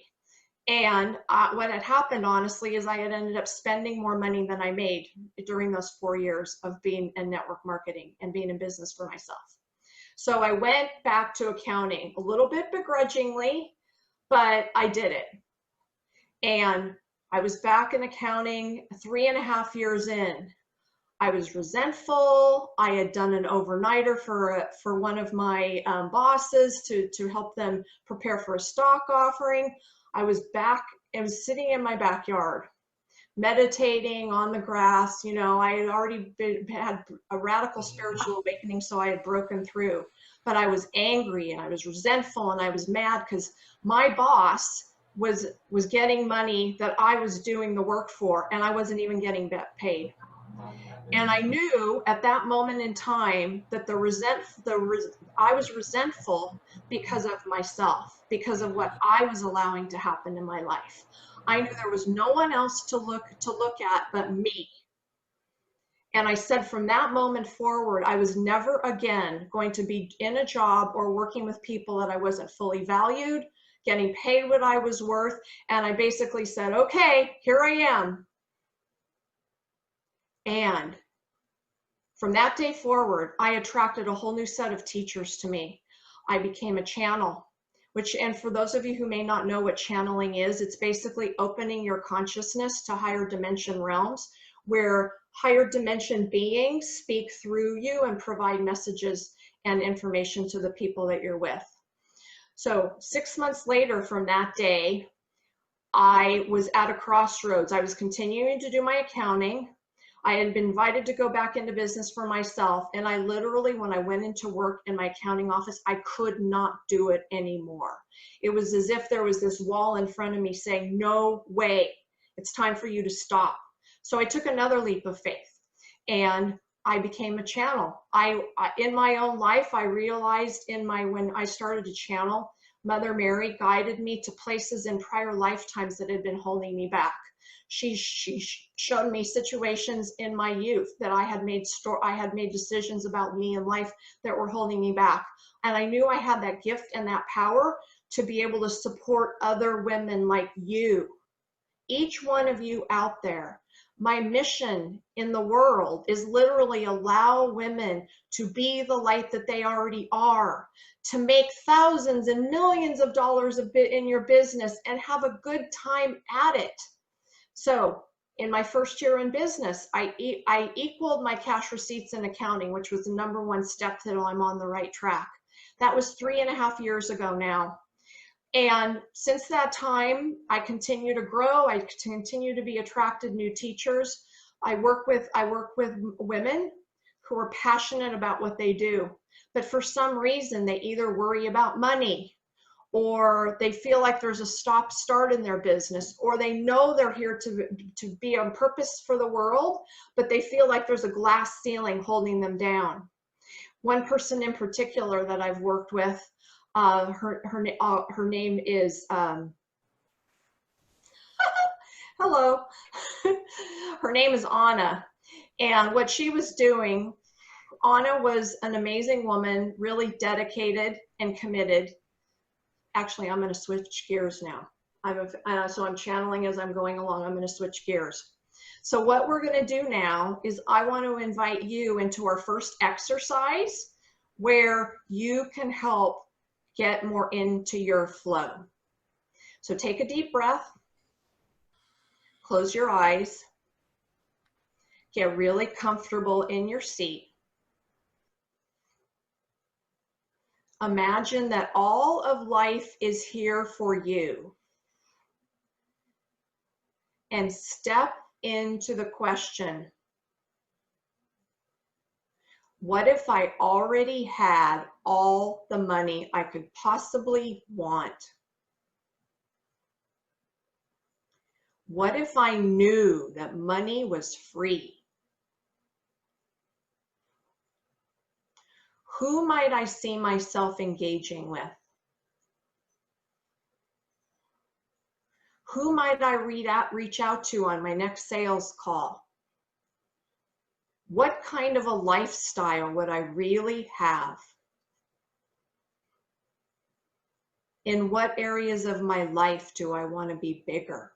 And what had happened, honestly, is I had ended up spending more money than I made during those 4 years of being in network marketing and being in business for myself. So I went back to accounting a little bit begrudgingly, but I did it. And I was back in accounting 3.5 years in. I was resentful. I had done an overnighter for one of my bosses to help them prepare for a stock offering. I was sitting in my backyard, meditating on the grass. I had already had a radical spiritual awakening, so I had broken through. But I was angry and I was resentful and I was mad because my boss was getting money that I was doing the work for, and I wasn't even getting paid. And I knew at that moment in time that I was resentful because of myself, because of what I was allowing to happen in my life. I knew there was no one else to look at but me. And I said from that moment forward, I was never again going to be in a job or working with people that I wasn't fully valued, getting paid what I was worth. And I basically said, okay, here I am. And from that day forward, I attracted a whole new set of teachers to me. I became a channel, and for those of you who may not know what channeling is, it's basically opening your consciousness to higher dimension realms where higher dimension beings speak through you and provide messages and information to the people that you're with. So 6 months later from that day, I was at a crossroads. I was continuing to do my accounting. I had been invited to go back into business for myself. And I literally, when I went into work in my accounting office, I could not do it anymore. It was as if there was this wall in front of me saying, no way, it's time for you to stop. So I took another leap of faith and I became a channel. In my own life, I realized when I started to channel, Mother Mary guided me to places in prior lifetimes that had been holding me back. She showed me situations in my youth that I had made decisions about me in life that were holding me back. And I knew I had that gift and that power to be able to support other women like you. Each one of you out there. My mission in the world is literally allow women to be the light that they already are, to make thousands and millions of dollars in your business and have a good time at it. So in my first year in business, I equaled my cash receipts and accounting, which was the #1 step that I'm on the right track. That was 3.5 years ago now. And since that time, I continue to grow. I continue to be attracted new teachers. I work with women who are passionate about what they do, but for some reason they either worry about money, or they feel like there's a stop start in their business, or they know they're here to be on purpose for the world, but they feel like there's a glass ceiling holding them down. One person in particular that I've worked with, her name is hello. Her name is Anna, and what she was doing, Anna was an amazing woman, really dedicated and committed. Actually, I'm going to switch gears now. So I'm channeling as I'm going along. I'm going to switch gears. So what we're going to do now is I want to invite you into our first exercise where you can help get more into your flow. So take a deep breath, close your eyes, get really comfortable in your seat. Imagine that all of life is here for you. And step into the question, what if I already had all the money I could possibly want? What if I knew that money was free? Who might I see myself engaging with? Who might I reach out to on my next sales call? What kind of a lifestyle would I really have? In what areas of my life do I want to be bigger?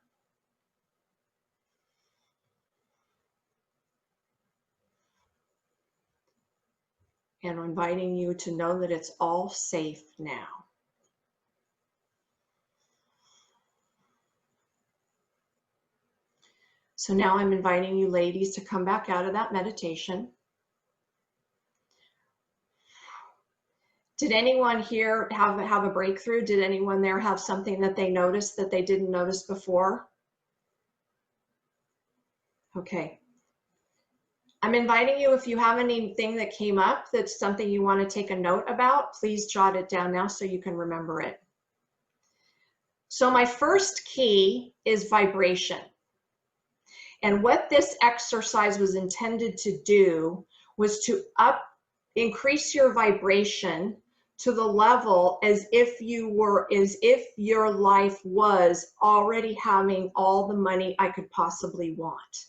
And I'm inviting you to know that it's all safe now. So now I'm inviting you ladies to come back out of that meditation. Did anyone here have a breakthrough? Did anyone there have something that they noticed that they didn't notice before? Okay. I'm inviting you, if you have anything that came up that's something you want to take a note about, please jot it down now so you can remember it. So my first key is vibration. And what this exercise was intended to do was to increase your vibration to the level as if your life was already having all the money I could possibly want.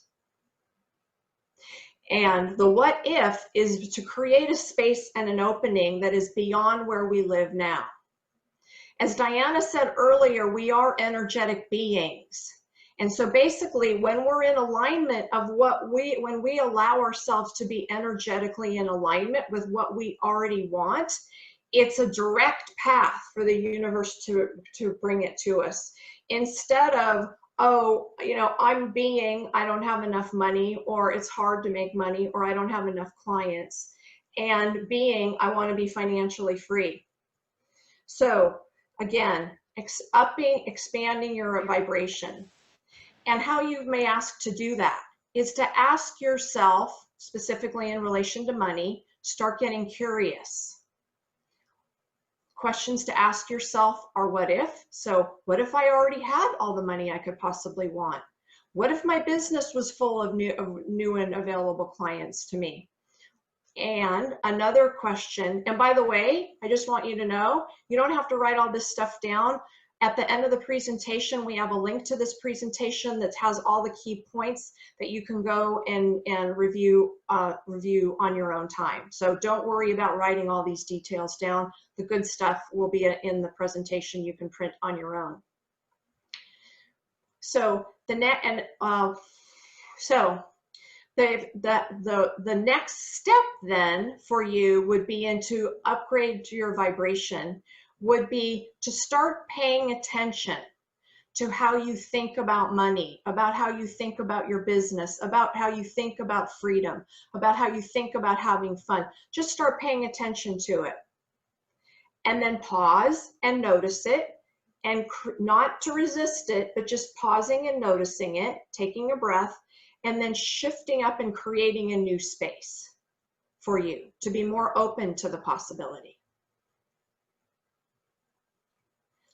And the what if is to create a space and an opening that is beyond where we live now. As Diana said earlier, we are energetic beings. And so basically, when we're in alignment of when we allow ourselves to be energetically in alignment with what we already want, it's a direct path for the universe to bring it to us. Instead of, oh, you know, I don't have enough money, or it's hard to make money, or I don't have enough clients, and I want to be financially free. So again, expanding your vibration. And how you may ask to do that is to ask yourself, specifically in relation to money, start getting curious. Questions to ask yourself are what if? So what if I already had all the money I could possibly want? What if my business was full of new and available clients to me? And another question, and by the way, I just want you to know, you don't have to write all this stuff down. At the end of the presentation, we have a link to this presentation that has all the key points that you can go and review on your own time. So don't worry about writing all these details down. The good stuff will be in the presentation you can print on your own. So the next step then for you would be to upgrade to your vibration, would be to start paying attention to how you think about money, about how you think about your business, about how you think about freedom, about how you think about having fun. Just start paying attention to it. And then pause and notice it, and not to resist it, but just pausing and noticing it, taking a breath, and then shifting up and creating a new space for you to be more open to the possibility.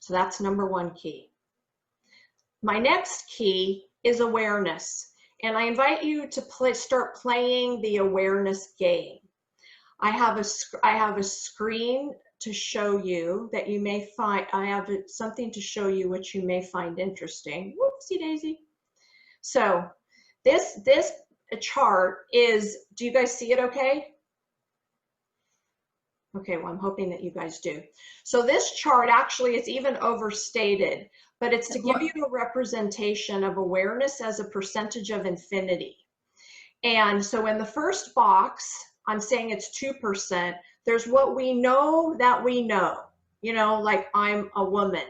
So that's number one key. My next key is awareness. And I invite you to start playing the awareness game. I have a screen to show you that you may find, I have something to show you which you may find interesting. Whoopsie daisy. So this chart is, do you guys see it okay? Okay, well, I'm hoping that you guys do. So this chart actually is even overstated, but it's to give you a representation of awareness as a percentage of infinity. And so in the first box, I'm saying it's 2%. There's what we know that we know, you know, like I'm a woman,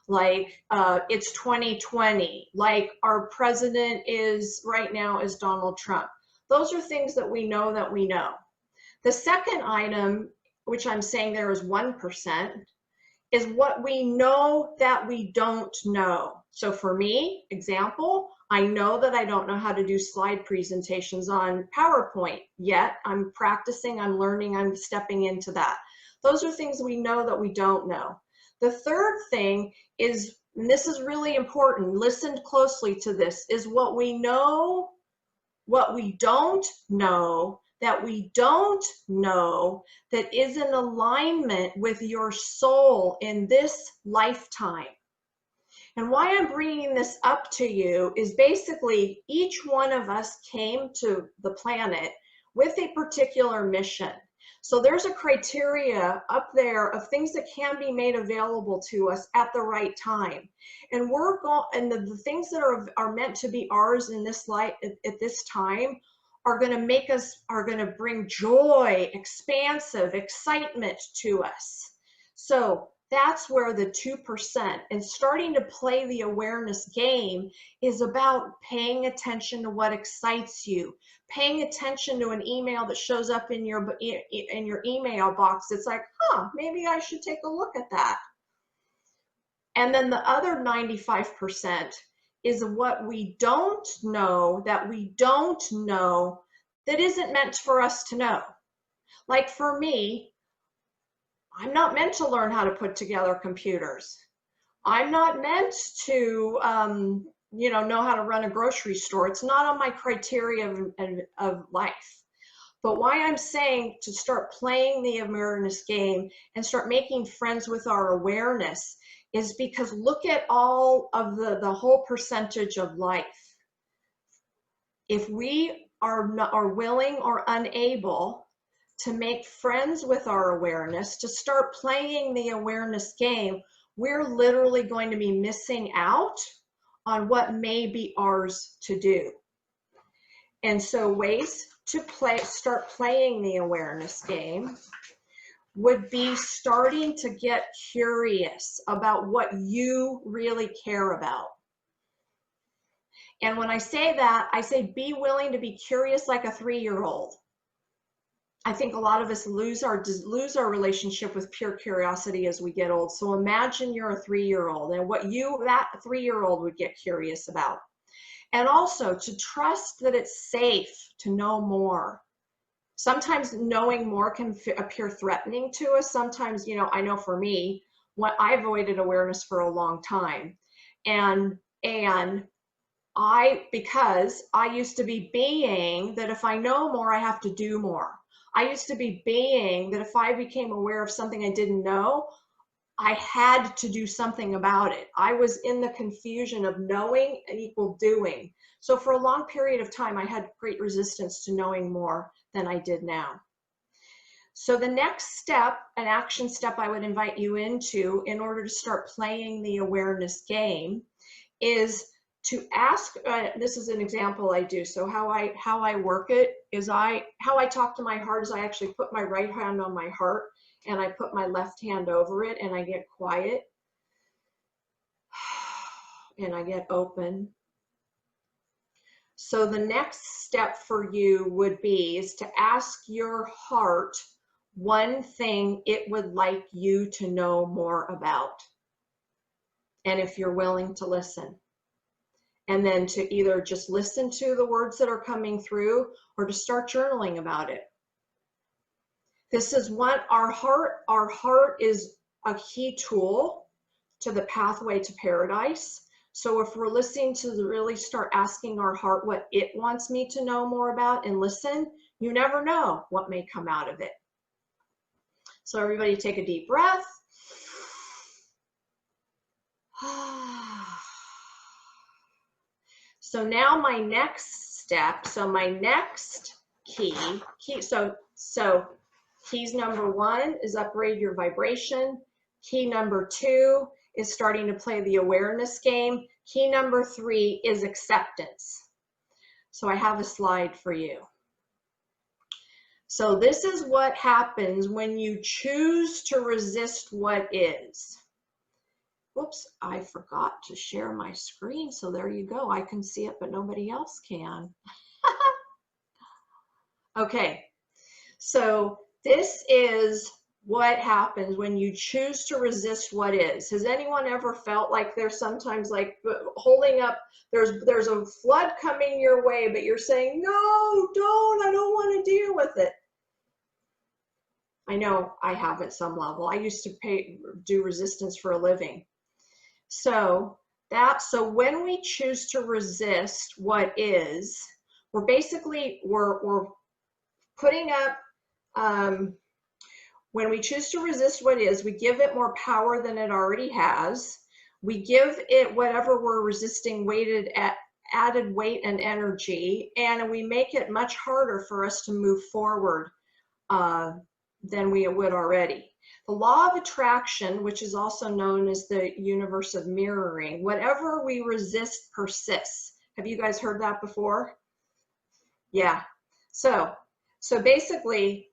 like it's 2020, like our president is right now is Donald Trump. Those are things that we know that we know. The second item, which I'm saying there is 1%, is what we know that we don't know. So for me, example, I know that I don't know how to do slide presentations on PowerPoint yet. I'm practicing, I'm learning, I'm stepping into that. Those are things we know that we don't know. The third thing is, and this is really important, listen closely to this, is what we know, what we don't know, that we don't know, that is in alignment with your soul in this lifetime. And why I'm bringing this up to you is basically each one of us came to the planet with a particular mission. So there's a criteria up there of things that can be made available to us at the right time. And we're going, and the things that are meant to be ours in this life at this time are going to make us, are going to bring joy, expansive excitement to us. So that's where the 2% and starting to play the awareness game is about paying attention to what excites you, paying attention to an email that shows up in your email box. It's like, huh, maybe I should take a look at that. And then the other 95% is what we don't know that we don't know that isn't meant for us to know. Like for me, I'm not meant to learn how to put together computers. I'm not meant to, know how to run a grocery store. It's not on my criteria of life. But why I'm saying to start playing the awareness game and start making friends with our awareness is because look at all of the whole percentage of life. If we are willing or unable to make friends with our awareness, to start playing the awareness game, we're literally going to be missing out on what may be ours to do. And so ways to start playing the awareness game would be starting to get curious about what you really care about. And when I say that, I say be willing to be curious like a 3-year-old. I think a lot of us lose our relationship with pure curiosity as we get old. So imagine you're a 3-year-old and what that 3-year-old would get curious about. And also to trust that it's safe to know more. Sometimes knowing more can appear threatening to us. Sometimes, I know for me, I avoided awareness for a long time. Because I used to be being that if I know more, I have to do more. I used to be being that if I became aware of something I didn't know, I had to do something about it. I was in the confusion of knowing equal doing. So for a long period of time, I had great resistance to knowing more than I did now. So the next step, an action step I would invite you into in order to start playing the awareness game, is to ask, this is an example I do. So how I work it is how I talk to my heart is I actually put my right hand on my heart and I put my left hand over it and I get quiet and I get open. So the next step for you would be is to ask your heart one thing it would like you to know more about. And if you're willing to listen. And then to either just listen to the words that are coming through or to start journaling about it. This is what our heart is a key tool to the pathway to paradise. So if we're listening to really start asking our heart what it wants me to know more about and listen, you never know what may come out of it. So everybody take a deep breath. So now my next step, so my next key, so keys number 1 is upgrade your vibration. Key number 2 is starting to play the awareness game. Key number 3 is acceptance. So I have a slide for you. So this is what happens when you choose to resist what is. Whoops, I forgot to share my screen. So there you go. I can see it, but nobody else can. Okay, so this is what happens when you choose to resist what is. Has anyone ever felt like there's sometimes like holding up, there's a flood coming your way, but you're saying, no, don't, I don't want to deal with it. I know I have at some level. I used to do resistance for a living. So when we choose to resist what is, we're basically, we're putting up, when we choose to resist what is, we give it more power than it already has. We give it whatever we're resisting added weight and energy, and we make it much harder for us to move forward than we would already. The law of attraction, which is also known as the universe of mirroring, whatever we resist persists. Have you guys heard that before? Yeah. So basically,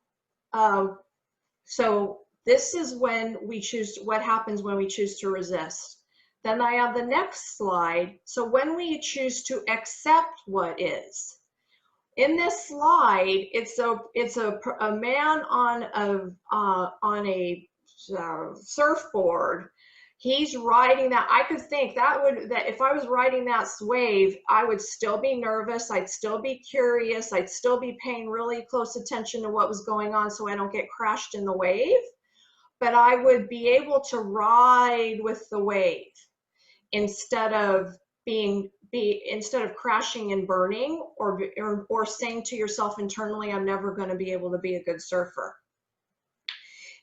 so this is when we choose, what happens when we choose to resist. Then I have the next slide. So when we choose to accept what is. In this slide, it's a man on a surfboard. He's riding that. I could think that if I was riding that wave, I would still be nervous. I'd still be curious. I'd still be paying really close attention to what was going on so I don't get crashed in the wave. But I would be able to ride with the wave instead of instead of crashing and burning or saying to yourself internally, I'm never going to be able to be a good surfer.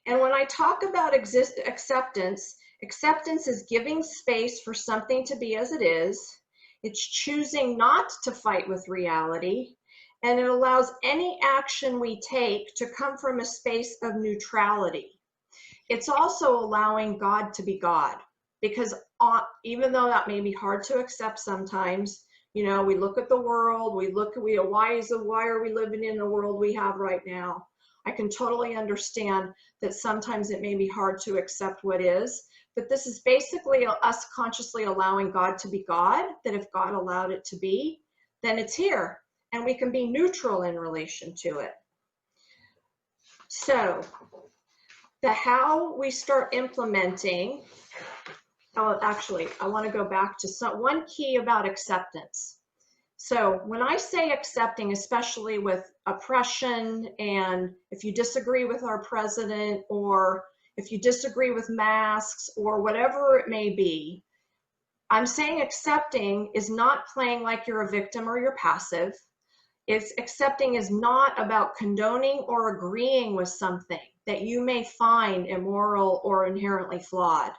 And when I talk about acceptance, acceptance is giving space for something to be as it is. It's choosing not to fight with reality. And it allows any action we take to come from a space of neutrality. It's also allowing God to be God. Because even though that may be hard to accept sometimes, you know, we look at the world, why are we living in the world we have right now? I can totally understand that sometimes it may be hard to accept what is, but this is basically us consciously allowing God to be God, that if God allowed it to be, then it's here, and we can be neutral in relation to it. So, how we start implementing, actually, I want to go back to one key about acceptance. So when I say accepting, especially with oppression, and if you disagree with our president, or if you disagree with masks, or whatever it may be, I'm saying accepting is not playing like you're a victim or you're passive. It's accepting is not about condoning or agreeing with something that you may find immoral or inherently flawed.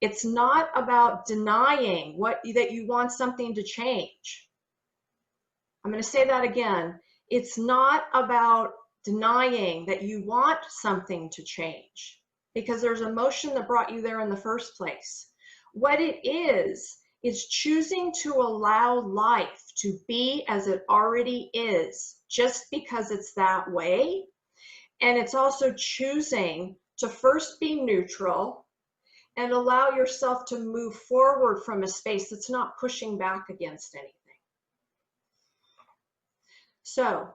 It's not about denying that you want something to change. I'm going to say that again. It's not about denying that you want something to change, because there's emotion that brought you there in the first place. What it is choosing to allow life to be as it already is, just because it's that way. And it's also choosing to first be neutral and allow yourself to move forward from a space that's not pushing back against anything. So,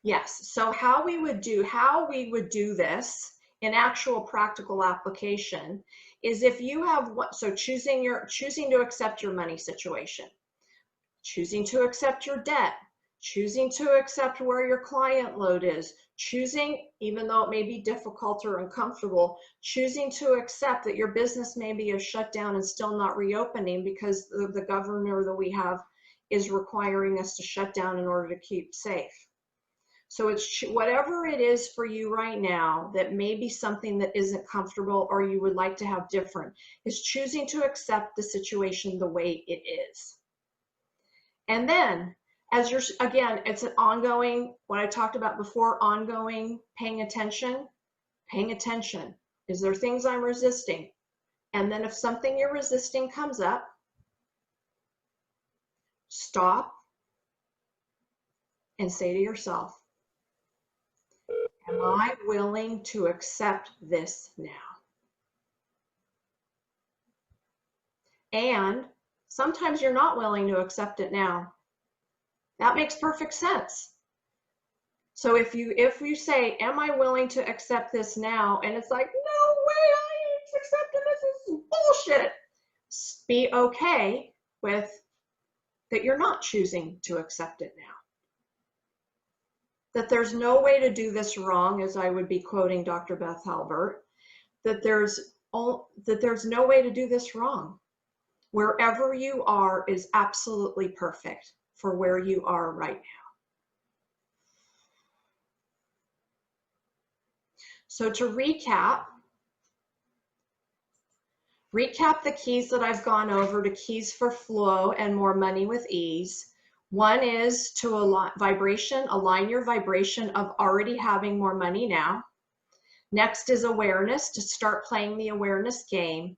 yes, so how we would do this in actual practical application is if you have choosing to accept your money situation, choosing to accept your debt, choosing to accept where your client load is, choosing, even though it may be difficult or uncomfortable, choosing to accept that your business may be shut down and still not reopening because the governor that we have is requiring us to shut down in order to keep safe. So it's whatever it is for you right now that may be something that isn't comfortable or you would like to have different, is choosing to accept the situation the way it is. And then, again, it's an ongoing, what I talked about before, ongoing paying attention. Is there things I'm resisting? And then if something you're resisting comes up, stop and say to yourself, am I willing to accept this now? And sometimes you're not willing to accept it now. That makes perfect sense. So if you say, am I willing to accept this now? And it's like, no way, I ain't accepting this. This is bullshit. Be okay with that you're not choosing to accept it now. That there's no way to do this wrong, as I would be quoting Dr. Beth Halbert, that there's no way to do this wrong. Wherever you are is absolutely perfect for where you are right now. So to recap the keys that I've gone over to keys for flow and more money with ease. One is to align your vibration of already having more money now. Next is awareness, to start playing the awareness game.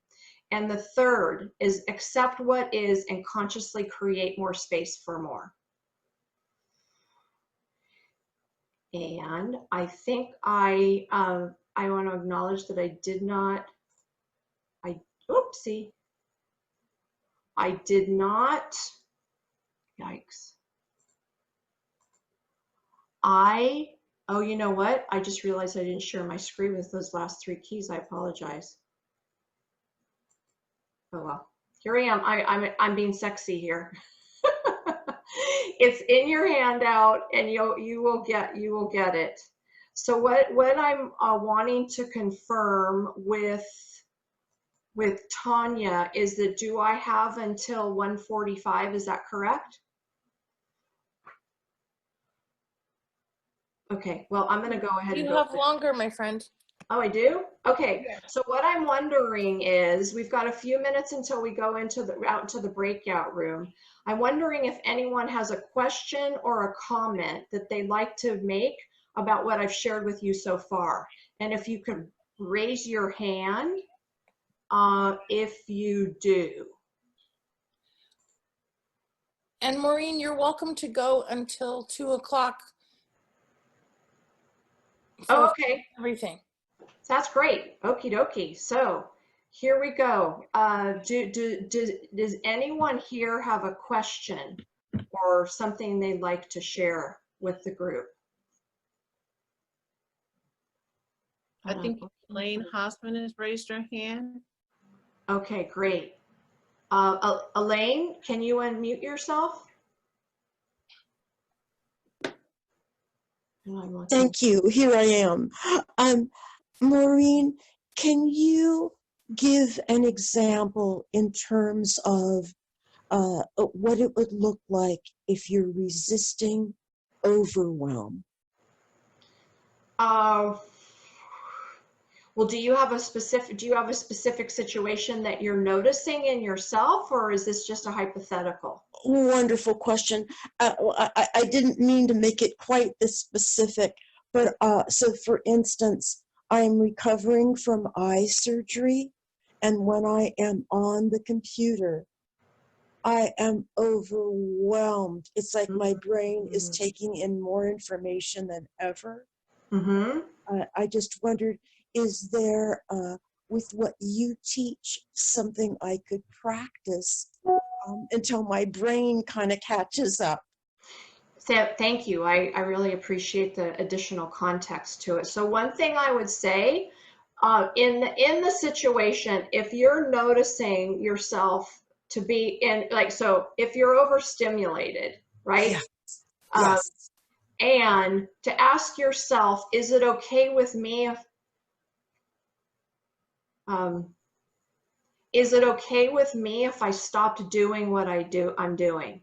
And the third is accept what is and consciously create more space for more. And I think I want to acknowledge that I did not, yikes. Oh, you know what? I just realized I didn't share my screen with those last three keys. I apologize. Oh well, here I am. I'm being sexy here. It's in your handout, and you will get it. So what I'm wanting to confirm with Tanya is that, do I have until 1:45? Is that correct? Okay, well, I'm going to go ahead and You go. have longer, my friend. Oh, I do? Okay, so what I'm wondering is, we've got a few minutes until we go out into the breakout room. I'm wondering if anyone has a question or a comment that they'd like to make about what I've shared with you so far. And if you could raise your hand if you do. And Maureen, you're welcome to go until 2 o'clock. Oh, okay. Everything. That's great. Okie dokie. So here we go. Does anyone here have a question or something they'd like to share with the group? I think Elaine Hossman has raised her hand. Okay, great. Elaine, can you unmute yourself? Thank you. Here I am. Maureen, can you give an example in terms of what it would look like if you're resisting overwhelm. Well, do you have a specific situation that you're noticing in yourself, or is this just a hypothetical? Wonderful question. I didn't mean to make it quite this specific, but so for instance, I am recovering from eye surgery, and when I am on the computer, I am overwhelmed. It's like my brain is taking in more information than ever. I just wondered, is there, with what you teach, something I could practice until my brain kind of catches up? So, thank you. I really appreciate the additional context to it. So one thing I would say, in the situation, if you're noticing yourself to be in, like, so if you're overstimulated, right? Yes. Yes. And to ask yourself, is it okay with me if, is it okay with me if I stopped doing what I'm doing?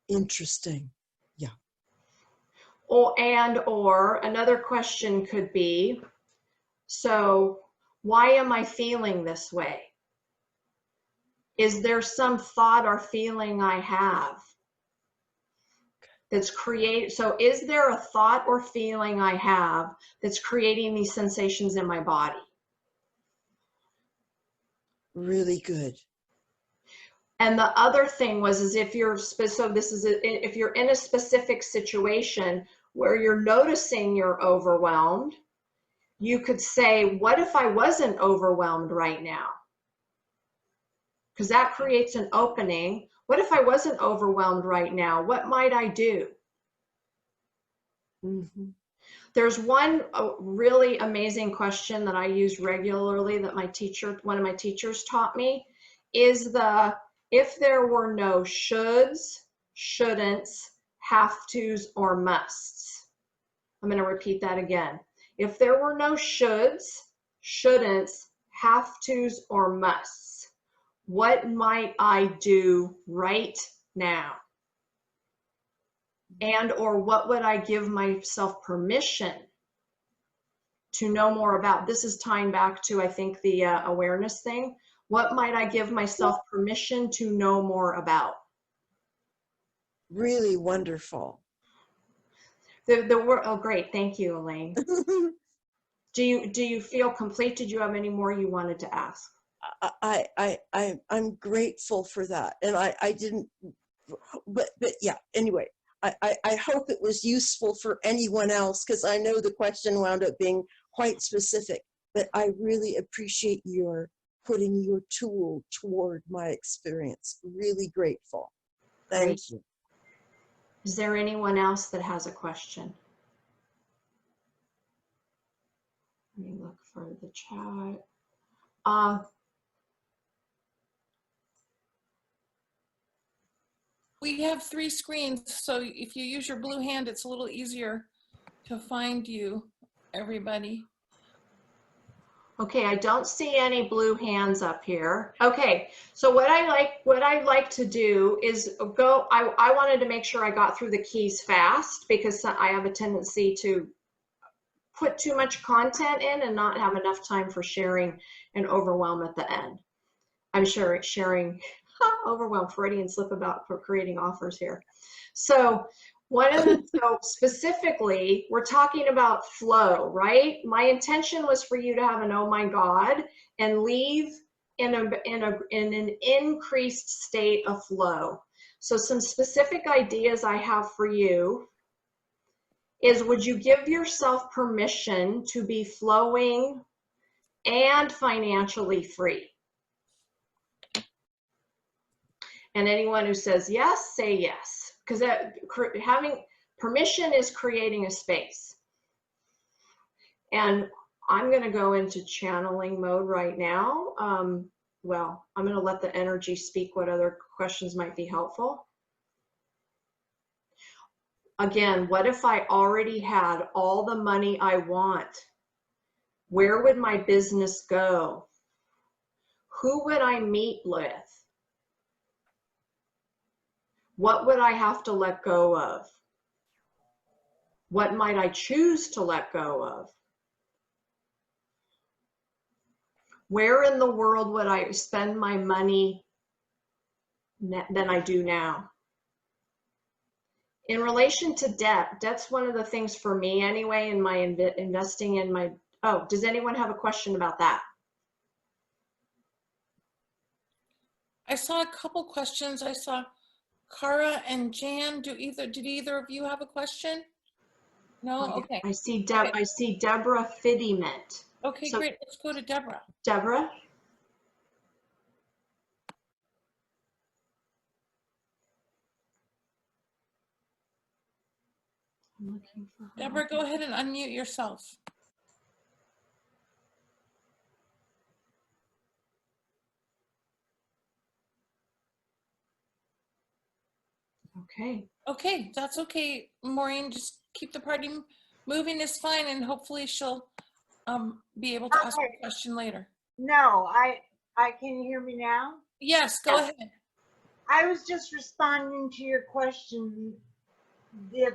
Interesting. Yeah. Or another question could be, so why am I feeling this way? Is there some thought or feeling I have that's so is there a thought or feeling I have that's creating these sensations in my body? Really good. And the other thing is if you're, if you're in a specific situation where you're noticing you're overwhelmed, you could say, what if I wasn't overwhelmed right now? Because that creates an opening. What if I wasn't overwhelmed right now? What might I do? There's one really amazing question that I use regularly that one of my teachers taught me, is if there were no shoulds, shouldn'ts, have tos, or musts. I'm going to repeat that again. If there were no shoulds, shouldn'ts, have tos, or musts, what might I do right now? And or what would I give myself permission to know more about? This is tying back to, I think, the awareness thing. What might I give myself permission to know more about? Really wonderful. Oh, great. Thank you, Elaine. Do you feel complete? Did you have any more you wanted to ask? I'm grateful for that. And I didn't, but yeah, anyway, I hope it was useful for anyone else, because I know the question wound up being quite specific, but I really appreciate your putting your tool toward my experience. Really grateful. Thank you. Is there anyone else that has a question? Let me look for the chat. We have 3 screens, so if you use your blue hand, it's a little easier to find you, everybody. Okay, I don't see any blue hands up here. Okay, so what I like to do is go, I wanted to make sure I got through the keys fast, because I have a tendency to put too much content in and not have enough time for sharing and overwhelm at the end. I'm sure sharing overwhelm, Freudian slip about for creating offers here. So so specifically, we're talking about flow, right? My intention was for you to have an oh my God and leave in an increased state of flow. So some specific ideas I have for you is, would you give yourself permission to be flowing and financially free? And anyone who says yes, say yes, because having permission is creating a space. And I'm going to go into channeling mode right now. Well, I'm going to let the energy speak what other questions might be helpful. Again, what if I already had all the money I want? Where would my business go? Who would I meet with? What would I have to let go of? What might I choose to let go of? Where in the world would I spend my money than I do now? In relation to debt, debt's one of the things for me anyway in my investing in my, oh, does anyone have a question about that? I saw a couple questions. I saw Cara and Jan. Did either of you have a question? No? Okay. I see Deborah Fiddyment. Okay, So, great. Let's go to Deborah. Deborah? I'm looking for her. Deborah, go ahead and unmute yourself. Okay. Okay, that's okay, Maureen. Just keep the party moving is fine, and hopefully she'll be able to ask a question later. No, I can you hear me now? Yes, go ahead. I was just responding to your question if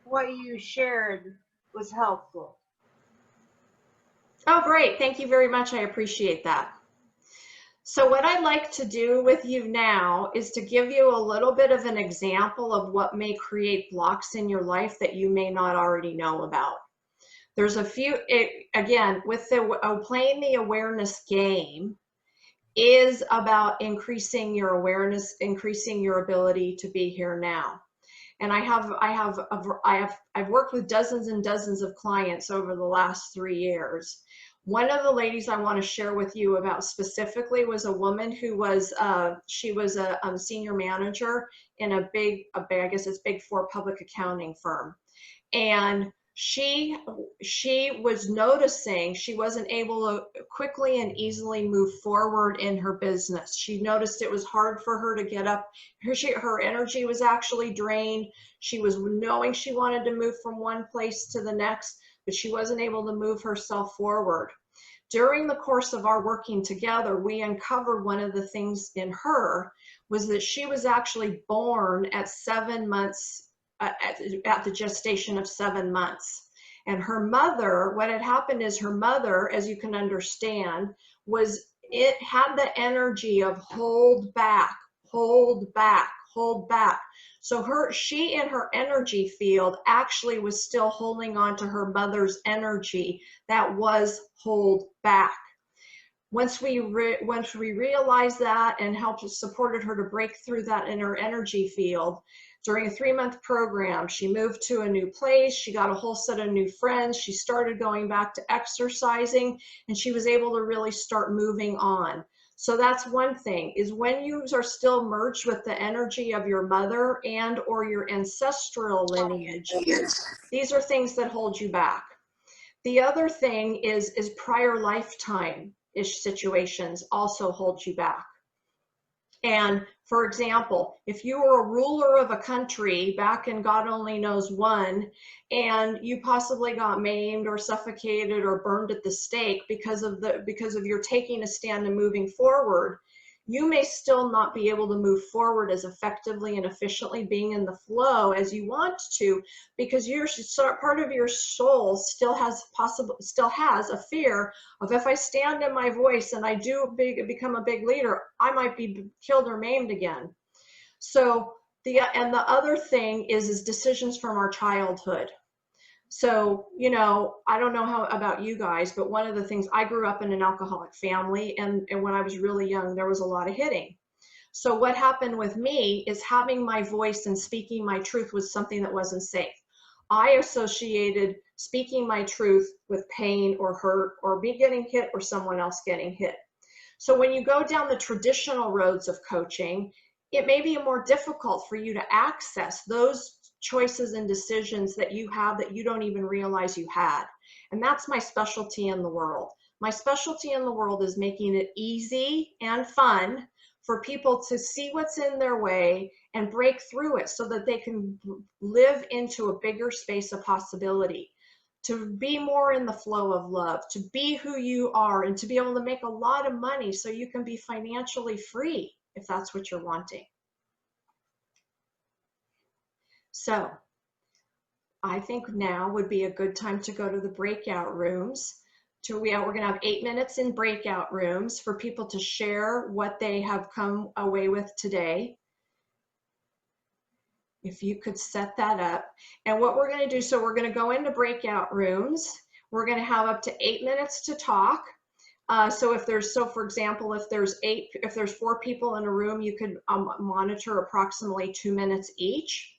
what you shared was helpful. Oh, great. Thank you very much. I appreciate that. So what I'd like to do with you now is to give you a little bit of an example of what may create blocks in your life that you may not already know about. There's a few, again, with the playing the awareness game is about increasing your awareness, increasing your ability to be here now. And I've worked with dozens and dozens of clients over the last 3 years. One of the ladies I want to share with you about specifically was a woman who was, she was a senior manager in a big, I guess it's Big Four public accounting firm. And she was noticing she wasn't able to quickly and easily move forward in her business. She noticed it was hard for her to get up. Her energy was actually drained. She was knowing she wanted to move from one place to the next, but she wasn't able to move herself forward. During the course of our working together, we uncovered one of the things in her was that she was actually born at 7 months, at the gestation of 7 months. And her mother, what had happened is her mother, as you can understand, it had the energy of hold back, hold back, hold back. So she in her energy field actually was still holding on to her mother's energy that was hold back. Once we realized that and supported her to break through that in her energy field, during a 3-month program, she moved to a new place. She got a whole set of new friends. She started going back to exercising, and she was able to really start moving on. So that's one thing, is when you are still merged with the energy of your mother and or your ancestral lineage, these are things that hold you back. The other thing is prior lifetime-ish situations also hold you back. And for example, if you were a ruler of a country back in God only knows when, and you possibly got maimed or suffocated or burned at the stake because of your taking a stand and moving forward, you may still not be able to move forward as effectively and efficiently being in the flow as you want to, because part of your soul still has a fear of, if I stand in my voice and I become a big leader, I might be killed or maimed again. So the other thing is decisions from our childhood. So, I don't know about you guys, but one of the things, I grew up in an alcoholic family, and when I was really young, there was a lot of hitting. So what happened with me is having my voice and speaking my truth was something that wasn't safe. I associated speaking my truth with pain or hurt or me getting hit or someone else getting hit. So when you go down the traditional roads of coaching, it may be more difficult for you to access those choices and decisions that you have that you don't even realize you had. And that's my specialty in the world. My specialty in the world is making it easy and fun for people to see what's in their way and break through it so that they can live into a bigger space of possibility, to be more in the flow of love, to be who you are, and to be able to make a lot of money so you can be financially free if that's what you're wanting. So I think now would be a good time to go to the breakout rooms. We're going to have 8 minutes in breakout rooms for people to share what they have come away with today. If you could set that up. And what we're going to do, so we're going to go into breakout rooms. We're going to have up to 8 minutes to talk. So for example, if there's 4 people in a room, you could monitor approximately 2 minutes each.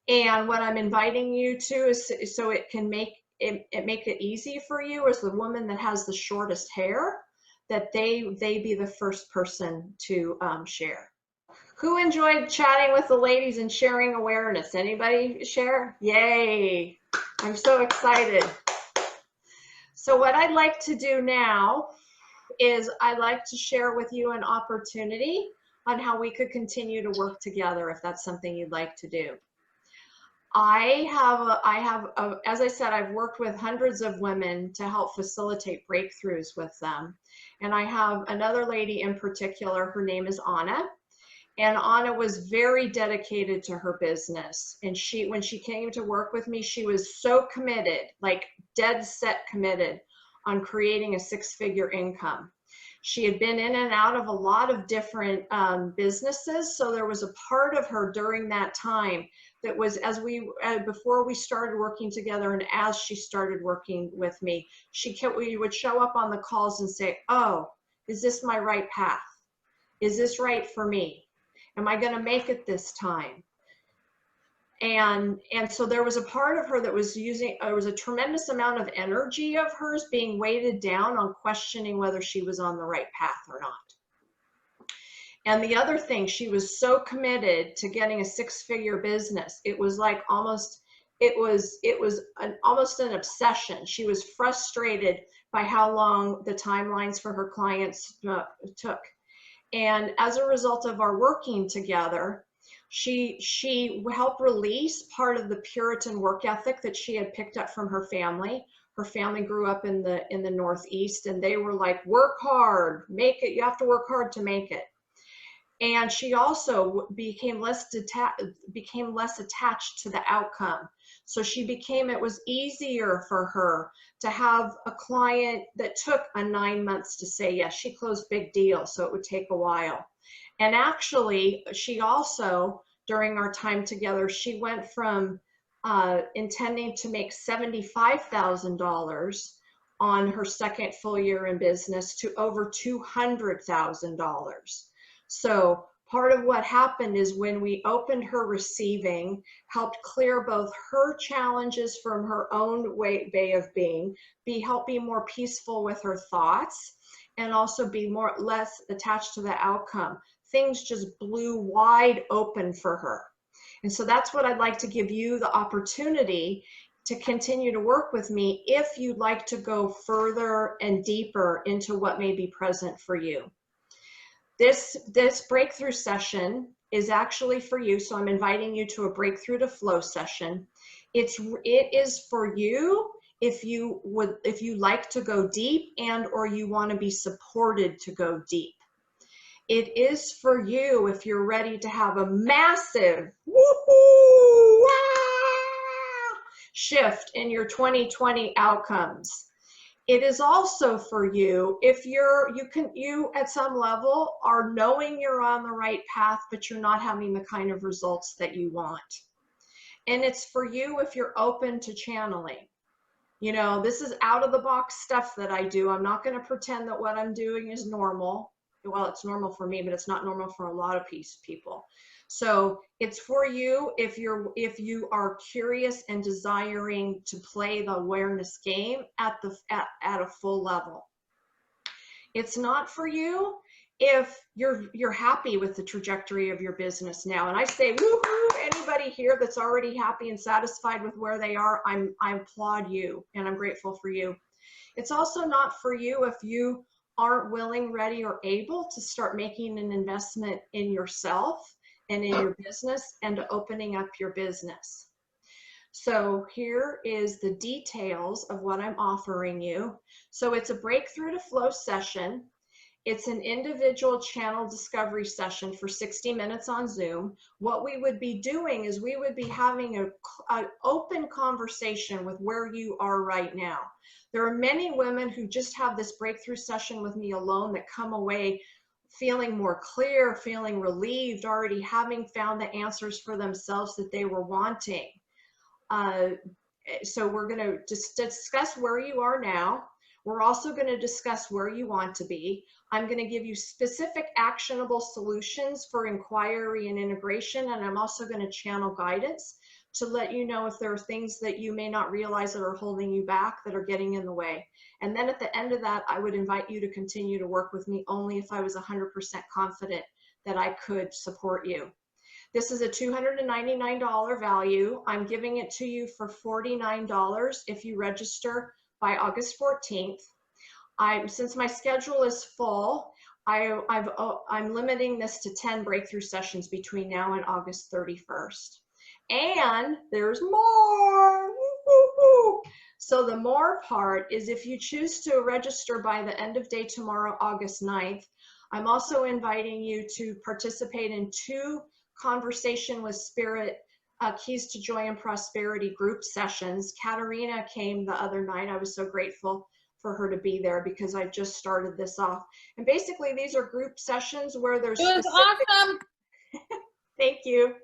And what I'm inviting you to is so it can make it easy for you, as the woman that has the shortest hair, that they be the first person to share. Who enjoyed chatting with the ladies and sharing awareness? Anybody share? Yay! I'm so excited. So what I'd like to do now is I'd like to share with you an opportunity on how we could continue to work together if that's something you'd like to do. I have, as I said, I've worked with hundreds of women to help facilitate breakthroughs with them. And I have another lady in particular, her name is Anna. And Anna was very dedicated to her business. And when she came to work with me, she was so committed, like dead set committed on creating a 6-figure income. She had been in and out of a lot of different businesses. So there was a part of her during that time that was, before we started working together and as she started working with me, we would show up on the calls and say, oh, is this my right path? Is this right for me? Am I going to make it this time? And so there was a part of her that was there was a tremendous amount of energy of hers being weighted down on questioning whether she was on the right path or not. And the other thing, she was so committed to getting a 6-figure business. It was like almost an obsession. She was frustrated by how long the timelines for her clients took. And as a result of our working together, she helped release part of the Puritan work ethic that she had picked up from her family. Her family grew up in the Northeast, and they were like, work hard, make it. You have to work hard to make it. And she also became less attached to the outcome. So it was easier for her to have a client that took 9 months to say yes. She closed big deals, so it would take a while. And actually, she also, during our time together, she went from intending to make $75,000 on her second full year in business to over $200,000. So part of what happened is when we opened her receiving, helped clear both her challenges from her own way of being, help be more peaceful with her thoughts, and also be less attached to the outcome. Things just blew wide open for her. And so that's what I'd like to give you the opportunity to continue to work with me if you'd like to go further and deeper into what may be present for you. This breakthrough session is actually for you, so I'm inviting you to a breakthrough to flow session. It is for you if you like to go deep and or you want to be supported to go deep. It is for you if you're ready to have a massive woohoo, shift in your 2020 outcomes. It is also for you if you at some level are knowing you're on the right path, but you're not having the kind of results that you want. And it's for you if you're open to channeling. You know, this is out of the box stuff that I do. I'm not going to pretend that what I'm doing is normal. Well, it's normal for me, but it's not normal for a lot of people. So it's for you if you are curious and desiring to play the awareness game at a full level. It's not for you if you're happy with the trajectory of your business now. And I say, woohoo, anybody here that's already happy and satisfied with where they are, I applaud you and I'm grateful for you. It's also not for you if you aren't willing, ready, or able to start making an investment in yourself and in your business and opening up your business. So here is the details of what I'm offering you. So it's a breakthrough to flow session. It's an individual channel discovery session for 60 minutes on Zoom. What we would be doing is we would be having an open conversation with where you are right now. There are many women who just have this breakthrough session with me alone that come away feeling more clear, feeling relieved, already having found the answers for themselves that they were wanting. So we're going to just discuss where you are now. We're also going to discuss where you want to be. I'm going to give you specific actionable solutions for inquiry and integration, and I'm also going to channel guidance to let you know if there are things that you may not realize that are holding you back, that are getting in the way. And then at the end of that, I would invite you to continue to work with me only if I was 100% confident that I could support you. This is a $299 value. I'm giving it to you for $49 if you register by August 14th. Since my schedule is full, I'm limiting this to 10 breakthrough sessions between now and August 31st. And there's more. Woo, woo, woo. So the more part is if you choose to register by the end of day tomorrow, August 9th, I'm also inviting you to participate in 2 Conversation with Spirit Keys to Joy and Prosperity group sessions. Katarina came the other night. I was so grateful for her to be there because I just started this off. And basically these are group sessions where there's It was awesome. Thank you.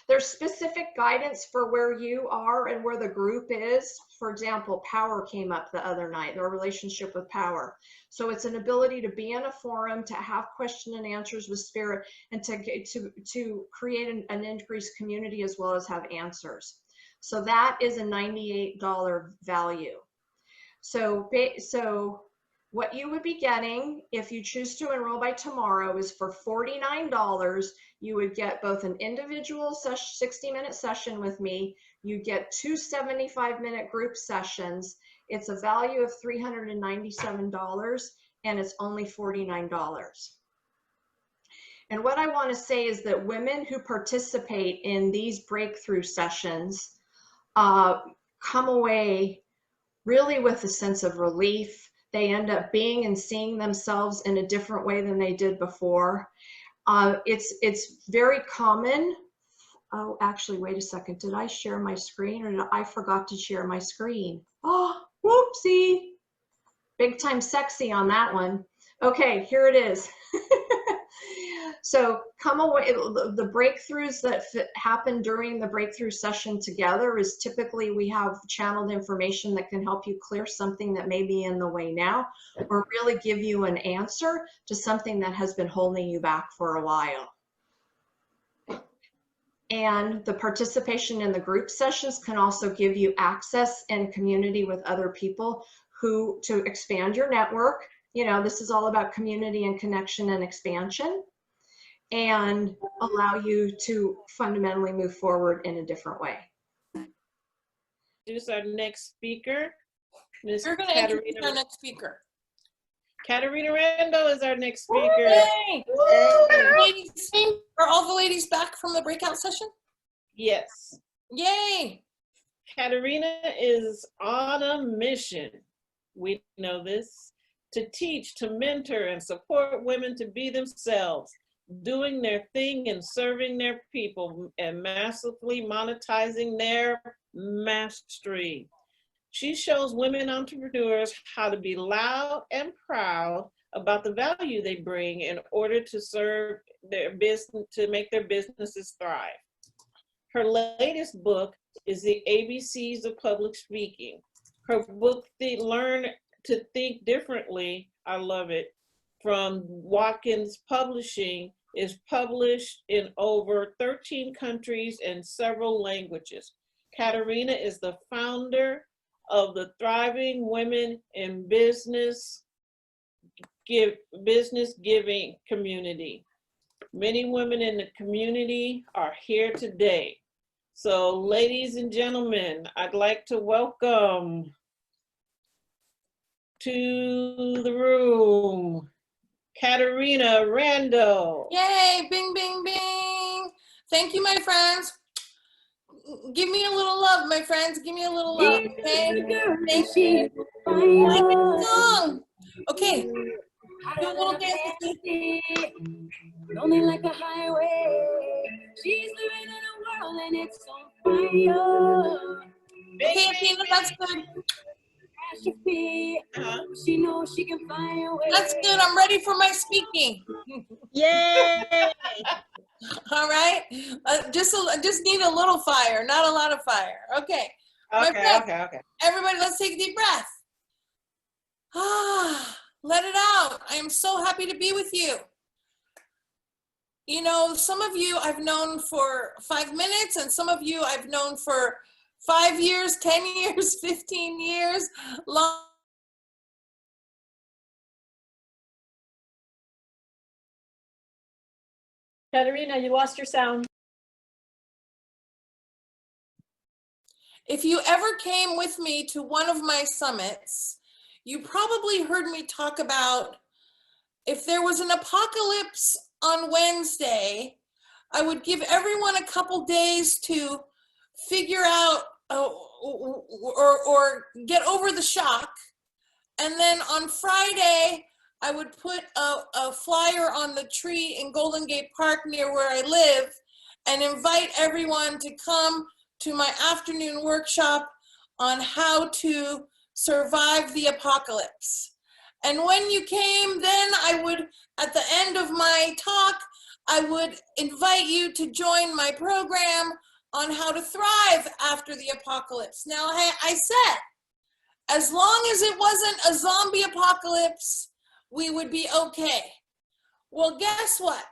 There's specific guidance for where you are and where the group is. For example, power came up the other night, their relationship with power. So it's an ability to be in a forum, to have question and answers with Spirit, and to create an increased community as well as have answers. So that is a $98 value. So what you would be getting if you choose to enroll by tomorrow is for $49, you would get both an individual 60-minute session with me. You get 2 75-minute group sessions. It's a value of $397 and it's only $49. And what I want to say is that women who participate in these breakthrough sessions come away really with a sense of relief. They end up being and seeing themselves in a different way than they did before. It's very common. Oh, actually, wait a second. Did I share my screen or did I forgot to share my screen? Oh, whoopsie. Big time sexy on that one. Okay, here it is. So come away, the breakthroughs that happen during the breakthrough session together is typically we have channeled information that can help you clear something that may be in the way now, or really give you an answer to something that has been holding you back for a while. And the participation in the group sessions can also give you access and community with other people to expand your network. You know, this is all about community and connection and expansion, and allow you to fundamentally move forward in a different way. Introduce our next speaker. Ms. We're going to introduce our next speaker. Katarina Rando is our next speaker. Yay! Ladies, are all the ladies back from the breakout session? Yes. Yay! Katarina is on a mission. We know this. To teach, to mentor, and support women to be themselves, doing their thing and serving their people, and massively monetizing their mastery. She shows women entrepreneurs how to be loud and proud about the value they bring in order to serve their business, to make their businesses thrive. Her latest book is The ABCs of Public Speaking. Her book, Learn to Think Differently, I love it, from Watkins Publishing, is published in over 13 countries and several languages. Katarina is the founder of the Thriving Women in Business Giving community. Many women in the community are here today. So ladies and gentlemen, I'd like to welcome to the room, Katarina Rando. Yay, bing, bing, bing. Thank you, my friends. Give me a little love, my friends. Give me a little love, okay? Thank you. Song. Okay, Do a little dance with me. Lonely like a highway. She's living in a world and it's on fire. Okay, Tina, that's good. She knows she can fly away. That's good. I'm ready for my speaking. Yay! All right. Just need a little fire, not a lot of fire. Okay. My friend, Okay. everybody, let's take a deep breath. Let it out. I am so happy to be with you. You know, some of you I've known for 5 minutes, and some of you I've known for 5 years, 10 years, 15 years. Long. Katerina, you lost your sound. If you ever came with me to one of my summits, you probably heard me talk about if there was an apocalypse on Wednesday, I would give everyone a couple days to figure out or get over the shock. And then on Friday, I would put a flyer on the tree in Golden Gate Park near where I live and invite everyone to come to my afternoon workshop on how to survive the apocalypse. And when you came, then I would, at the end of my talk, I would invite you to join my program on how to thrive after the apocalypse. Now, I said, as long as it wasn't a zombie apocalypse, we would be okay. Well, guess what?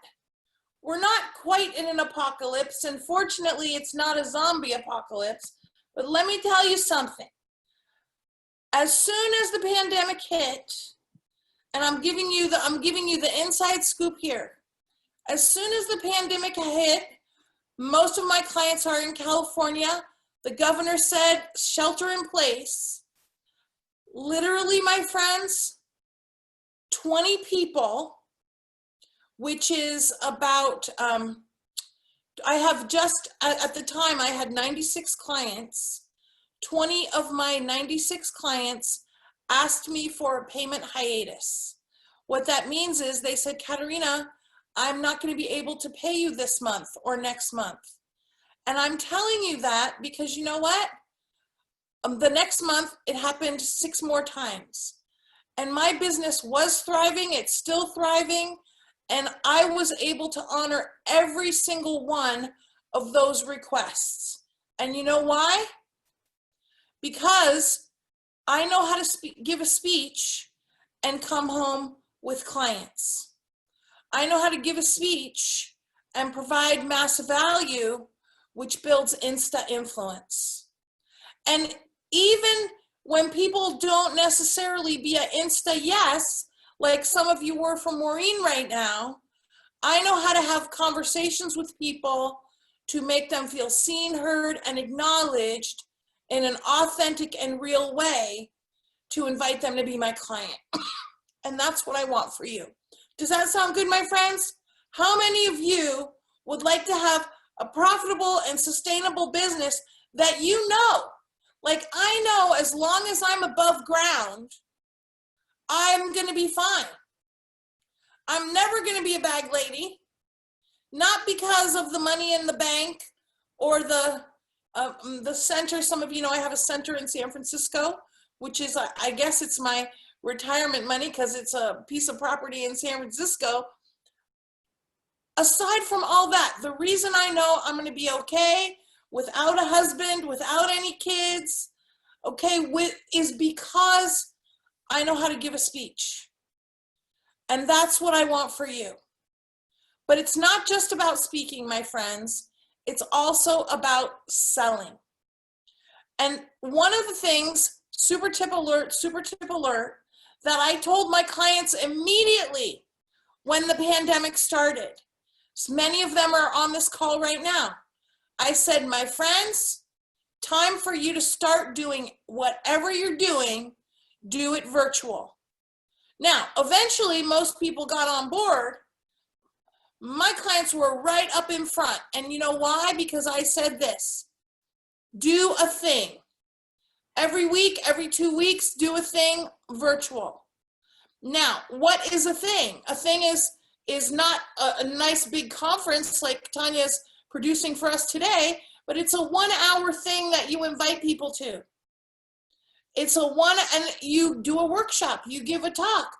We're not quite in an apocalypse, and fortunately, it's not a zombie apocalypse. But let me tell you something. As soon as the pandemic hit, and I'm giving you the inside scoop here. As soon as the pandemic hit, most of my clients are in California. The governor said shelter in place. Literally, my friends, 20 people, which is about, I have just, at the time I had 96 clients. 20 of my 96 clients asked me for a payment hiatus. What that means is they said, Katerina, I'm not going to be able to pay you this month or next month. And I'm telling you that because you know what? The next month, it happened 6 more times. And my business was thriving, it's still thriving, and I was able to honor every single one of those requests. And you know why? Because I know how to give a speech and come home with clients. I know how to give a speech and provide mass value, which builds Insta influence. And even when people don't necessarily be an Insta yes, like some of you were for Maureen right now, I know how to have conversations with people to make them feel seen, heard, and acknowledged in an authentic and real way to invite them to be my client. And that's what I want for you. Does that sound good, my friends? How many of you would like to have a profitable and sustainable business that you know? Like I know as long as I'm above ground, I'm gonna be fine. I'm never gonna be a bag lady, not because of the money in the bank or the center. Some of you know I have a center in San Francisco, which is, I guess it's my retirement money because it's a piece of property in San Francisco. Aside from all that, the reason I know I'm gonna be okay without a husband, without any kids, okay, is because I know how to give a speech. And that's what I want for you. But it's not just about speaking, my friends. It's also about selling. And one of the things, super tip alert, that I told my clients immediately when the pandemic started, so many of them are on this call right now. I said, my friends, time for you to start doing whatever you're doing, do it virtual. Now, eventually, most people got on board. My clients were right up in front. And you know why? Because I said this, do a thing. Every week, every 2 weeks, do a thing virtual. Now, what is a thing? A thing is not a nice big conference like Tanya's producing for us today, but it's a 1 hour thing that you invite people to. It's and you do a workshop, you give a talk.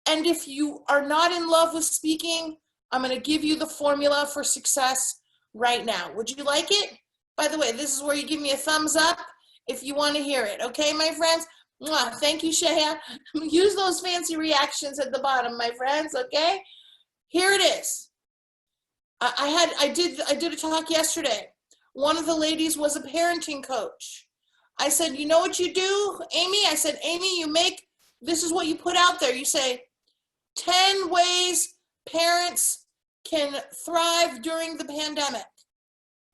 And if you are not in love with speaking, I'm going to give you the formula for success right now. Would you like it? By the way, this is where you give me a thumbs up if you want to hear it. Okay, my friends? Mwah. Thank you, Shaya. Use those fancy reactions at the bottom, my friends, okay? Here it is. I did a talk yesterday. One of the ladies was a parenting coach. I said, you know what you do, Amy? I said, Amy, this is what you put out there. You say, 10 ways parents can thrive during the pandemic,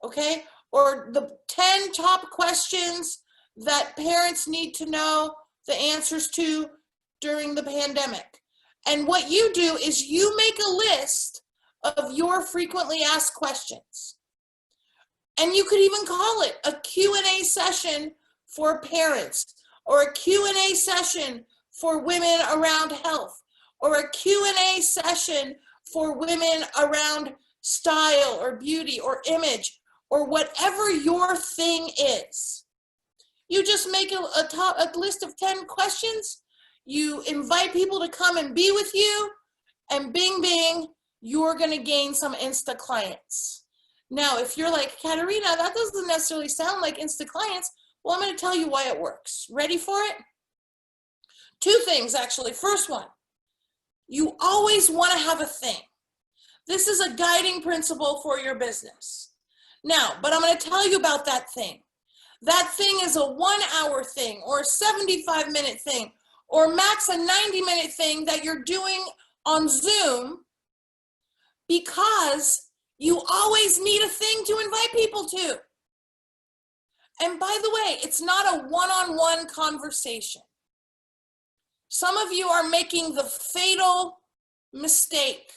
okay? Or the 10 top questions that parents need to know the answers to during the pandemic. And what you do is you make a list of your frequently asked questions. And you could even call it a Q&A session for parents, or a Q&A session for women around health, or a Q&A session for women around style or beauty or image, or whatever your thing is. You just make a list of 10 questions. You invite people to come and be with you, and bing, bing, you're going to gain some Insta clients. Now, if you're like, Katerina, that doesn't necessarily sound like Insta clients, well, I'm going to tell you why it works. Ready for it? 2 things, actually. First one, you always want to have a thing. This is a guiding principle for your business. Now, but I'm going to tell you about that thing. That thing is a 1 hour thing, or a 75-minute thing, or max a 90-minute thing that you're doing on Zoom, because you always need a thing to invite people to. And by the way, it's not a one-on-one conversation. Some of you are making the fatal mistake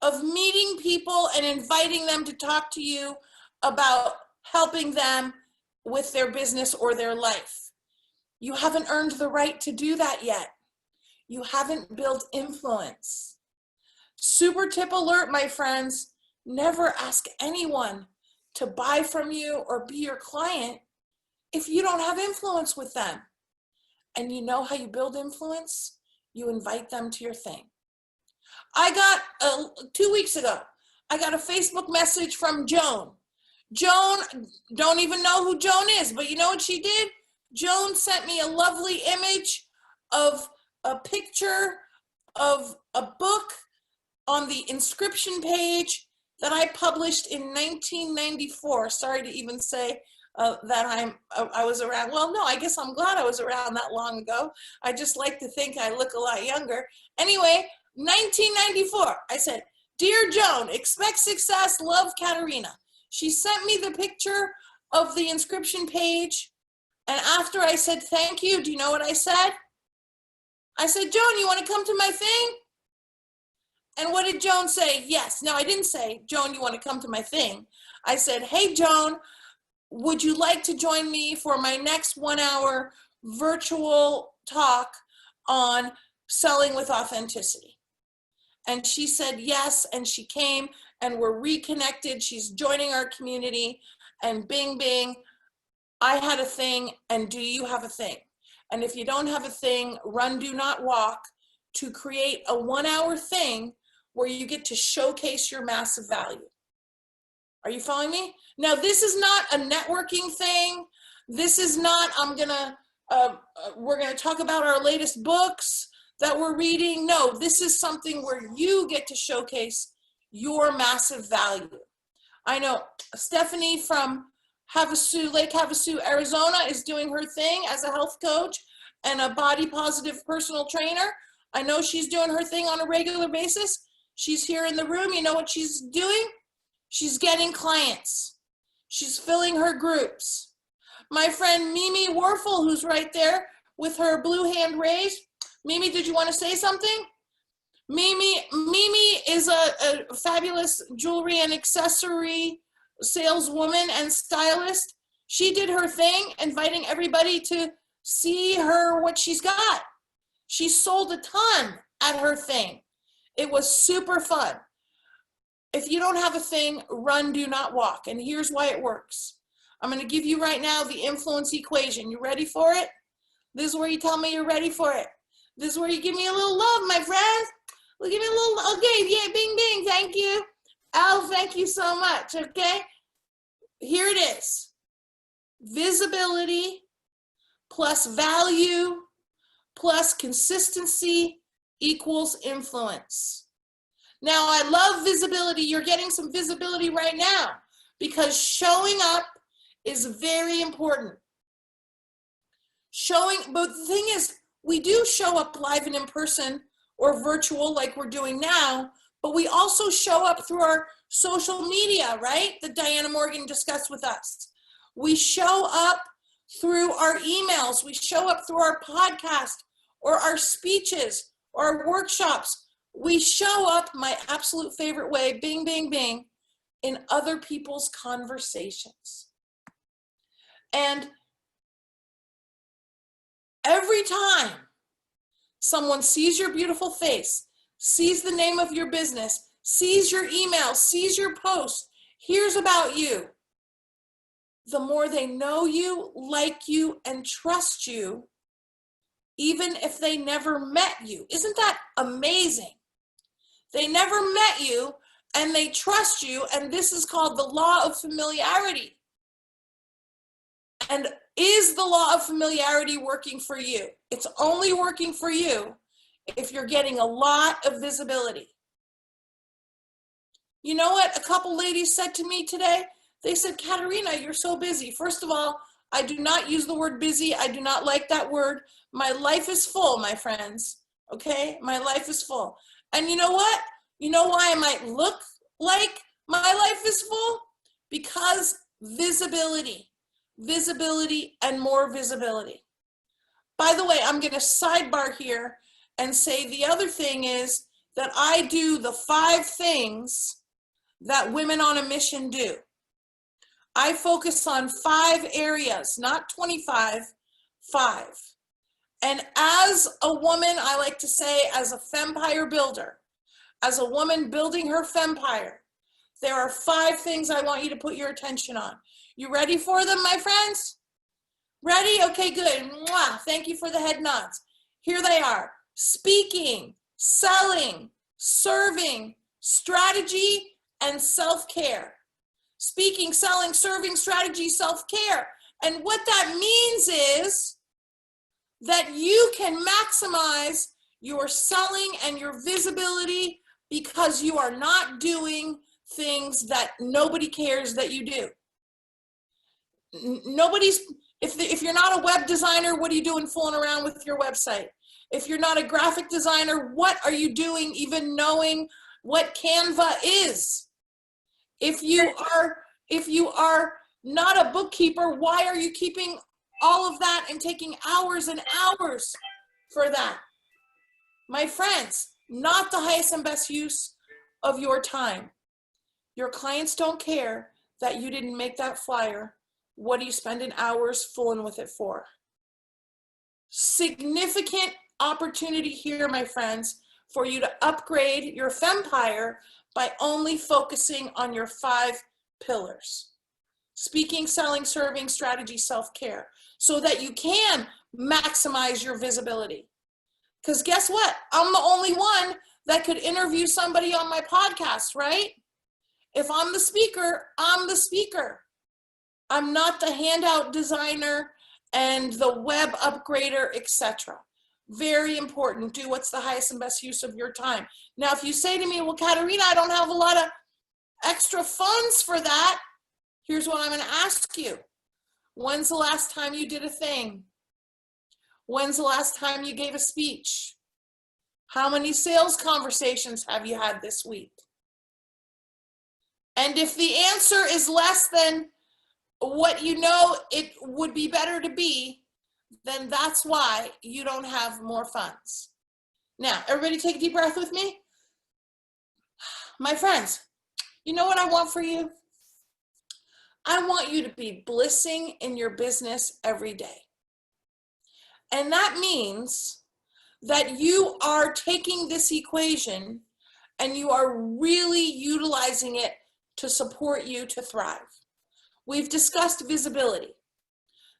of meeting people and inviting them to talk to you about helping them with their business or their life. You haven't earned the right to do that yet. You haven't built influence. Super tip alert, my friends, never ask anyone to buy from you or be your client if you don't have influence with them. And you know how you build influence? You invite them to your thing. I got, 2 weeks ago, I got a Facebook message from Joan. Joan, don't even know who Joan is, but you know what she did? Joan sent me a lovely image of a picture of a book on the inscription page that I published in 1994. Sorry to even say that I was around. Well, no, I guess I'm glad I was around that long ago. I just like to think I look a lot younger. Anyway, 1994, I said, Dear Joan, expect success, love Katerina. She sent me the picture of the inscription page. And after I said, thank you, do you know what I said? I said, Joan, you want to come to my thing? And what did Joan say? Yes. No, I didn't say, Joan, you want to come to my thing? I said, hey, Joan, would you like to join me for my next 1 hour virtual talk on selling with authenticity? And she said yes, and she came, and we're reconnected. She's joining our community, and bing, bing, I had a thing, and do you have a thing? And if you don't have a thing, run, do not walk, to create a 1 hour thing where you get to showcase your massive value. Are you following me? Now, this is not a networking thing. This is not, we're gonna talk about our latest books that we're reading. No, this is something where you get to showcase your massive value. I know Stephanie from Havasu, Lake Havasu, Arizona is doing her thing as a health coach and a body positive personal trainer. I know she's doing her thing on a regular basis. She's here in the room. You know what she's doing? She's getting clients. She's filling her groups. My friend Mimi Warfel, who's right there with her blue hand raised. Mimi, did you want to say something? Mimi is a fabulous jewelry and accessory saleswoman and stylist. She did her thing, inviting everybody to see her, what she's got. She sold a ton at her thing. It was super fun. If you don't have a thing, run, do not walk. And here's why it works. I'm going to give you right now the influence equation. You ready for it? This is where you tell me you're ready for it. This is where you give me a little love, my friends. Well, give me a little, okay, yeah, bing, bing, thank you. Al, thank you so much, okay? Here it is. Visibility plus value plus consistency equals influence. Now, I love visibility. You're getting some visibility right now because showing up is very important. But the thing is, we do show up live and in person or virtual like we're doing now, but we also show up through our social media, right? That Diana Morgan discussed with us. We show up through our emails. We show up through our podcast or our speeches or our workshops. We show up, my absolute favorite way, bing, bing, bing, in other people's conversations. And every time someone sees your beautiful face, sees the name of your business, sees your email, sees your post, hears about you, the more they know you, like you, and trust you, even if they never met you. Isn't that amazing? They never met you and they trust you, and this is called the law of familiarity. And is the law of familiarity working for you? It's only working for you if you're getting a lot of visibility. You know what a couple ladies said to me today? They said, Katerina, you're so busy. First of all, I do not use the word busy. I do not like that word. My life is full, my friends. Okay? My life is full. And you know what? You know why I might look like my life is full? Because visibility. Visibility and more visibility. By the way, I'm going to sidebar here and say the other thing is that I do the 5 things that women on a mission do. I focus on 5 areas, not 25, 5. And as a woman, I like to say, as a fempire builder, as a woman building her fempire, there are 5 things I want you to put your attention on. You ready for them, my friends? Ready? Okay, good. Mwah. Thank you for the head nods. Here they are. Speaking, selling, serving, strategy, and self-care. Speaking, selling, serving, strategy, self-care. And what that means is that you can maximize your selling and your visibility because you are not doing things that nobody cares that you do. Nobody's, if you're not a web designer, what are you doing fooling around with your website? If you're not a graphic designer, what are you doing even knowing what Canva is? If you are not a bookkeeper, why are you keeping all of that and taking hours and hours for that? My friends, not the highest and best use of your time. Your clients don't care that you didn't make that flyer. What are you spending hours fooling with it for? Significant opportunity here, my friends, for you to upgrade your fempire by only focusing on your 5 pillars. Speaking, selling, serving, strategy, self-care, so that you can maximize your visibility. Because guess what? I'm the only one that could interview somebody on my podcast, right? If I'm the speaker, I'm the speaker. I'm not the handout designer and the web upgrader, etc. Very important. Do what's the highest and best use of your time. Now, if you say to me, well, Katerina, I don't have a lot of extra funds for that, here's what I'm going to ask you. When's the last time you did a thing? When's the last time you gave a speech? How many sales conversations have you had this week? And if the answer is less than what you know it would be better to be, then that's why you don't have more funds. Now, everybody take a deep breath with me. My friends, you know what I want for you? I want you to be blissing in your business every day. And that means that you are taking this equation and you are really utilizing it to support you to thrive. We've discussed visibility.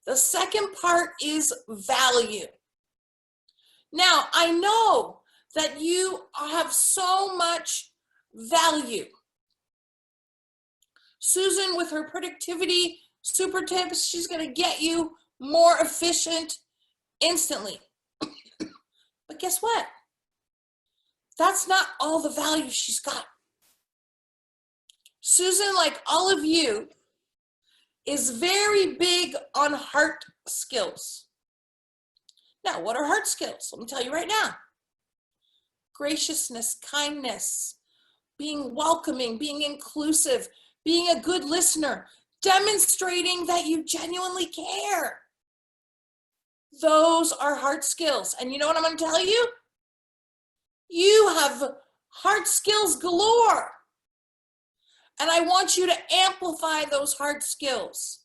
The second part is value. Now, I know that you have so much value. Susan, with her productivity super tips, she's going to get you more efficient instantly. But guess what? That's not all the value she's got. Susan, like all of you, is very big on heart skills. Now, what are heart skills? Let me tell you right now. Graciousness, kindness, being welcoming, being inclusive, being a good listener, demonstrating that you genuinely care. Those are heart skills. And you know what I'm going to tell you? You have heart skills galore. And I want you to amplify those heart skills.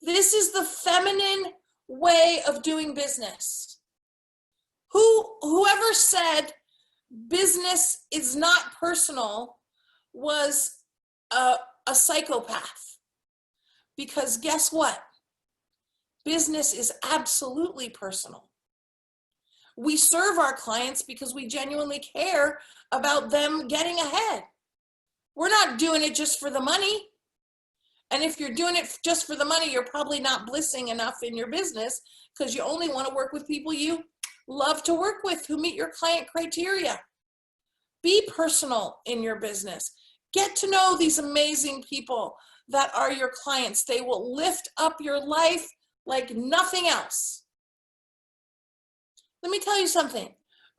This is the feminine way of doing business. Whoever said business is not personal was a psychopath. Because guess what? Business is absolutely personal. We serve our clients because we genuinely care about them getting ahead. We're not doing it just for the money. And if you're doing it just for the money, you're probably not blissing enough in your business because you only want to work with people you love to work with who meet your client criteria. Be personal in your business. Get to know these amazing people that are your clients. They will lift up your life like nothing else. Let me tell you something.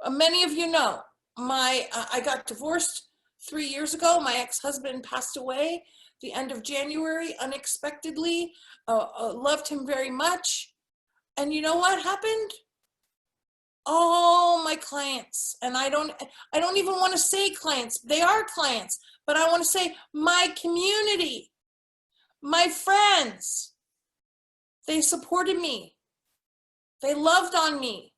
Many of you know, I got divorced 3 years ago. My ex-husband passed away the end of January unexpectedly. Loved him very much. And you know what happened? All my clients, and I don't even want to say clients, they are clients, but I want to say my community, my friends, they supported me. They loved on me.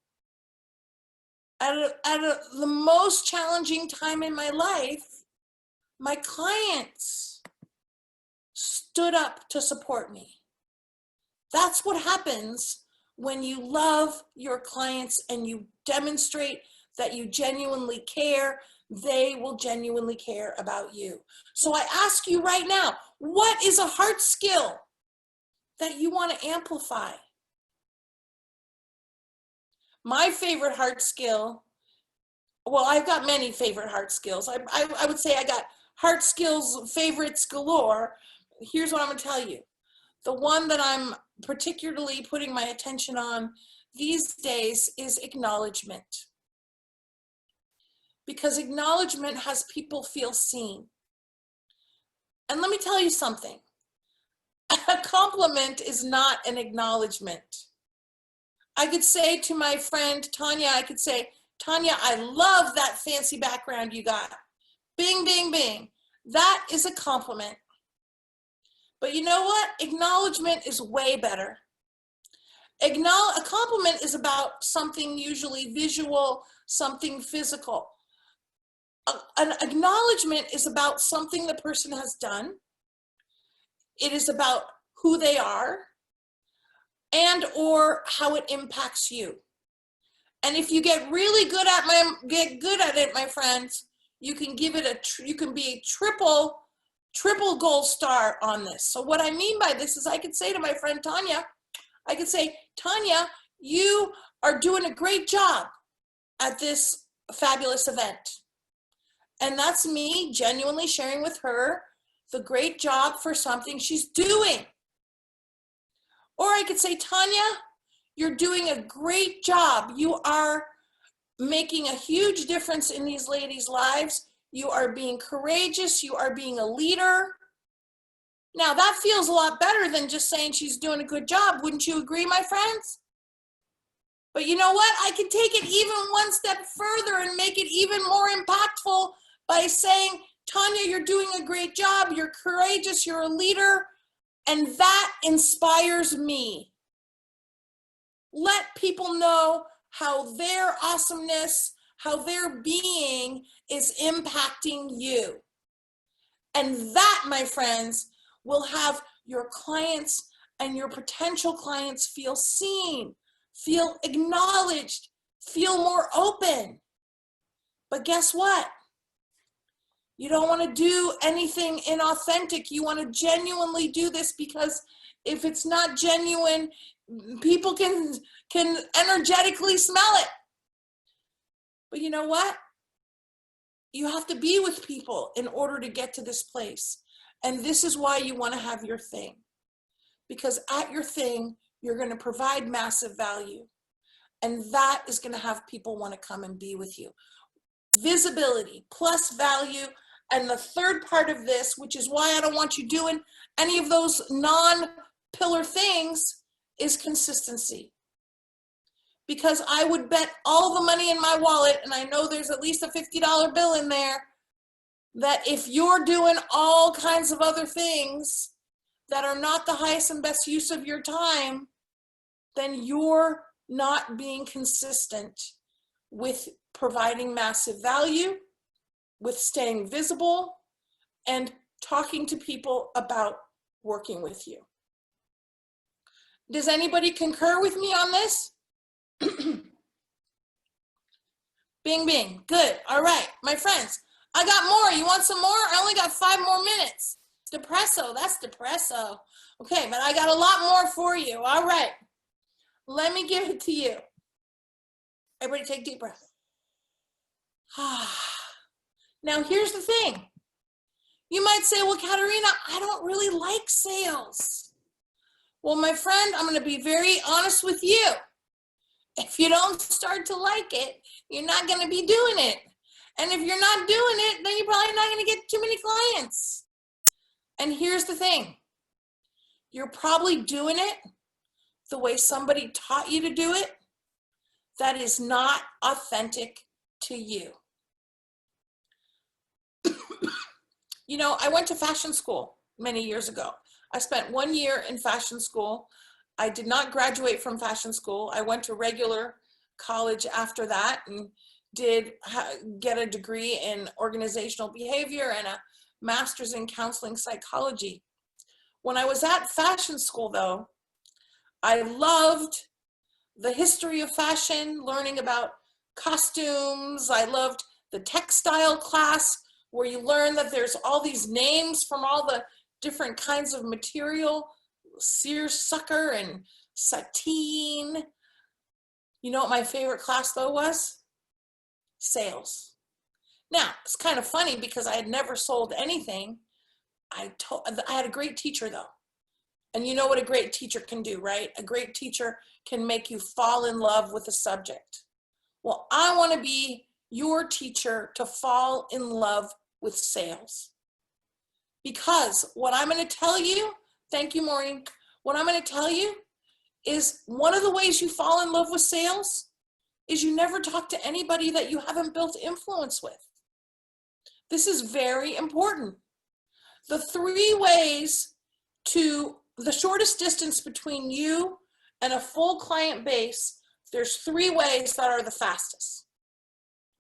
At the most challenging time in my life, my clients stood up to support me. That's what happens when you love your clients and you demonstrate that you genuinely care. They will genuinely care about you. So I ask you right now, what is a heart skill that you want to amplify? My favorite heart skill, well, I've got many favorite heart skills. I would say I got heart skills favorites galore. Here's what I'm going to tell you. The one that I'm particularly putting my attention on these days is acknowledgement. Because acknowledgement has people feel seen. And let me tell you something. A compliment is not an acknowledgement. I could say to my friend Tanya, I could say, Tanya, I love that fancy background you got. Bing, bing, bing. That is a compliment. But you know what? Acknowledgement is way better. A compliment is about something usually visual, something physical. An acknowledgement is about something the person has done. It is about who they are and or how it impacts you. And if you get really good at it, my friends, you can give it you can be a triple gold star on this. So what I mean by this is I could say to my friend Tanya, I could say, Tanya, you are doing a great job at this fabulous event. And that's me genuinely sharing with her the great job for something she's doing. Or I could say, Tanya, you're doing a great job. You are making a huge difference in these ladies' lives. You are being courageous. You are being a leader. Now that feels a lot better than just saying she's doing a good job. Wouldn't you agree, my friends? But you know what? I can take it even one step further and make it even more impactful by saying, Tanya, you're doing a great job. You're courageous. You're a leader. And that inspires me. Let people know how their awesomeness, how their being is impacting you. And that, my friends, will have your clients and your potential clients feel seen, feel acknowledged, feel more open. But guess what? You don't want to do anything inauthentic. You want to genuinely do this, because if it's not genuine, people can energetically smell it. But you know what? You have to be with people in order to get to this place. And this is why you want to have your thing. Because at your thing, you're going to provide massive value. And that is going to have people want to come and be with you. Visibility plus value. And the third part of this, which is why I don't want you doing any of those non-pillar things, is consistency. Because I would bet all the money in my wallet, and I know there's at least a $50 bill in there, that if you're doing all kinds of other things that are not the highest and best use of your time, then you're not being consistent with providing massive value, with staying visible, and talking to people about working with you. Does anybody concur with me on this? Bing, bing. Good. All right, my friends, I got more. You want some more? I only got 5 more minutes. Depresso. That's depresso. Okay, but I got a lot more for you. All right. Let me give it to you. Everybody take a deep breath. Now, here's the thing. You might say, well, Katerina, I don't really like sales. Well, my friend, I'm going to be very honest with you. If you don't start to like it, you're not going to be doing it. And if you're not doing it, then you're probably not going to get too many clients. And here's the thing. You're probably doing it the way somebody taught you to do it. That is not authentic to you. You know, I went to fashion school many years ago. I spent 1 year in fashion school. I did not graduate from fashion school. I went to regular college after that and did get a degree in organizational behavior and a master's in counseling psychology. When I was at fashion school, though, I loved the history of fashion, learning about costumes. I loved the textile class, where you learn that there's all these names from all the different kinds of material, seersucker and sateen. You know what my favorite class though was? Sales. Now, it's kind of funny because I had never sold anything. I had a great teacher though. And you know what a great teacher can do, right? A great teacher can make you fall in love with the subject. Well, I want to be your teacher to fall in love with sales. Because what I'm going to tell you, thank you, Maureen, what I'm going to tell you is one of the ways you fall in love with sales is you never talk to anybody that you haven't built influence with. This is very important. The 3 ways to the shortest distance between you and a full client base, there's 3 ways that are the fastest.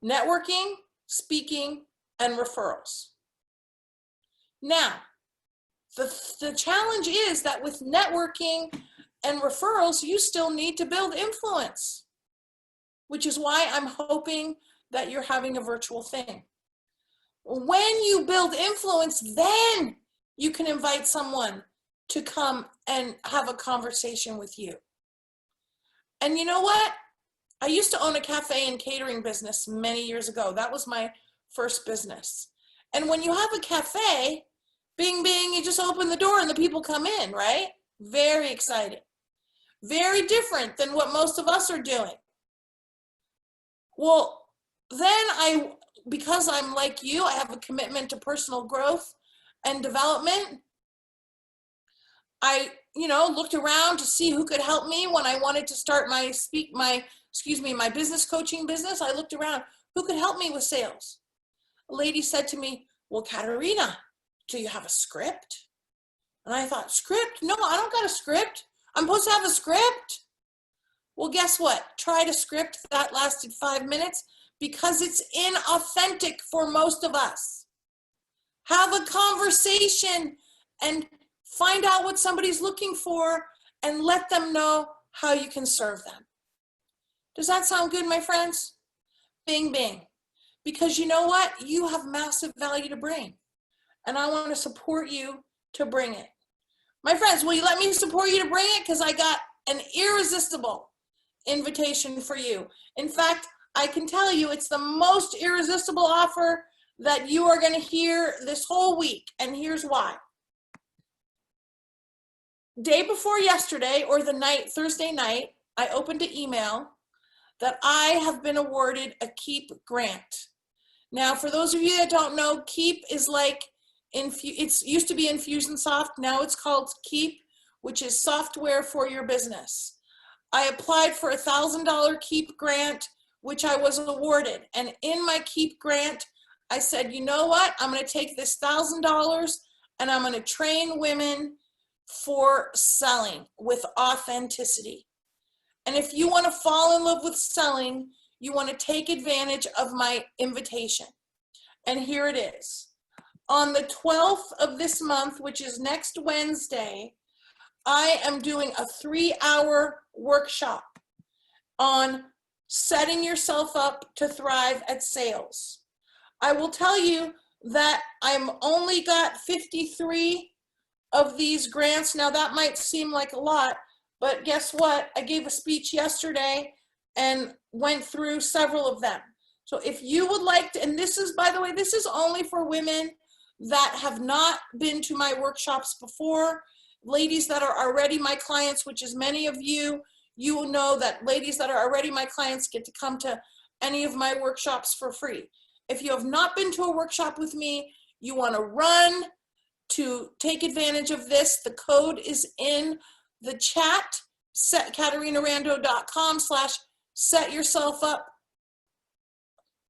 Networking, speaking, and referrals. Now, the challenge is that with networking and referrals, you still need to build influence, which is why I'm hoping that you're having a virtual thing. When you build influence, then you can invite someone to come and have a conversation with you. And you know what? I used to own a cafe and catering business many years ago. That was my first business. And when you have a cafe, bing, bing, you just open the door and the people come in, right? Very exciting. Very different than what most of us are doing. Well, then because I'm like you, I have a commitment to personal growth and development. I, looked around to see who could help me when I wanted to start my business coaching business. I looked around, who could help me with sales? A lady said to me, well, Katerina, do you have a script? And I thought, script? No, I don't got a script. I'm supposed to have a script. Well, guess what? Tried a script that lasted 5 minutes because it's inauthentic for most of us. Have a conversation and find out what somebody's looking for and let them know how you can serve them. Does that sound good, my friends? Bing, bing. Because you know what? You have massive value to bring. And I want to support you to bring it. My friends, will you let me support you to bring it? Because I got an irresistible invitation for you. In fact, I can tell you it's the most irresistible offer that you are going to hear this whole week. And here's why. Day before yesterday, or the night, Thursday night, I opened an email that I have been awarded a KEEP grant. Now, for those of you that don't know, KEEP is like, it's used to be Infusionsoft, now it's called KEEP, which is software for your business. I applied for a $1,000 KEEP grant, which I was awarded. And in my KEEP grant, I said, you know what? I'm going to take this $1,000 and I'm going to train women for selling with authenticity. And if you want to fall in love with selling, you want to take advantage of my invitation. And here it is. On the 12th of this month, which is next Wednesday, I am doing a 3-hour workshop on setting yourself up to thrive at sales. I will tell you that I'm only got 53 of these grants. Now that might seem like a lot, but guess what? I gave a speech yesterday and went through several of them. So if you would like to, and this is, by the way, this is only for women that have not been to my workshops before. Ladies that are already my clients, which is many of you, you will know that ladies that are already my clients get to come to any of my workshops for free. If you have not been to a workshop with me, you want to run to take advantage of this. The code is in the chat, CaterinaRando.com/set yourself up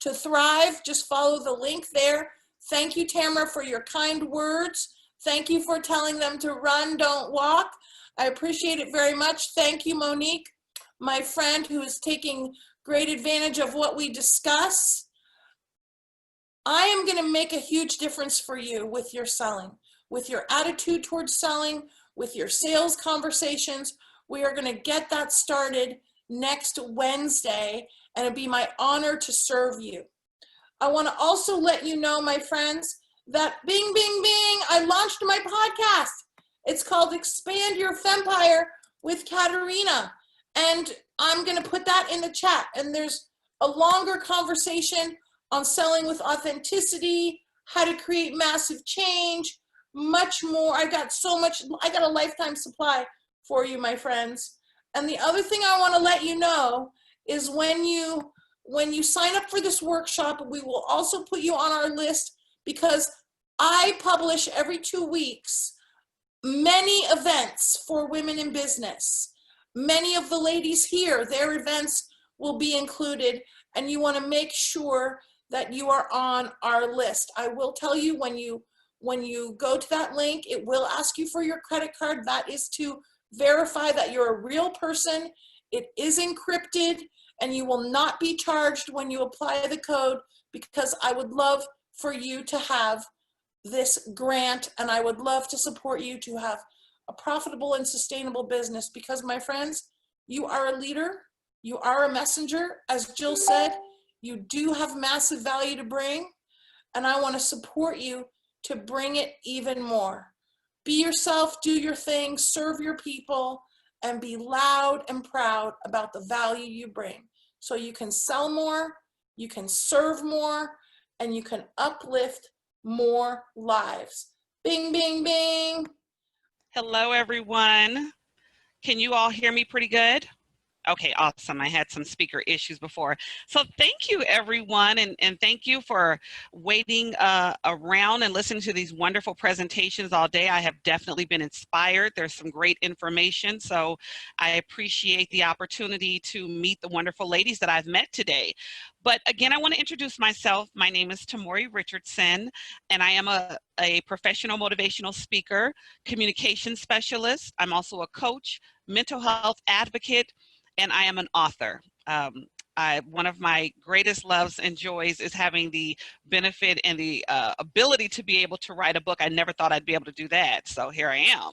to thrive. Just follow the link there. Thank you, Tamara, for your kind words. Thank you for telling them to run, don't walk. I appreciate it very much. Thank you, Monique, my friend who is taking great advantage of what we discuss. I am going to make a huge difference for you with your selling, with your attitude towards selling, with your sales conversations. We are going to get that started next Wednesday, and it'd be my honor to serve you. I want to also let you know, my friends, that bing, bing, bing, I launched my podcast. It's called Expand Your Fempire with Katerina. And I'm going to put that in the chat. And there's a longer conversation on selling with authenticity, how to create massive change, much more. I got so much, I got a lifetime supply for you, my friends. And the other thing I want to let you know is when you sign up for this workshop, we will also put you on our list, because I publish every 2 weeks many events for women in business. Many of the ladies here, their events will be included, and you want to make sure that you are on our list. I will tell you, when you go to that link, it will ask you for your credit card. That is to verify that you're a real person. It is encrypted, and you will not be charged when you apply the code, because I would love for you to have this grant, and I would love to support you to have a profitable and sustainable business, because, my friends, you are a leader, you are a messenger. As Jill said, you do have massive value to bring, and I want to support you to bring it even more. Be yourself, do your thing, serve your people, and be loud and proud about the value you bring. So you can sell more, you can serve more, and you can uplift more lives. Bing, bing, bing. Hello, everyone. Can you all hear me pretty good? Okay, awesome. I had some speaker issues before. So thank you, everyone, and thank you for waiting around and listening to these wonderful presentations all day. I have definitely been inspired. There's some great information, so I appreciate the opportunity to meet the wonderful ladies that I've met today. But again, I want to introduce myself. My name is Tamori Richardson, and I am a professional motivational speaker, communication specialist. I'm also a coach, mental health advocate, and I am an author. One of my greatest loves and joys is having the benefit and the ability to be able to write a book. I never thought I'd be able to do that, so here I am.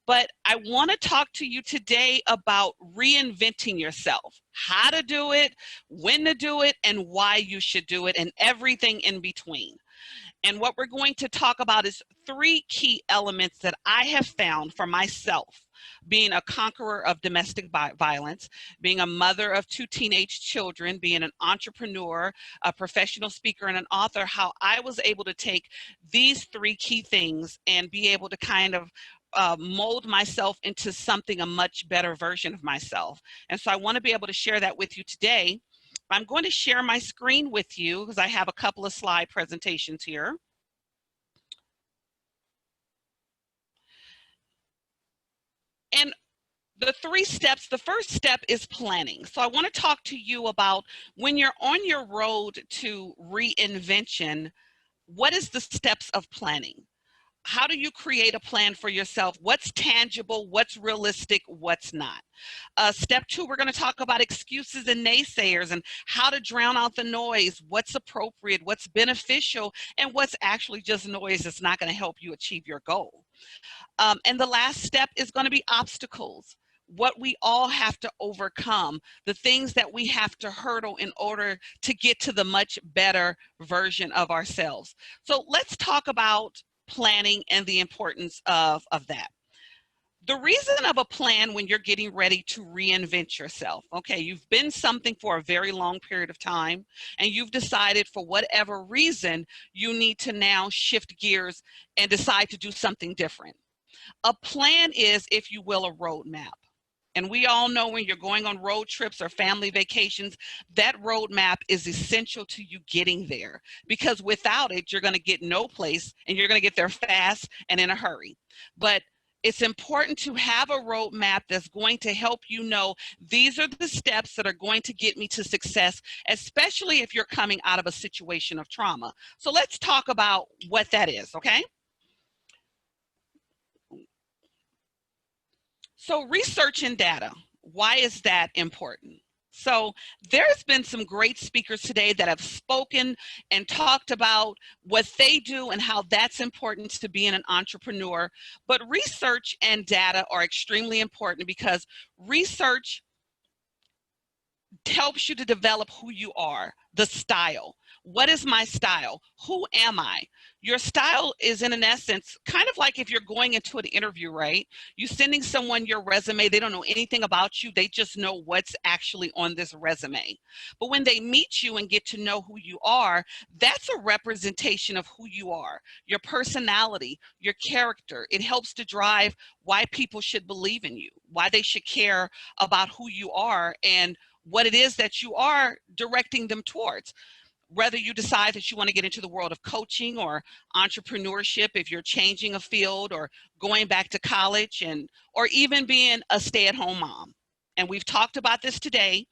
But I want to talk to you today about reinventing yourself, how to do it, when to do it, and why you should do it, and everything in between. And what we're going to talk about is 3 key elements that I have found for myself, being a conqueror of domestic violence, being a mother of 2 teenage children, being an entrepreneur, a professional speaker, and an author, how I was able to take these 3 key things and be able to kind of mold myself into something, a much better version of myself. And so I want to be able to share that with you today. I'm going to share my screen with you because I have a couple of slide presentations here. And the 3 steps, the first step is planning. So I want to talk to you about when you're on your road to reinvention, what is the steps of planning? How do you create a plan for yourself? What's tangible, what's realistic, what's not? Step 2, we're going to talk about excuses and naysayers and how to drown out the noise, what's appropriate, what's beneficial, and what's actually just noise that's not going to help you achieve your goal. And the last step is going to be obstacles, what we all have to overcome, the things that we have to hurdle in order to get to the much better version of ourselves. So let's talk about planning and the importance of that. The reason of a plan when you're getting ready to reinvent yourself, okay, you've been something for a very long period of time and you've decided for whatever reason you need to now shift gears and decide to do something different. A plan is, if you will, a roadmap. And we all know when you're going on road trips or family vacations, that roadmap is essential to you getting there, because without it, you're going to get no place and you're going to get there fast and in a hurry. But it's important to have a roadmap that's going to help you know these are the steps that are going to get me to success, especially if you're coming out of a situation of trauma. So let's talk about what that is, okay? So research and data, why is that important? So there's been some great speakers today that have spoken and talked about what they do and how that's important to being an entrepreneur. But research and data are extremely important because research helps you to develop who you are, the style. What is my style? Who am I? Your style is, in an essence, kind of like if you're going into an interview, right? You're sending someone your resume. They don't know anything about you. They just know what's actually on this resume. But when they meet you and get to know who you are, that's a representation of who you are, your personality, your character. It helps to drive why people should believe in you, why they should care about who you are and what it is that you are directing them towards. Whether you decide that you want to get into the world of coaching or entrepreneurship, if you're changing a field or going back to college, and or even being a stay-at-home mom. And we've talked about this today,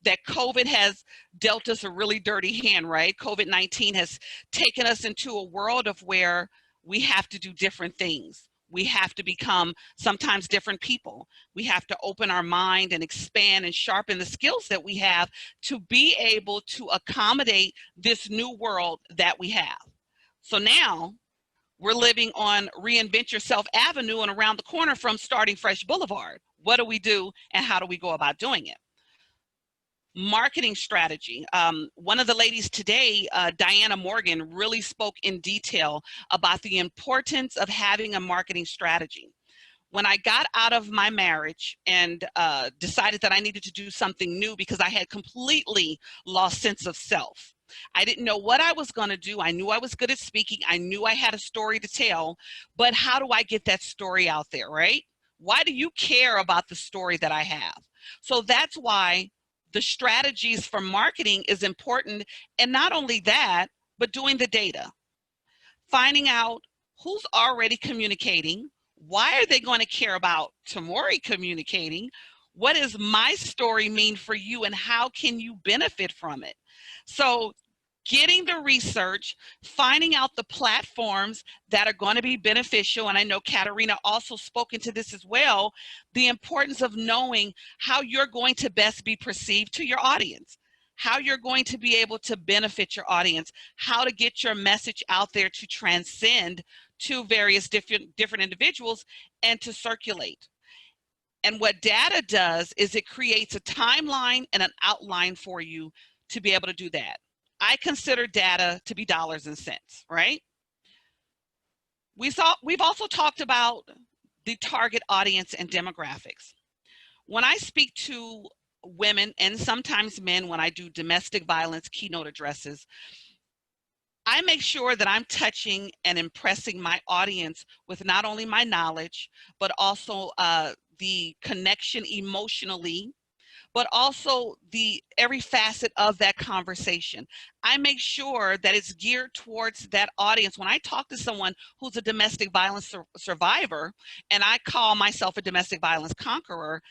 that COVID has dealt us a really dirty hand, right? COVID-19 has taken us into a world of where we have to do different things. We have to become sometimes different people. We have to open our mind and expand and sharpen the skills that we have to be able to accommodate this new world that we have. So now we're living on Reinvent Yourself Avenue and around the corner from Starting Fresh Boulevard. What do we do and how do we go about doing it? Marketing strategy. One of the ladies today, Diana Morgan, really spoke in detail about the importance of having a marketing strategy. When I got out of my marriage and decided that I needed to do something new because I had completely lost sense of self. I didn't know what I was going to do. I knew I was good at speaking. I knew I had a story to tell, but how do I get that story out there, right? Why do you care about the story that I have? So that's why the strategies for marketing is important. And not only that, but doing the data, finding out who's already communicating. Why are they going to care about Tamori communicating? What does my story mean for you and how can you benefit from it? So getting the research, finding out the platforms that are going to be beneficial. And I know Katarina also spoke into this as well, the importance of knowing how you're going to best be perceived to your audience, how you're going to be able to benefit your audience, how to get your message out there to transcend to various different individuals and to circulate. And what data does is it creates a timeline and an outline for you to be able to do that. I consider data to be dollars and cents, right? We've also talked about the target audience and demographics. When I speak to women and sometimes men, when I do domestic violence keynote addresses, I make sure that I'm touching and impressing my audience with not only my knowledge, but also the connection emotionally, but also every facet of that conversation. I make sure that it's geared towards that audience. When I talk to someone who's a domestic violence survivor, and I call myself a domestic violence conqueror,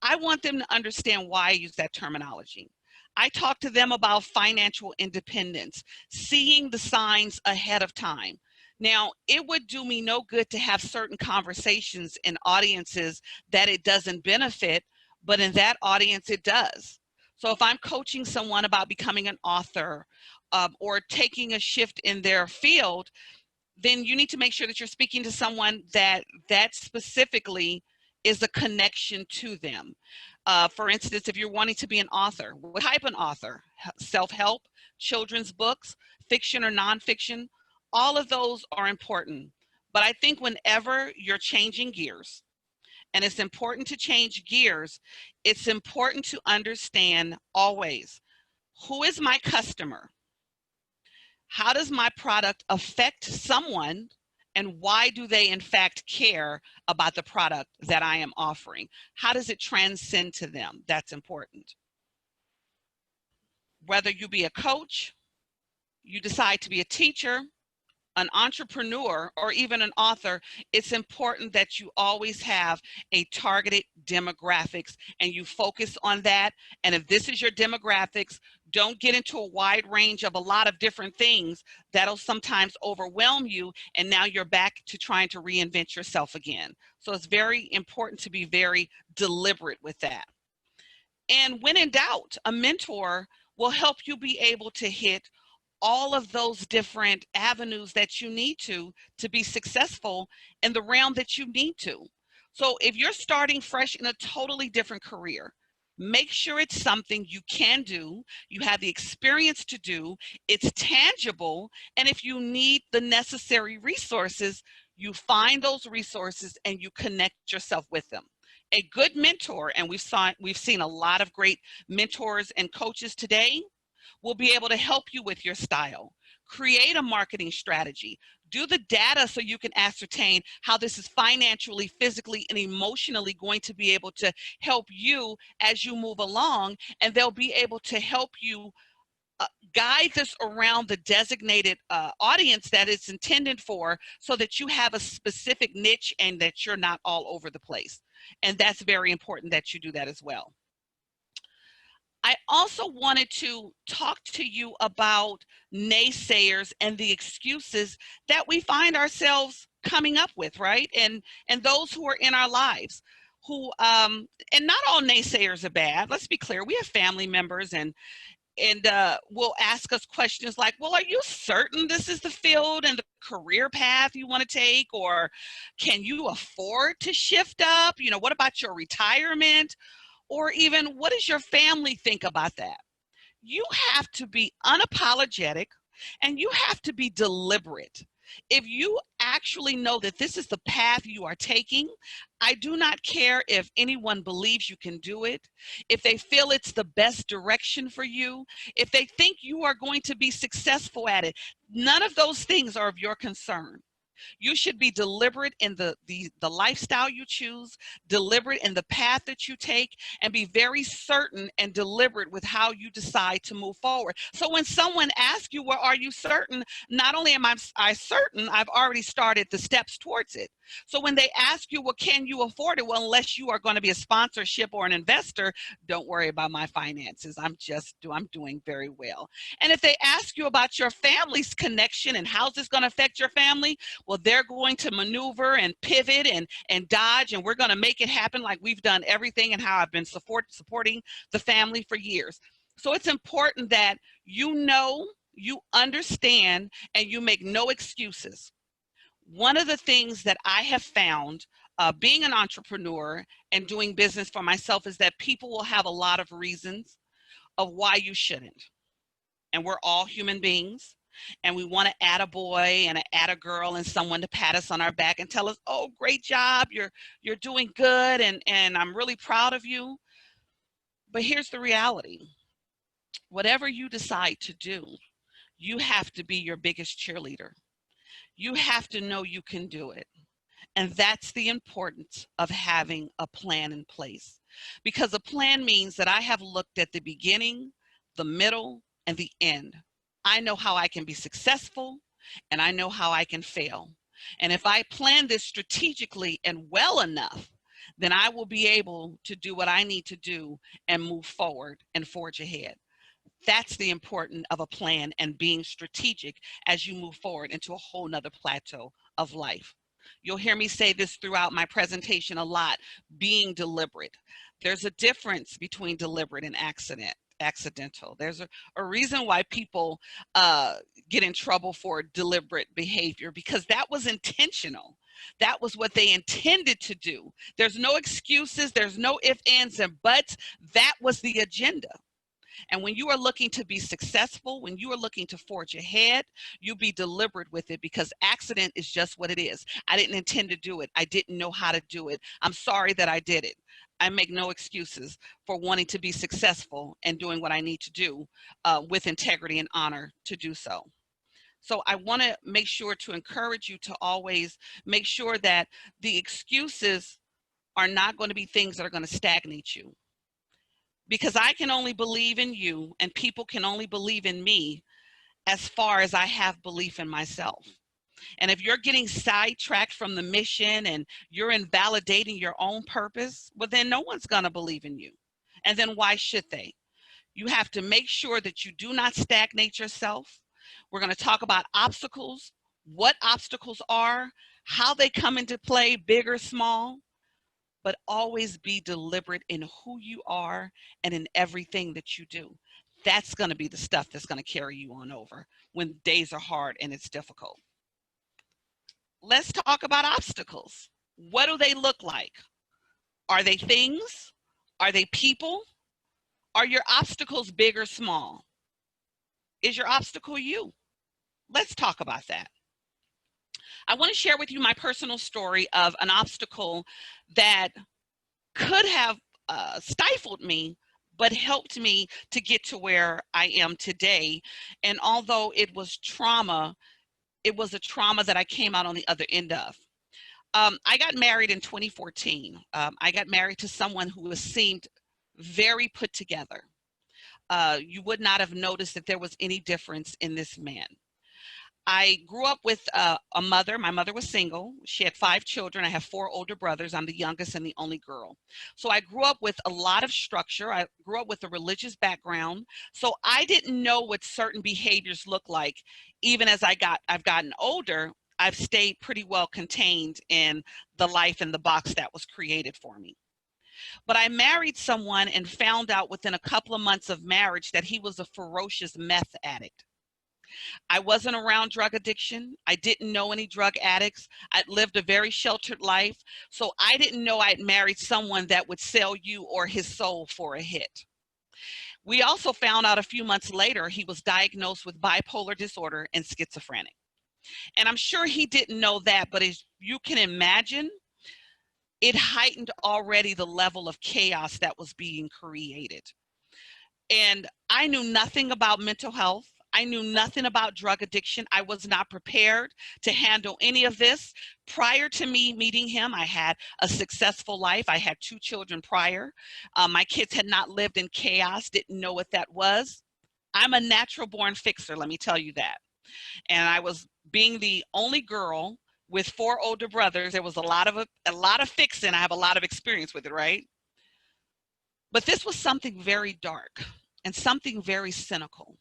I want them to understand why I use that terminology. I talk to them about financial independence, seeing the signs ahead of time. Now, it would do me no good to have certain conversations in audiences that it doesn't benefit, but in that audience, it does. So if I'm coaching someone about becoming an author or taking a shift in their field, then you need to make sure that you're speaking to someone that specifically is a connection to them. For instance, if you're wanting to be an author, what type of author? Self-help, children's books, fiction or nonfiction, all of those are important. But I think whenever you're changing gears, and it's important to change gears, it's important to understand always, who is my customer? How does my product affect someone? And why do they in fact care about the product that I am offering? How does it transcend to them? That's important. Whether you be a coach, you decide to be a teacher, an entrepreneur, or even an author, it's important that you always have a targeted demographics and you focus on that. And if this is your demographics, don't get into a wide range of a lot of different things that'll sometimes overwhelm you. And now you're back to trying to reinvent yourself again. So it's very important to be very deliberate with that. And when in doubt, a mentor will help you be able to hit all of those different avenues that you need to be successful in the realm that you need to. So if you're starting fresh in a totally different career, make sure it's something you can do, you have the experience to do, it's tangible, and if you need the necessary resources, you find those resources and you connect yourself with them. A good mentor, and we've seen a lot of great mentors and coaches today, will be able to help you with your style, create a marketing strategy, do the data so you can ascertain how this is financially, physically, and emotionally going to be able to help you as you move along, and they'll be able to help you guide this around the designated audience that it's intended for, so that you have a specific niche and that you're not all over the place. And that's very important that you do that as well. I also wanted to talk to you about naysayers and the excuses that we find ourselves coming up with, right? And those who are in our lives who, and not all naysayers are bad. Let's be clear. We have family members and will ask us questions like, well, are you certain this is the field and the career path you want to take? Or can you afford to shift up? You know, what about your retirement? Or even, what does your family think about that? You have to be unapologetic and you have to be deliberate. If you actually know that this is the path you are taking, I do not care if anyone believes you can do it, if they feel it's the best direction for you, if they think you are going to be successful at it. None of those things are of your concern. You should be deliberate in the lifestyle you choose, deliberate in the path that you take, and be very certain and deliberate with how you decide to move forward. So when someone asks you, well, are you certain? Not only am I certain, I've already started the steps towards it. So when they ask you, well, can you afford it? Well, unless you are going to be a sponsorship or an investor, don't worry about my finances. I'm doing very well. And if they ask you about your family's connection and how's this going to affect your family, well, they're going to maneuver and pivot and dodge, and we're going to make it happen like we've done everything and how I've been supporting the family for years. So it's important that you know, you understand, and you make no excuses. One of the things that I have found being an entrepreneur and doing business for myself is that people will have a lot of reasons of why you shouldn't. And we're all human beings, and we want to add a boy and add a girl and someone to pat us on our back and tell us, oh, great job, you're doing good, and I'm really proud of you. But here's the reality. Whatever you decide to do, you have to be your biggest cheerleader. You have to know you can do it. And that's the importance of having a plan in place. Because a plan means that I have looked at the beginning, the middle, and the end. I know how I can be successful, and I know how I can fail. And if I plan this strategically and well enough, then I will be able to do what I need to do and move forward and forge ahead. That's the importance of a plan and being strategic as you move forward into a whole nother plateau of life. You'll hear me say this throughout my presentation a lot, being deliberate. There's a difference between deliberate and accidental. There's a reason why people get in trouble for deliberate behavior, because that was intentional. That was what they intended to do. There's no excuses. There's no ifs, ands, and buts. That was the agenda. And when you are looking to be successful, when you are looking to forge ahead, you be deliberate with it, because accident is just what it is. I didn't intend to do it. I didn't know how to do it. I'm sorry that I did it. I make no excuses for wanting to be successful and doing what I need to do with integrity and honor to do so. So I want to make sure to encourage you to always make sure that the excuses are not going to be things that are going to stagnate you. Because I can only believe in you, and people can only believe in me as far as I have belief in myself. And if you're getting sidetracked from the mission and you're invalidating your own purpose, well, then no one's going to believe in you. And then why should they? You have to make sure that you do not stagnate yourself. We're going to talk about obstacles, what obstacles are, how they come into play, big or small. But always be deliberate in who you are and in everything that you do. That's going to be the stuff that's going to carry you on over when days are hard and it's difficult. Let's talk about obstacles. What do they look like? Are they things? Are they people? Are your obstacles big or small? Is your obstacle you? Let's talk about that. I want to share with you my personal story of an obstacle that could have stifled me, but helped me to get to where I am today. And although it was trauma, it was a trauma that I came out on the other end of. I got married in 2014. I got married to someone who seemed very put together. You would not have noticed that there was any difference in this man. I grew up with a mother. My mother was single. She had 5 children. I have 4 older brothers. I'm the youngest and the only girl. So I grew up with a lot of structure. I grew up with a religious background. So I didn't know what certain behaviors look like. Even as I've gotten older, I've stayed pretty well contained in the life and the box that was created for me. But I married someone and found out within a couple of months of marriage that he was a ferocious meth addict. I wasn't around drug addiction. I didn't know any drug addicts. I'd lived a very sheltered life. So I didn't know I'd married someone that would sell you or his soul for a hit. We also found out a few months later he was diagnosed with bipolar disorder and schizophrenic. And I'm sure he didn't know that, but as you can imagine, it heightened already the level of chaos that was being created. And I knew nothing about mental health. I knew nothing about drug addiction. I was not prepared to handle any of this. Prior to me meeting him, I had a successful life. I had 2 children prior. My kids had not lived in chaos, didn't know what that was. I'm a natural born fixer, let me tell you that. And I was, being the only girl with 4 older brothers, there was a lot of fixing. I have a lot of experience with it, right? But this was something very dark and something very cynical.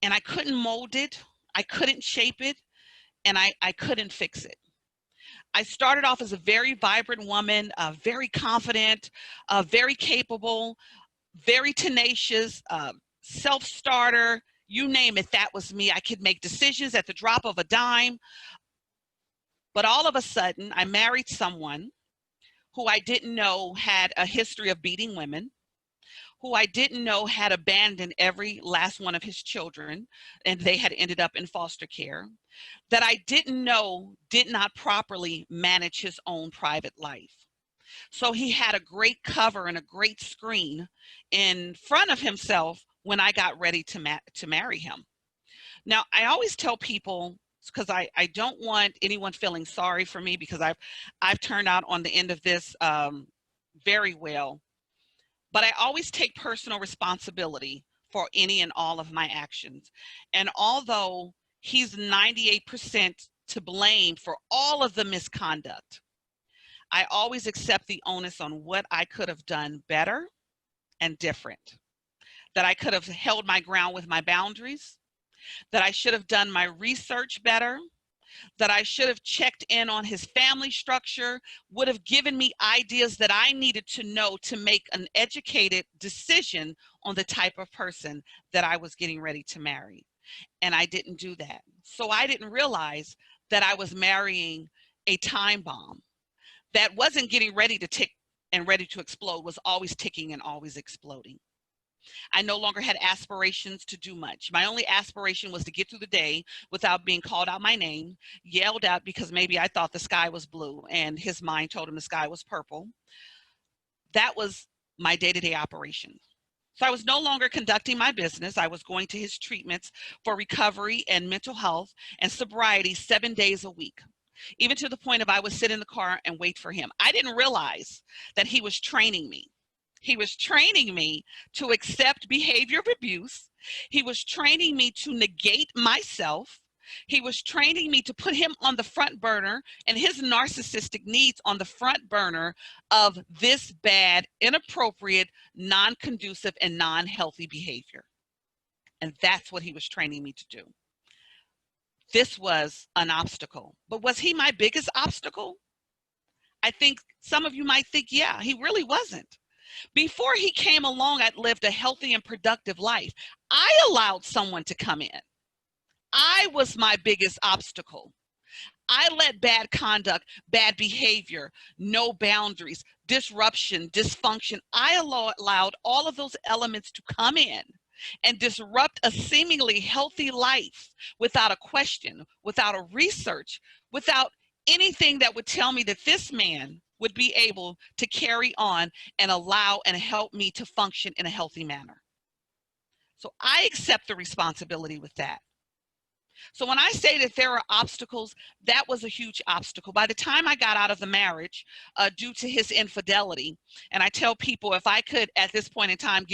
And I couldn't mold it, I couldn't shape it, and I couldn't fix it. I started off as a very vibrant woman, very confident, very capable, very tenacious, self-starter, you name it, that was me. I could make decisions at the drop of a dime. But all of a sudden, I married someone who I didn't know had a history of beating women, who I didn't know had abandoned every last one of his children, and they had ended up in foster care, that I didn't know did not properly manage his own private life. So he had a great cover and a great screen in front of himself when I got ready to marry him. Now, I always tell people, because I don't want anyone feeling sorry for me, because I've turned out on the end of this very well, but I always take personal responsibility for any and all of my actions. And although he's 98% to blame for all of the misconduct, I always accept the onus on what I could have done better and different. That I could have held my ground with my boundaries, that I should have done my research better, that I should have checked in on his family structure, would have given me ideas that I needed to know to make an educated decision on the type of person that I was getting ready to marry. And I didn't do that. So I didn't realize that I was marrying a time bomb that wasn't getting ready to tick and ready to explode, was always ticking and always exploding. I no longer had aspirations to do much. My only aspiration was to get through the day without being called out my name, yelled at because maybe I thought the sky was blue and his mind told him the sky was purple. That was my day-to-day operation. So I was no longer conducting my business. I was going to his treatments for recovery and mental health and sobriety 7 days a week, even to the point of I would sit in the car and wait for him. I didn't realize that he was training me. He was training me to accept behavior of abuse. He was training me to negate myself. He was training me to put him on the front burner and his narcissistic needs on the front burner of this bad, inappropriate, non-conducive, and non-healthy behavior. And that's what he was training me to do. This was an obstacle. But was he my biggest obstacle? I think some of you might think, yeah, he really wasn't. Before he came along, I'd lived a healthy and productive life. I allowed someone to come in. I was my biggest obstacle. I let bad conduct, bad behavior, no boundaries, disruption, dysfunction. I allowed all of those elements to come in and disrupt a seemingly healthy life without a question, without a research, without anything that would tell me that this man would be able to carry on and allow and help me to function in a healthy manner. So I accept the responsibility with that. So when I say that there are obstacles, that was a huge obstacle. By the time I got out of the marriage, due to his infidelity, and I tell people if I could at this point in time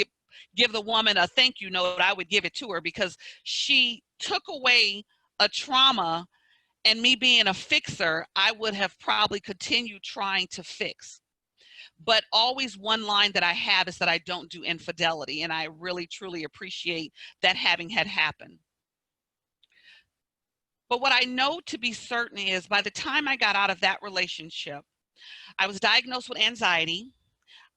give the woman a thank you note, I would give it to her, because she took away a trauma. And me being a fixer, I would have probably continued trying to fix. But always one line that I have is that I don't do infidelity. And I really, truly appreciate that having had happened. But what I know to be certain is by the time I got out of that relationship, I was diagnosed with anxiety.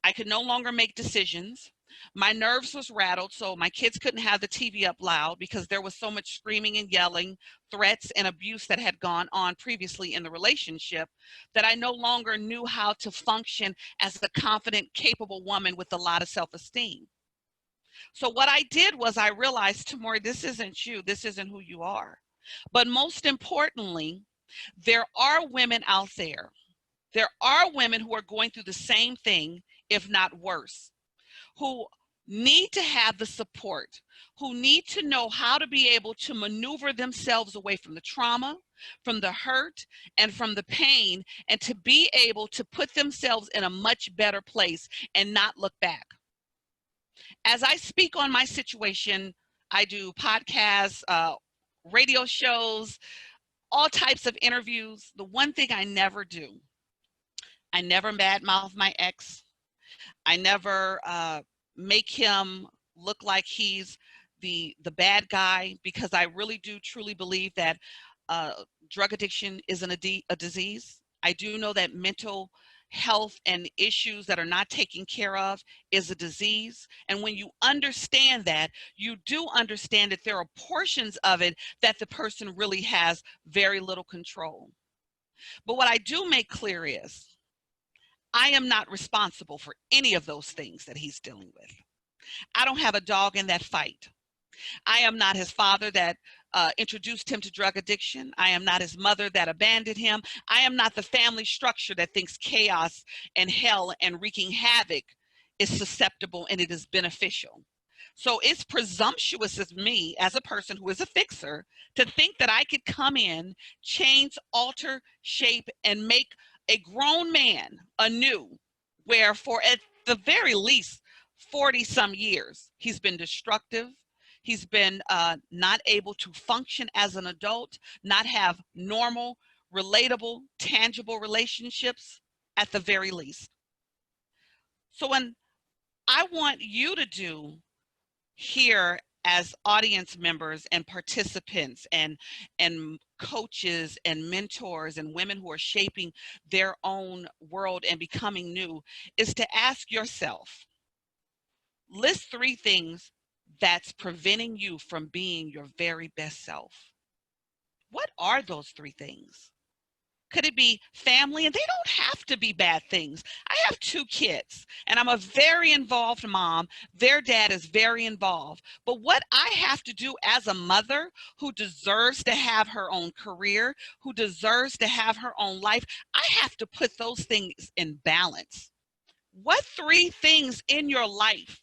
I could no longer make decisions. My nerves was rattled, so my kids couldn't have the TV up loud because there was so much screaming and yelling, threats and abuse that had gone on previously in the relationship, that I no longer knew how to function as a confident, capable woman with a lot of self-esteem. So what I did was I realized, Tamori, this isn't you, this isn't who you are. But most importantly, there are women out there. There are women who are going through the same thing, if not worse, who need to have the support, who need to know how to be able to maneuver themselves away from the trauma, from the hurt, and from the pain, and to be able to put themselves in a much better place and not look back. As I speak on my situation, I do podcasts, radio shows, all types of interviews. The one thing I never do, I never badmouth my ex. I never make him look like he's the bad guy, because I really do truly believe that drug addiction isn't a disease. I do know that mental health and issues that are not taken care of is a disease. And when you understand that, you do understand that there are portions of it that the person really has very little control. But what I do make clear is, I am not responsible for any of those things that he's dealing with. I don't have a dog in that fight. I am not his father that introduced him to drug addiction. I am not his mother that abandoned him. I am not the family structure that thinks chaos and hell and wreaking havoc is susceptible and it is beneficial. So it's presumptuous of me as a person who is a fixer to think that I could come in, change, alter, shape, and make a grown man anew, where for at the very least 40 some years, he's been destructive. He's been not able to function as an adult, not have normal, relatable, tangible relationships at the very least. So when I want you to do here as audience members and participants and coaches and mentors and women who are shaping their own world and becoming new, is to ask yourself, list 3 things that's preventing you from being your very best self. What are those 3 things? Could it be family? And they don't have to be bad things. I have 2 kids and I'm a very involved mom. Their dad is very involved. But what I have to do as a mother who deserves to have her own career, who deserves to have her own life, I have to put those things in balance. What 3 things in your life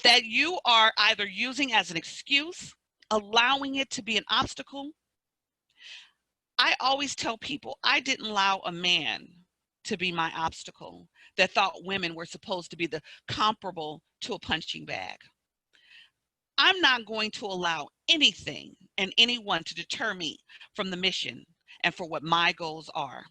that you are either using as an excuse, allowing it to be an obstacle? I always tell people, I didn't allow a man to be my obstacle that thought women were supposed to be the comparable to a punching bag. I'm not going to allow anything and anyone to deter me from the mission and for what my goals are.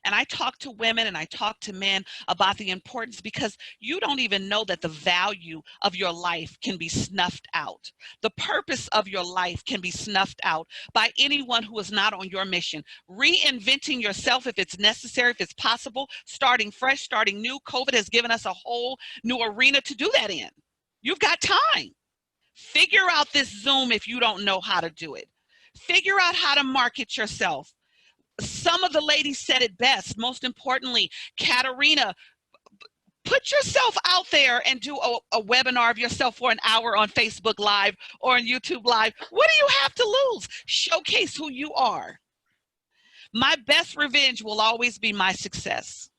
And I talk to women and I talk to men about the importance, because you don't even know that the value of your life can be snuffed out. The purpose of your life can be snuffed out by anyone who is not on your mission. Reinventing yourself if it's necessary, if it's possible, starting fresh, starting new. COVID has given us a whole new arena to do that in. You've got time. Figure out this Zoom if you don't know how to do it. Figure out how to market yourself. Some of the ladies said it best. Most importantly, Katarina, put yourself out there and do a webinar of yourself for an hour on Facebook Live or on YouTube Live. What do you have to lose? Showcase who you are. My best revenge will always be my success.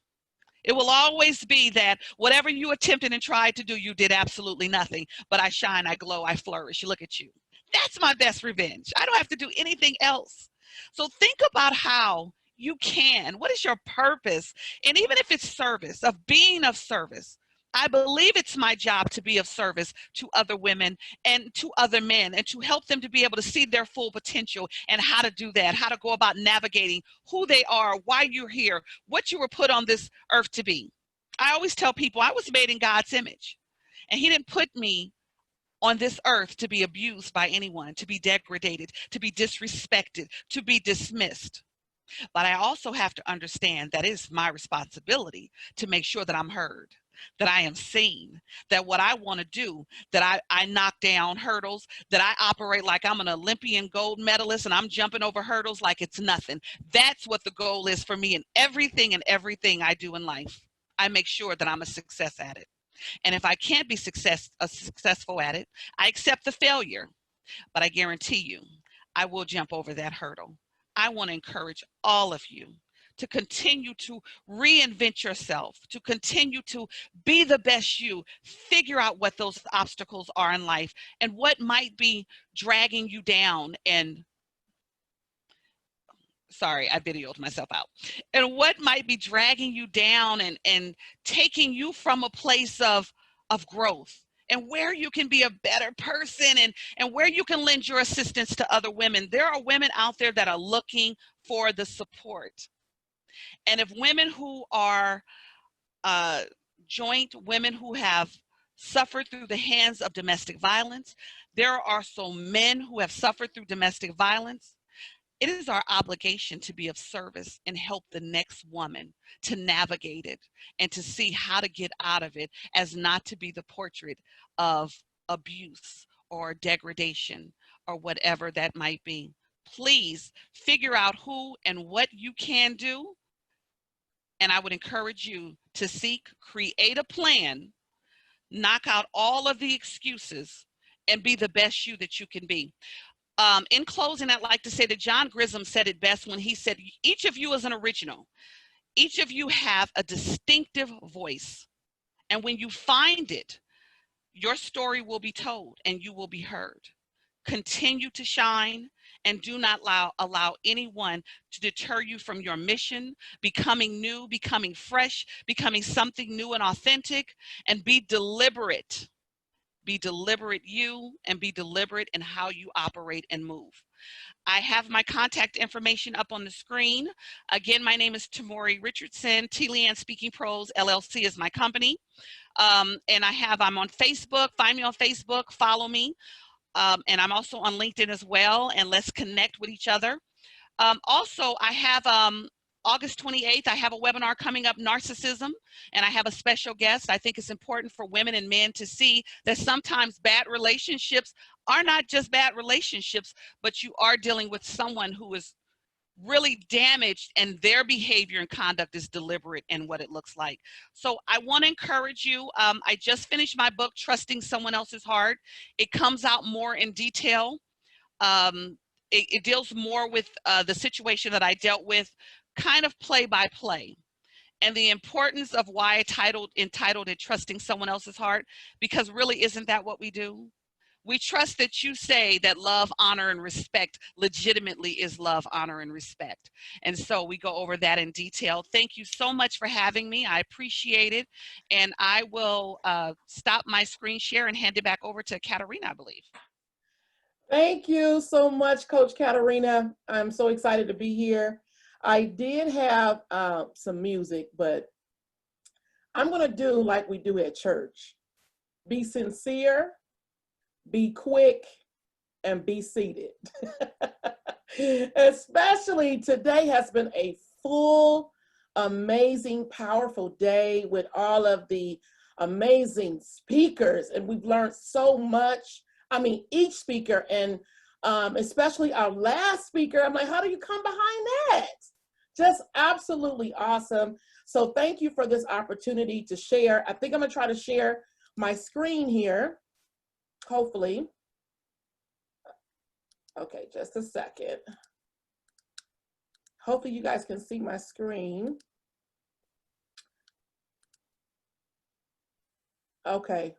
It will always be that whatever you attempted and tried to do, you did absolutely nothing. But I shine, I glow, I flourish. Look at you. That's my best revenge. I don't have to do anything else. So think about how you can. What is your purpose? And even if it's service, of being of service, I believe it's my job to be of service to other women and to other men, and to help them to be able to see their full potential and how to do that, how to go about navigating who they are, why you're here, what you were put on this earth to be. I always tell people I was made in God's image, and He didn't put me on this earth to be abused by anyone, to be degraded, to be disrespected, to be dismissed. But I also have to understand that it's my responsibility to make sure that I'm heard, that I am seen, that what I want to do, that I knock down hurdles, that I operate like I'm an Olympian gold medalist and I'm jumping over hurdles like it's nothing. That's what the goal is for me in everything I do in life. I make sure that I'm a success at it. And if I can't be successful at it, I accept the failure. But I guarantee you, I will jump over that hurdle. I want to encourage all of you to continue to reinvent yourself, to continue to be the best you, figure out what those obstacles are in life and what might be dragging you down and sorry, I videoed myself out. And what might be dragging you down and taking you from a place of growth and where you can be a better person and where you can lend your assistance to other women. There are women out there that are looking for the support. And if women who are joint, women who have suffered through the hands of domestic violence, there are also men who have suffered through domestic violence. It is our obligation to be of service and help the next woman to navigate it and to see how to get out of it as not to be the portrait of abuse or degradation or whatever that might be. Please figure out who and what you can do. And I would encourage you to seek, create a plan, knock out all of the excuses, and be the best you that you can be. In closing, I'd like to say that John Grisham said it best when he said, each of you is an original. Each of you have a distinctive voice. And when you find it, your story will be told and you will be heard. Continue to shine and do not allow anyone to deter you from your mission, becoming new, becoming fresh, becoming something new and authentic, and be deliberate. Be deliberate you and be deliberate in how you operate and move. I have my contact information up on the screen. Again, my name is Tamori Richardson. T. Leanne Speaking Pros LLC is my company. And I'm on Facebook. Find me on Facebook, follow me. And I'm also on LinkedIn as well. And let's connect with each other. Also, I have August 28th, I have a webinar coming up, Narcissism, and I have a special guest. I think it's important for women and men to see that sometimes bad relationships are not just bad relationships, but you are dealing with someone who is really damaged and their behavior and conduct is deliberate in what it looks like. So I want to encourage you. I just finished my book, Trusting Someone Else's Heart. It comes out more in detail. It deals more with the situation that I dealt with, kind of play by play, and the importance of why I entitled it Trusting Someone Else's Heart, because really isn't that what we do? We trust that you say that love, honor, and respect legitimately is love, honor, and respect. And so we go over that in detail. Thank you so much for having me. I appreciate it. And I will stop my screen share and hand it back over to Katerina, I believe. Thank you so much, Coach Katerina. I'm so excited to be here. I did have some music, but I'm going to do like we do at church. Be sincere, be quick, and be seated. Especially today has been a full, amazing, powerful day with all of the amazing speakers, and we've learned so much. I mean, each speaker, and especially our last speaker, I'm like, how do you come behind that? Just absolutely awesome. So thank you for this opportunity to share. I think I'm gonna try to share my screen here, hopefully. Okay, just a second. Hopefully you guys can see my screen. Okay.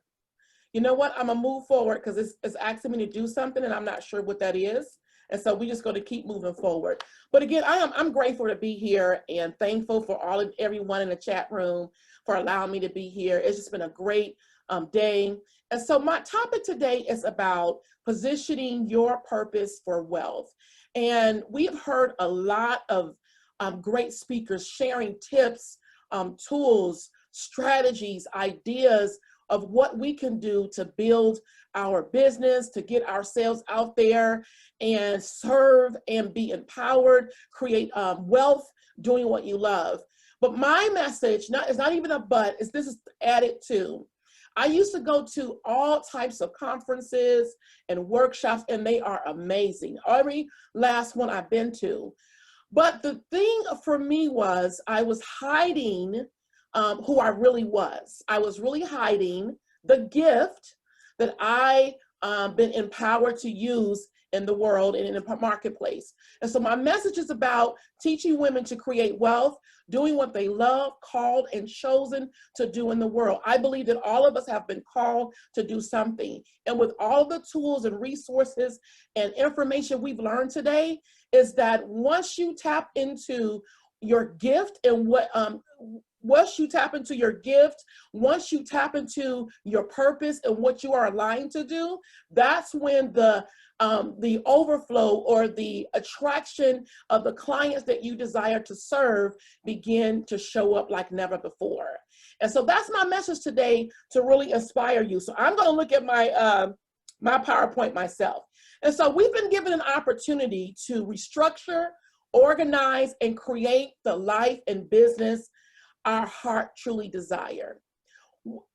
You know what? I'm gonna move forward because it's asking me to do something and I'm not sure what that is. And so we're just going to keep moving forward. But again, I'm grateful to be here and thankful for everyone in the chat room for allowing me to be here. It's just been a great day. And so my topic today is about positioning your purpose for wealth. And we've heard a lot of great speakers sharing tips, tools, strategies, ideas of what we can do to build our business, to get ourselves out there and serve and be empowered, create wealth, doing what you love. But my message is not even a but, this is added to. I used to go to all types of conferences and workshops, and they are amazing. Every last one I've been to. But the thing for me was I was hiding who I really was. I was really hiding the gift that I been empowered to use in the world and in the marketplace. And so my message is about teaching women to create wealth, doing what they love, called and chosen to do in the world. I believe that all of us have been called to do something. And with all the tools and resources and information we've learned today, is that once you tap into your gift and once you tap into your gift, once you tap into your purpose and what you are aligned to do, that's when the overflow or the attraction of the clients that you desire to serve begin to show up like never before. And so that's my message today, to really inspire you. So I'm going to look at my my PowerPoint myself. And so we've been given an opportunity to restructure, organize, and create the life and business our heart truly desire.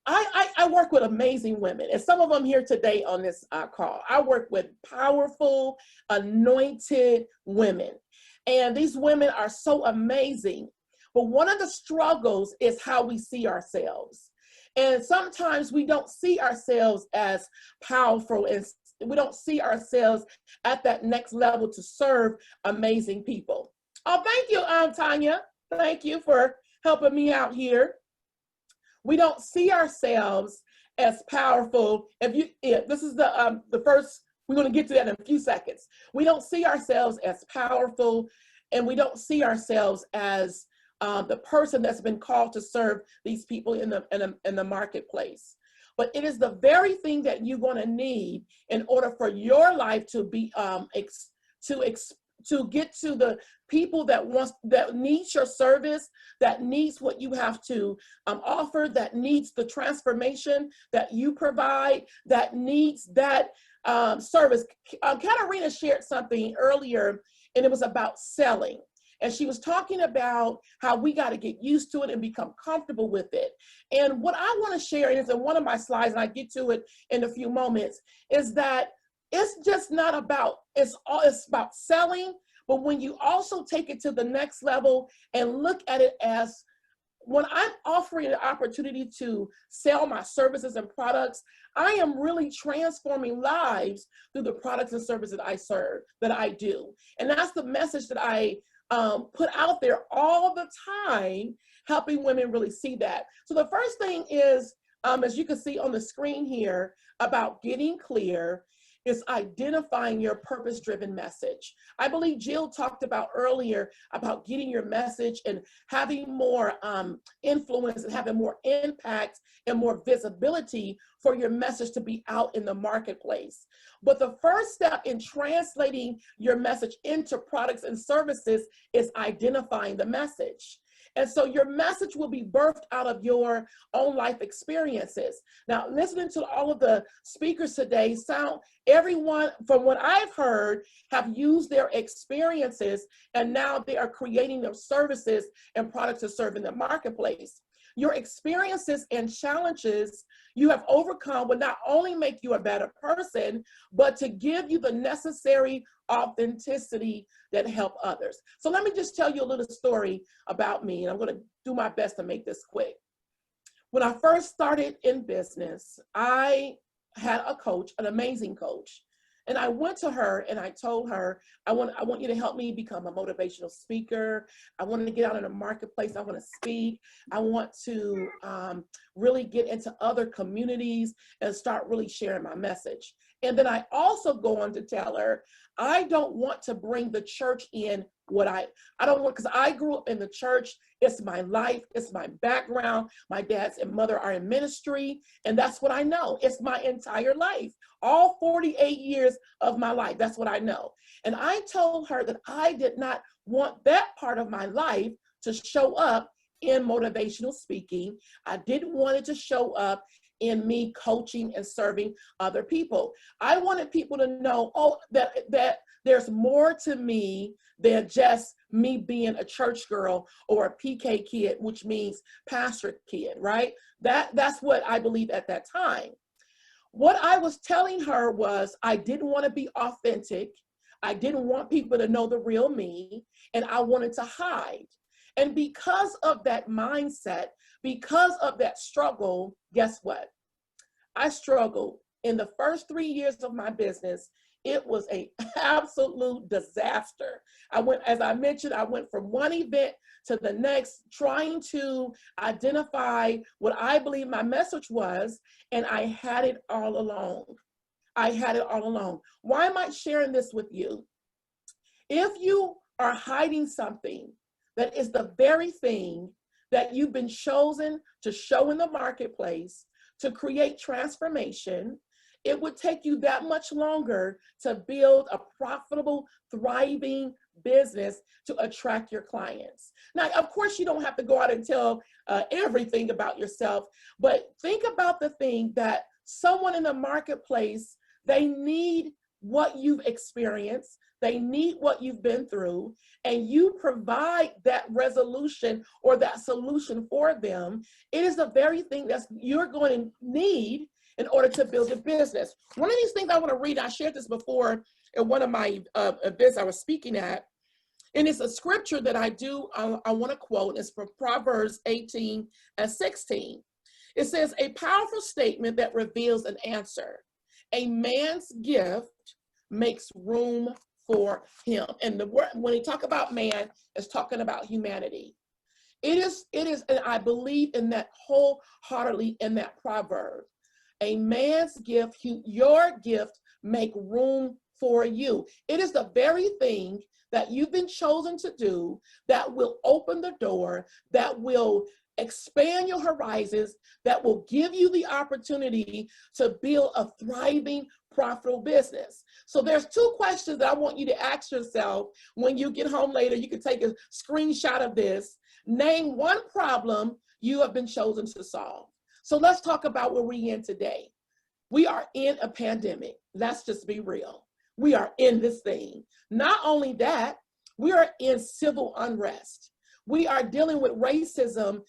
I work with amazing women, and some of them here today on this call. I work with powerful, anointed women, and these women are so amazing. But one of the struggles is how we see ourselves. And sometimes we don't see ourselves as powerful, and we don't see ourselves at that next level to serve amazing people. Oh, thank you, Tanya. Thank you for helping me out here. We don't see ourselves as powerful. This is the first, we're going to get to that in a few seconds. We don't see ourselves as powerful, and we don't see ourselves as the person that's been called to serve these people in the marketplace. But it is the very thing that you're going to need in order for your life to be to get to the people that needs your service, that needs what you have to offer, that needs the transformation that you provide, that needs that service. Katarina shared something earlier, and it was about selling. And she was talking about how we got to get used to it and become comfortable with it. And what I want to share is in one of my slides, and I get to it in a few moments, is that it's just not about, it's about selling, but when you also take it to the next level and look at it as, when I'm offering an opportunity to sell my services and products, I am really transforming lives through the products and services that I serve, that I do. And that's the message that I put out there all the time, helping women really see that. So the first thing is, as you can see on the screen here, about getting clear, is identifying your purpose-driven message. I believe Jill talked about earlier about getting your message and having more influence and having more impact and more visibility for your message to be out in the marketplace. But the first step in translating your message into products and services is identifying the message. And so your message will be birthed out of your own life experiences. Now, listening to all of the speakers today, everyone, from what I've heard, have used their experiences, and now they are creating their services and products to serve in the marketplace. Your experiences and challenges you have overcome will not only make you a better person, but to give you the necessary authenticity that help others. So let me just tell you a little story about me, and I'm going to do my best to make this quick. When I first started in business, I had a coach, an amazing coach. And I went to her and I told her, I want you to help me become a motivational speaker. I want to get out in the marketplace. I want to speak. I want to really get into other communities and start really sharing my message. And then I also go on to tell her, I don't want to bring the church in I don't want, because I grew up in the church. It's my life. It's my background. My dad and mother are in ministry, and that's what I know. It's my entire life, all 48 years of my life. That's what I know. And I told her that I did not want that part of my life to show up in motivational speaking. I didn't want it to show up in me coaching and serving other people. I wanted people to know, that there's more to me than just me being a church girl or a PK kid, which means pastor kid, right? That's what I believed at that time. What I was telling her was I didn't want to be authentic. I didn't want people to know the real me, and I wanted to hide. And because of that mindset, because of that struggle, guess what? I struggled in the first 3 years of my business It was an absolute disaster. As I mentioned, I went from one event to the next, trying to identify what I believe my message was, and I had it all alone. I had it all alone. Why am I sharing this with you? If you are hiding something that is the very thing that you've been chosen to show in the marketplace to create transformation, it would take you that much longer to build a profitable, thriving business to attract your clients. Now, of course, you don't have to go out and tell everything about yourself, but think about the thing that someone in the marketplace, they need what you've experienced, they need what you've been through, and you provide that resolution or that solution for them. It is the very thing that you're going to need in order to build a business. One of these things I want to read, I shared this before at one of my events I was speaking at, and it's a scripture that I want to quote. It's from Proverbs 18:16. It says, a powerful statement that reveals an answer. A man's gift makes room for him. And the word, when they talk about man, it's talking about humanity. It is, and I believe in that wholeheartedly in that proverb. A man's gift, your gift, make room for you. It is the very thing that you've been chosen to do that will open the door, that will expand your horizons, that will give you the opportunity to build a thriving, profitable business. So there's two questions that I want you to ask yourself when you get home later. You can take a screenshot of this. Name one problem you have been chosen to solve. So let's talk about where we're in today. We are in a pandemic. Let's just be real. We are in this thing. Not only that, we are in civil unrest. We are dealing with racism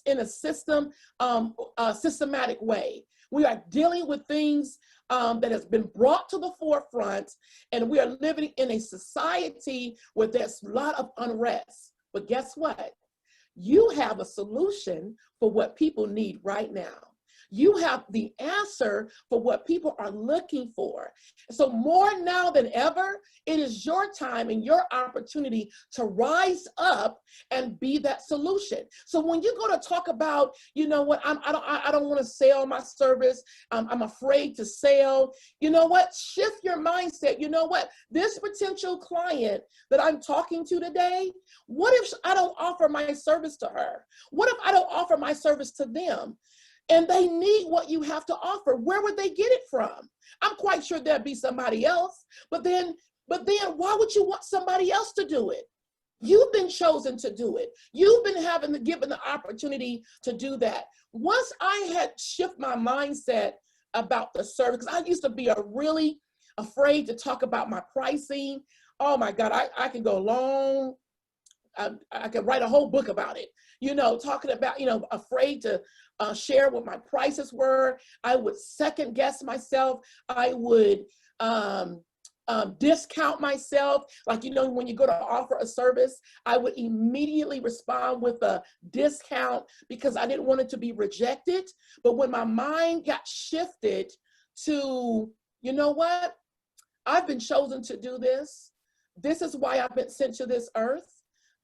in a systematic way. We are dealing with things that has been brought to the forefront, and we are living in a society where there's a lot of unrest. But guess what? You have a solution for what people need right now. You have the answer for what people are looking for. So more now than ever, it is your time and your opportunity to rise up and be that solution. So when you go to talk about, you know what, I don't want to sell my service, I'm afraid to sell, you know what, shift your mindset. You know what, this potential client that I'm talking to today, what if I don't offer my service to her? What if I don't offer my service to them? And they need what you have to offer. Where would they get it from? I'm quite sure there'd be somebody else, but then why would you want somebody else to do it? You've been chosen to do it. You've been given the opportunity to do that. Once I had shifted my mindset about the service, because I used to be really afraid to talk about my pricing. Oh my God, I can go long. I could write a whole book about it, you know, talking about, you know, afraid to share what my prices were. I would second guess myself. I would discount myself. Like, you know, when you go to offer a service, I would immediately respond with a discount because I didn't want it to be rejected. But when my mind got shifted to, you know what, I've been chosen to do this. This is why I've been sent to this earth.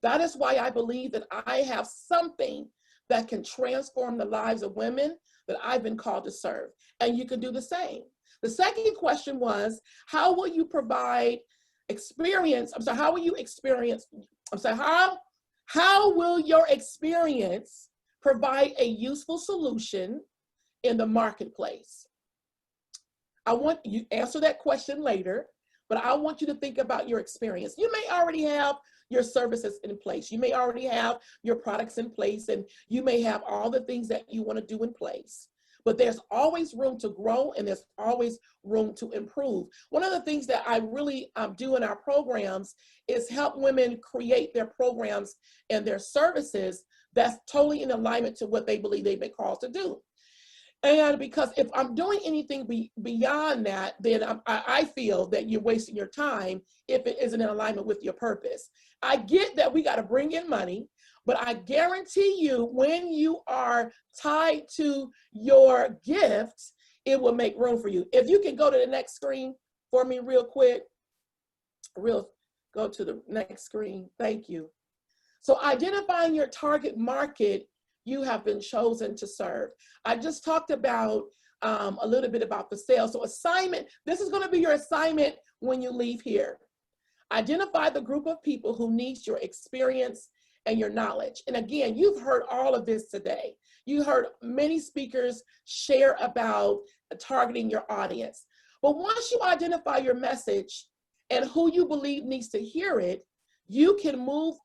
That is why I believe that I have something that can transform the lives of women that I've been called to serve. And you can do the same. The second question was, how will you provide experience? How will your experience provide a useful solution in the marketplace? I want you to answer that question later, but I want you to think about your experience. You may already have your services in place. You may already have your products in place, and you may have all the things that you want to do in place. But there's always room to grow, and there's always room to improve. One of the things that I really do in our programs is help women create their programs and their services that's totally in alignment to what they believe they've been called to do. And because if I'm doing anything beyond that, then I feel that you're wasting your time if it isn't in alignment with your purpose. I get that we got to bring in money, but I guarantee you when you are tied to your gifts, it will make room for you. If you can go to the next screen for me real quick? Go to the next screen. Thank you. So identifying your target market you have been chosen to serve. I just talked about a little bit about the sales. So assignment, this is going to be your assignment when you leave here. Identify the group of people who needs your experience and your knowledge. And again, you've heard all of this today. You heard many speakers share about targeting your audience. But once you identify your message and who you believe needs to hear it, you can move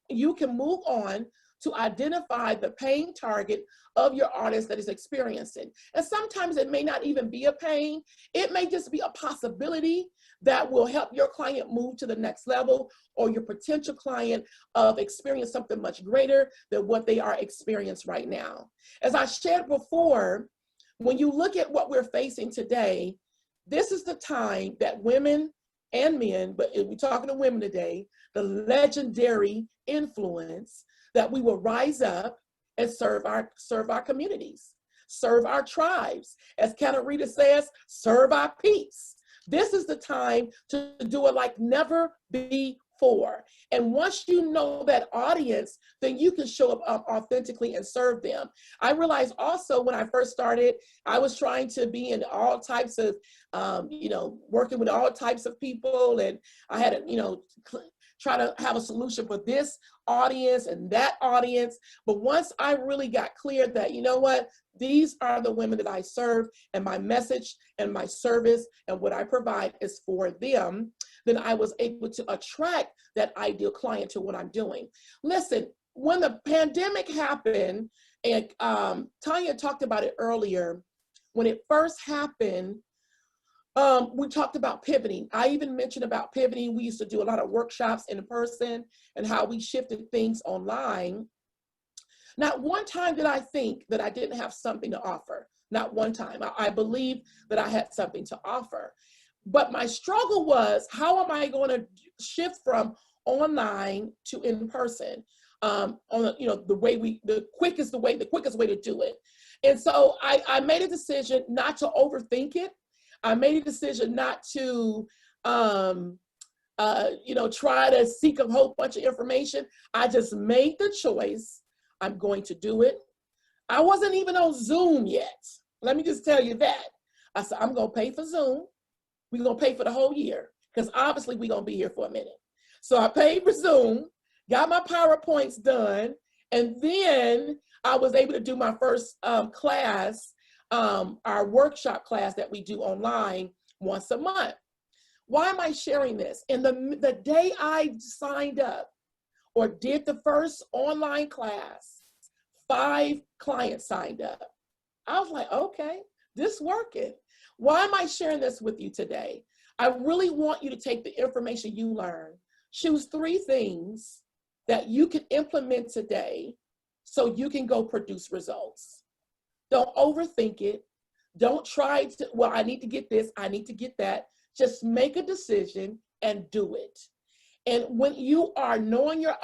on to identify the paying target of your audience that is experiencing. And sometimes it may not even be a pain. It may just be a possibility that will help your client move to the next level, or your potential client of experience something much greater than what they are experiencing right now. As I shared before, when you look at what we're facing today, this is the time that women and men, but we're talking to women today, the legendary influence that we will rise up and serve our communities, serve our tribes. As Katarina says, serve our peeps. This is the time to do it like never before. And once you know that audience, then you can show up authentically and serve them. I realized also when I first started, I was trying to be in all types of, working with all types of people. And I had to, try to have a solution for this audience and that audience. But once I really got clear that, you know what, these are the women that I serve, and my message and my service and what I provide is for them, then I was able to attract that ideal client to what I'm doing. Listen, when the pandemic happened, and Tanya talked about it earlier, when it first happened, we talked about pivoting. I even mentioned about pivoting. We used to do a lot of workshops in person and how we shifted things online. Not one time did I think that I didn't have something to offer. Not one time. I believe that I had something to offer. But my struggle was, how am I going to shift from online to in person? The quickest way to do it. And so I made a decision not to overthink it. I made a decision not to, try to seek a whole bunch of information. I just made the choice. I'm going to do it. I wasn't even on Zoom yet. Let me just tell you that. I said, I'm going to pay for Zoom. We're going to pay for the whole year, because obviously we're going to be here for a minute. So I paid for Zoom, got my PowerPoints done, and then I was able to do my first class, our workshop class that we do online once a month. Why am I sharing this? And the day I signed up or did the first online class, 5 clients signed up. I was like, okay, this working. Why am I sharing this with you today? I really want you to take the information you learn, choose 3 things that you can implement today so you can go produce results. Don't overthink it. Don't try to, well, I need to get this, I need to get that. Just make a decision and do it. And when you are knowing your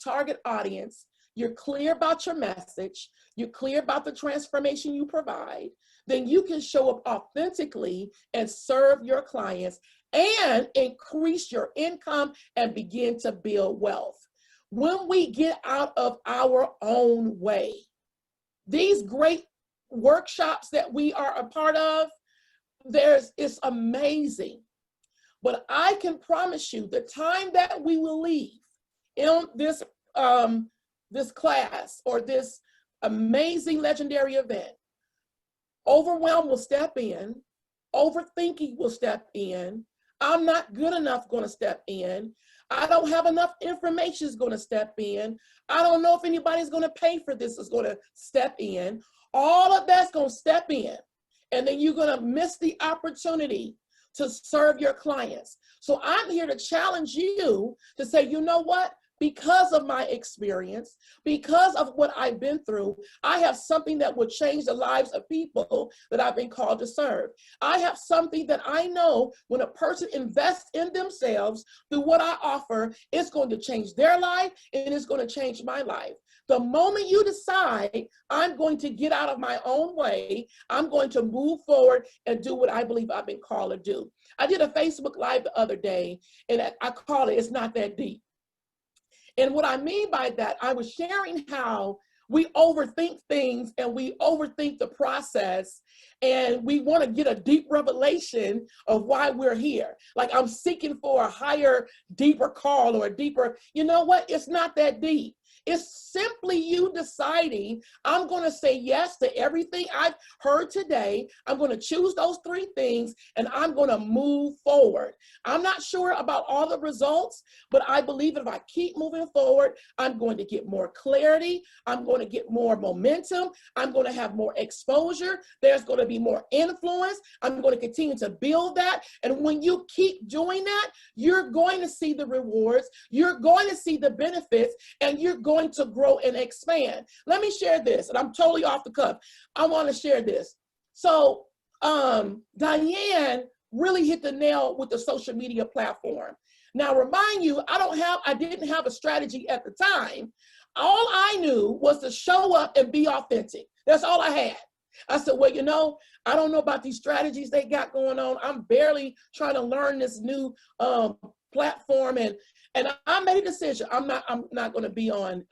target audience, you're clear about your message, you're clear about the transformation you provide, then you can show up authentically and serve your clients and increase your income and begin to build wealth. When we get out of our own way, these great workshops that we are a part of, it's amazing. But I can promise you the time that we will leave in this, this class or this amazing legendary event, overwhelm will step in, overthinking will step in, I'm not good enough going to step in, I don't have enough information is going to step in, I don't know if anybody's going to pay for this is going to step in. All of that's going to step in, and then you're going to miss the opportunity to serve your clients. So I'm here to challenge you to say, you know what? because of my experience, because of what I've been through, I have something that will change the lives of people that I've been called to serve. I have something that I know when a person invests in themselves through what I offer, it's going to change their life and it's going to change my life. The moment you decide, I'm going to get out of my own way, I'm going to move forward and do what I believe I've been called to do. I did a Facebook Live the other day, and I call it, It's Not That Deep. And what I mean by that, I was sharing how we overthink things and we overthink the process, and we want to get a deep revelation of why we're here. Like I'm seeking for a higher, deeper call or a deeper, you know what? It's not that deep. It's simply you deciding, I'm going to say yes to everything I've heard today. I'm going to choose those 3 things and I'm going to move forward. I'm not sure about all the results, but I believe that if I keep moving forward, I'm going to get more clarity. I'm going to get more momentum. I'm going to have more exposure. There's going to be more influence. I'm going to continue to build that. And when you keep doing that, you're going to see the rewards. You're going to see the benefits, and you're going to grow and expand. Let me share this, and I'm totally off the cuff. I want to share this. So Diane really hit the nail with the social media platform. Now, remind you, I didn't have a strategy at the time. All I knew was to show up and be authentic. That's all I had. I said, well, you know, I don't know about these strategies they got going on. I'm barely trying to learn this new platform, and I made a decision. I'm not going to be on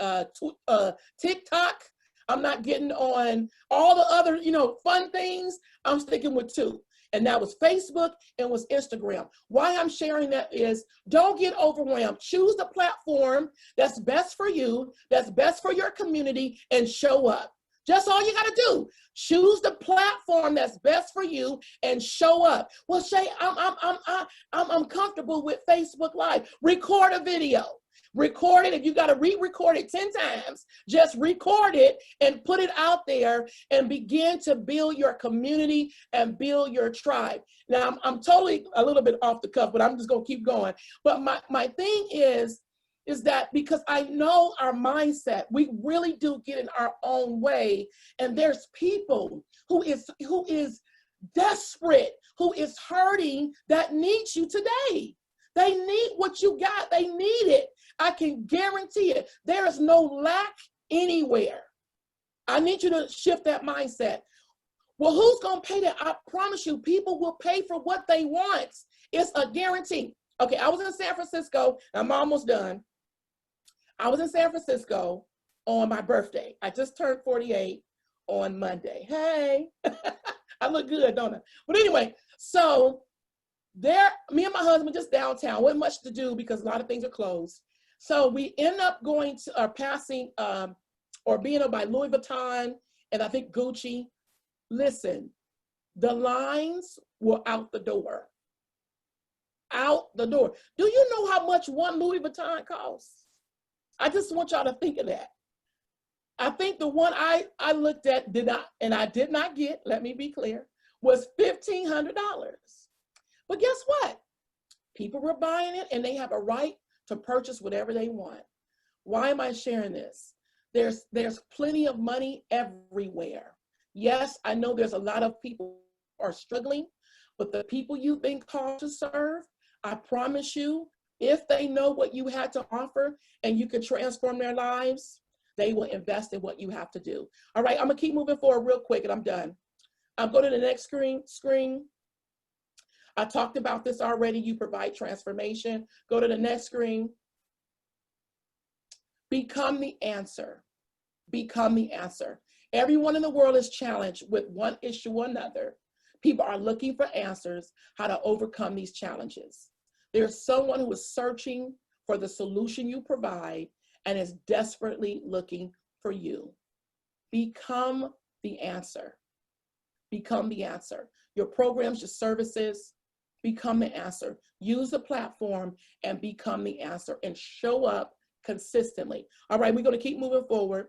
TikTok. I'm not getting on all the other, fun things. I'm sticking with 2. And that was Facebook and was Instagram. Why I'm sharing that is, don't get overwhelmed. Choose the platform that's best for you, that's best for your community, and show up. Just all you got to do. Choose the platform that's best for you and show up. Well, Shay, I'm comfortable with Facebook Live. Record a video. Record it. If you got to re-record it 10 times, just record it and put it out there and begin to build your community and build your tribe. Now, I'm totally a little bit off the cuff, but I'm just going to keep going. But my thing is that because I know our mindset, we really do get in our own way. And there's people who is desperate, who is hurting, that needs you today. They need what you got. They need it. I can guarantee it. There is no lack anywhere. I need you to shift that mindset. Well, who's going to pay that? I promise you, people will pay for what they want. It's a guarantee. Okay, I was in San Francisco. I'm almost done. I was in San Francisco on my birthday. I just turned 48 on Monday. Hey, I look good, don't I? But anyway, so there, me and my husband just downtown, wasn't much to do because a lot of things are closed. So we end up going to passing or being up by Louis Vuitton and I think Gucci. Listen, the lines were out the door. Out the door. Do you know how much one Louis Vuitton costs? I just want y'all to think of that. I think the one I looked at I did not get, let me be clear, was $1,500. But guess what? People were buying it and they have a right to purchase whatever they want. Why am I sharing this? There's plenty of money everywhere. Yes, I know there's a lot of people who are struggling, but the people you've been called to serve, I promise you, if they know what you had to offer and you can transform their lives, they will invest in what you have to do. All right, I'm gonna keep moving forward real quick and I'm done. I'm going to the next screen. I talked about this already. You provide transformation. Go to the next screen. Become the answer. Become the answer. Everyone in the world is challenged with one issue or another. People are looking for answers, how to overcome these challenges. There's someone who is searching for the solution you provide and is desperately looking for you. Become the answer. Become the answer. Your programs, your services, become the answer. Use the platform and become the answer and show up consistently. All right, we're going to keep moving forward.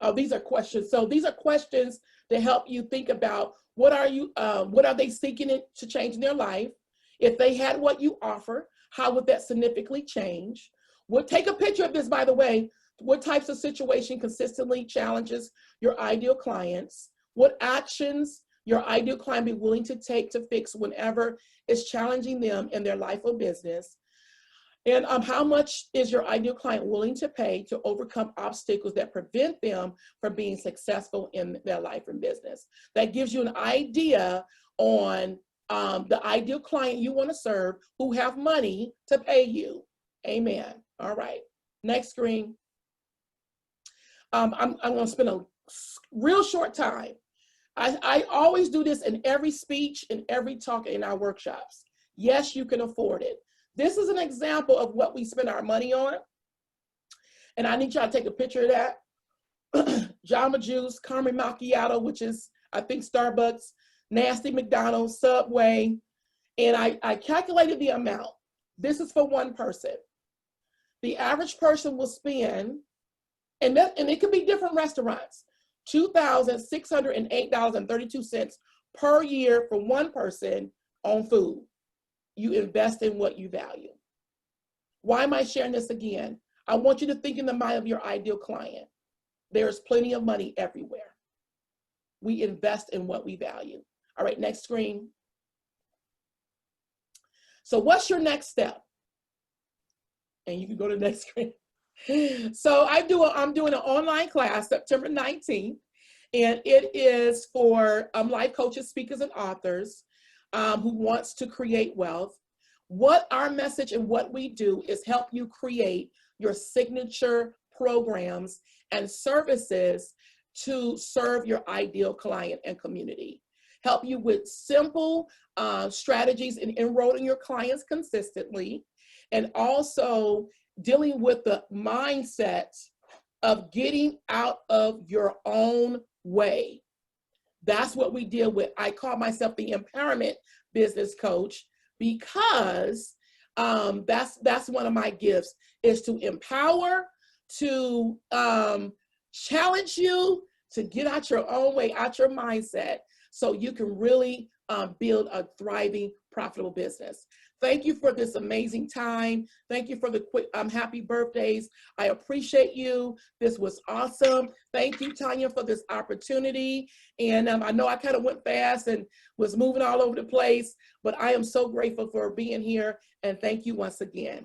Oh, these are questions. So these are questions to help you think about what are they seeking to change in their life? If they had what you offer, how would that significantly change? We'll take a picture of this, by the way. What types of situation consistently challenges your ideal clients? What actions your ideal client be willing to take to fix whenever it's challenging them in their life or business? And how much is your ideal client willing to pay to overcome obstacles that prevent them from being successful in their life and business? That gives you an idea on the ideal client you want to serve who have money to pay you. Amen. All right. Next screen. I'm going to spend a real short time. I always do this in every speech and every talk in our workshops. Yes, you can afford it. This is an example of what we spend our money on. And I need y'all to take a picture of that. Jamba Juice, Caramel Macchiato, which is, I think, Starbucks, Nasty McDonald's, Subway. And I calculated the amount. This is for one person. The average person will spend, and it could be different restaurants, $2,608.32 per year for one person on food. You invest in what you value. Why am I sharing this again? I want you to think in the mind of your ideal client. There's plenty of money everywhere. We invest in what we value. All right, next screen. So what's your next step? And you can go to the next screen. So I'm doing an online class September 19th, and it is for life coaches, speakers, and authors who wants to create wealth. What our message and what we do is help you create your signature programs and services to serve your ideal client and community. Help you with simple strategies in enrolling your clients consistently, and also dealing with the mindset of getting out of your own way. That's what we deal with. I call myself the empowerment business coach because that's one of my gifts, is to empower, to challenge you to get out your own way, out your mindset, so you can really build a thriving, profitable business. Thank you for this amazing time. Thank you for the quick happy birthdays. I appreciate you. This was awesome. Thank you, Tanya, for this opportunity. And I know I kind of went fast and was moving all over the place, but I am so grateful for being here. And thank you once again.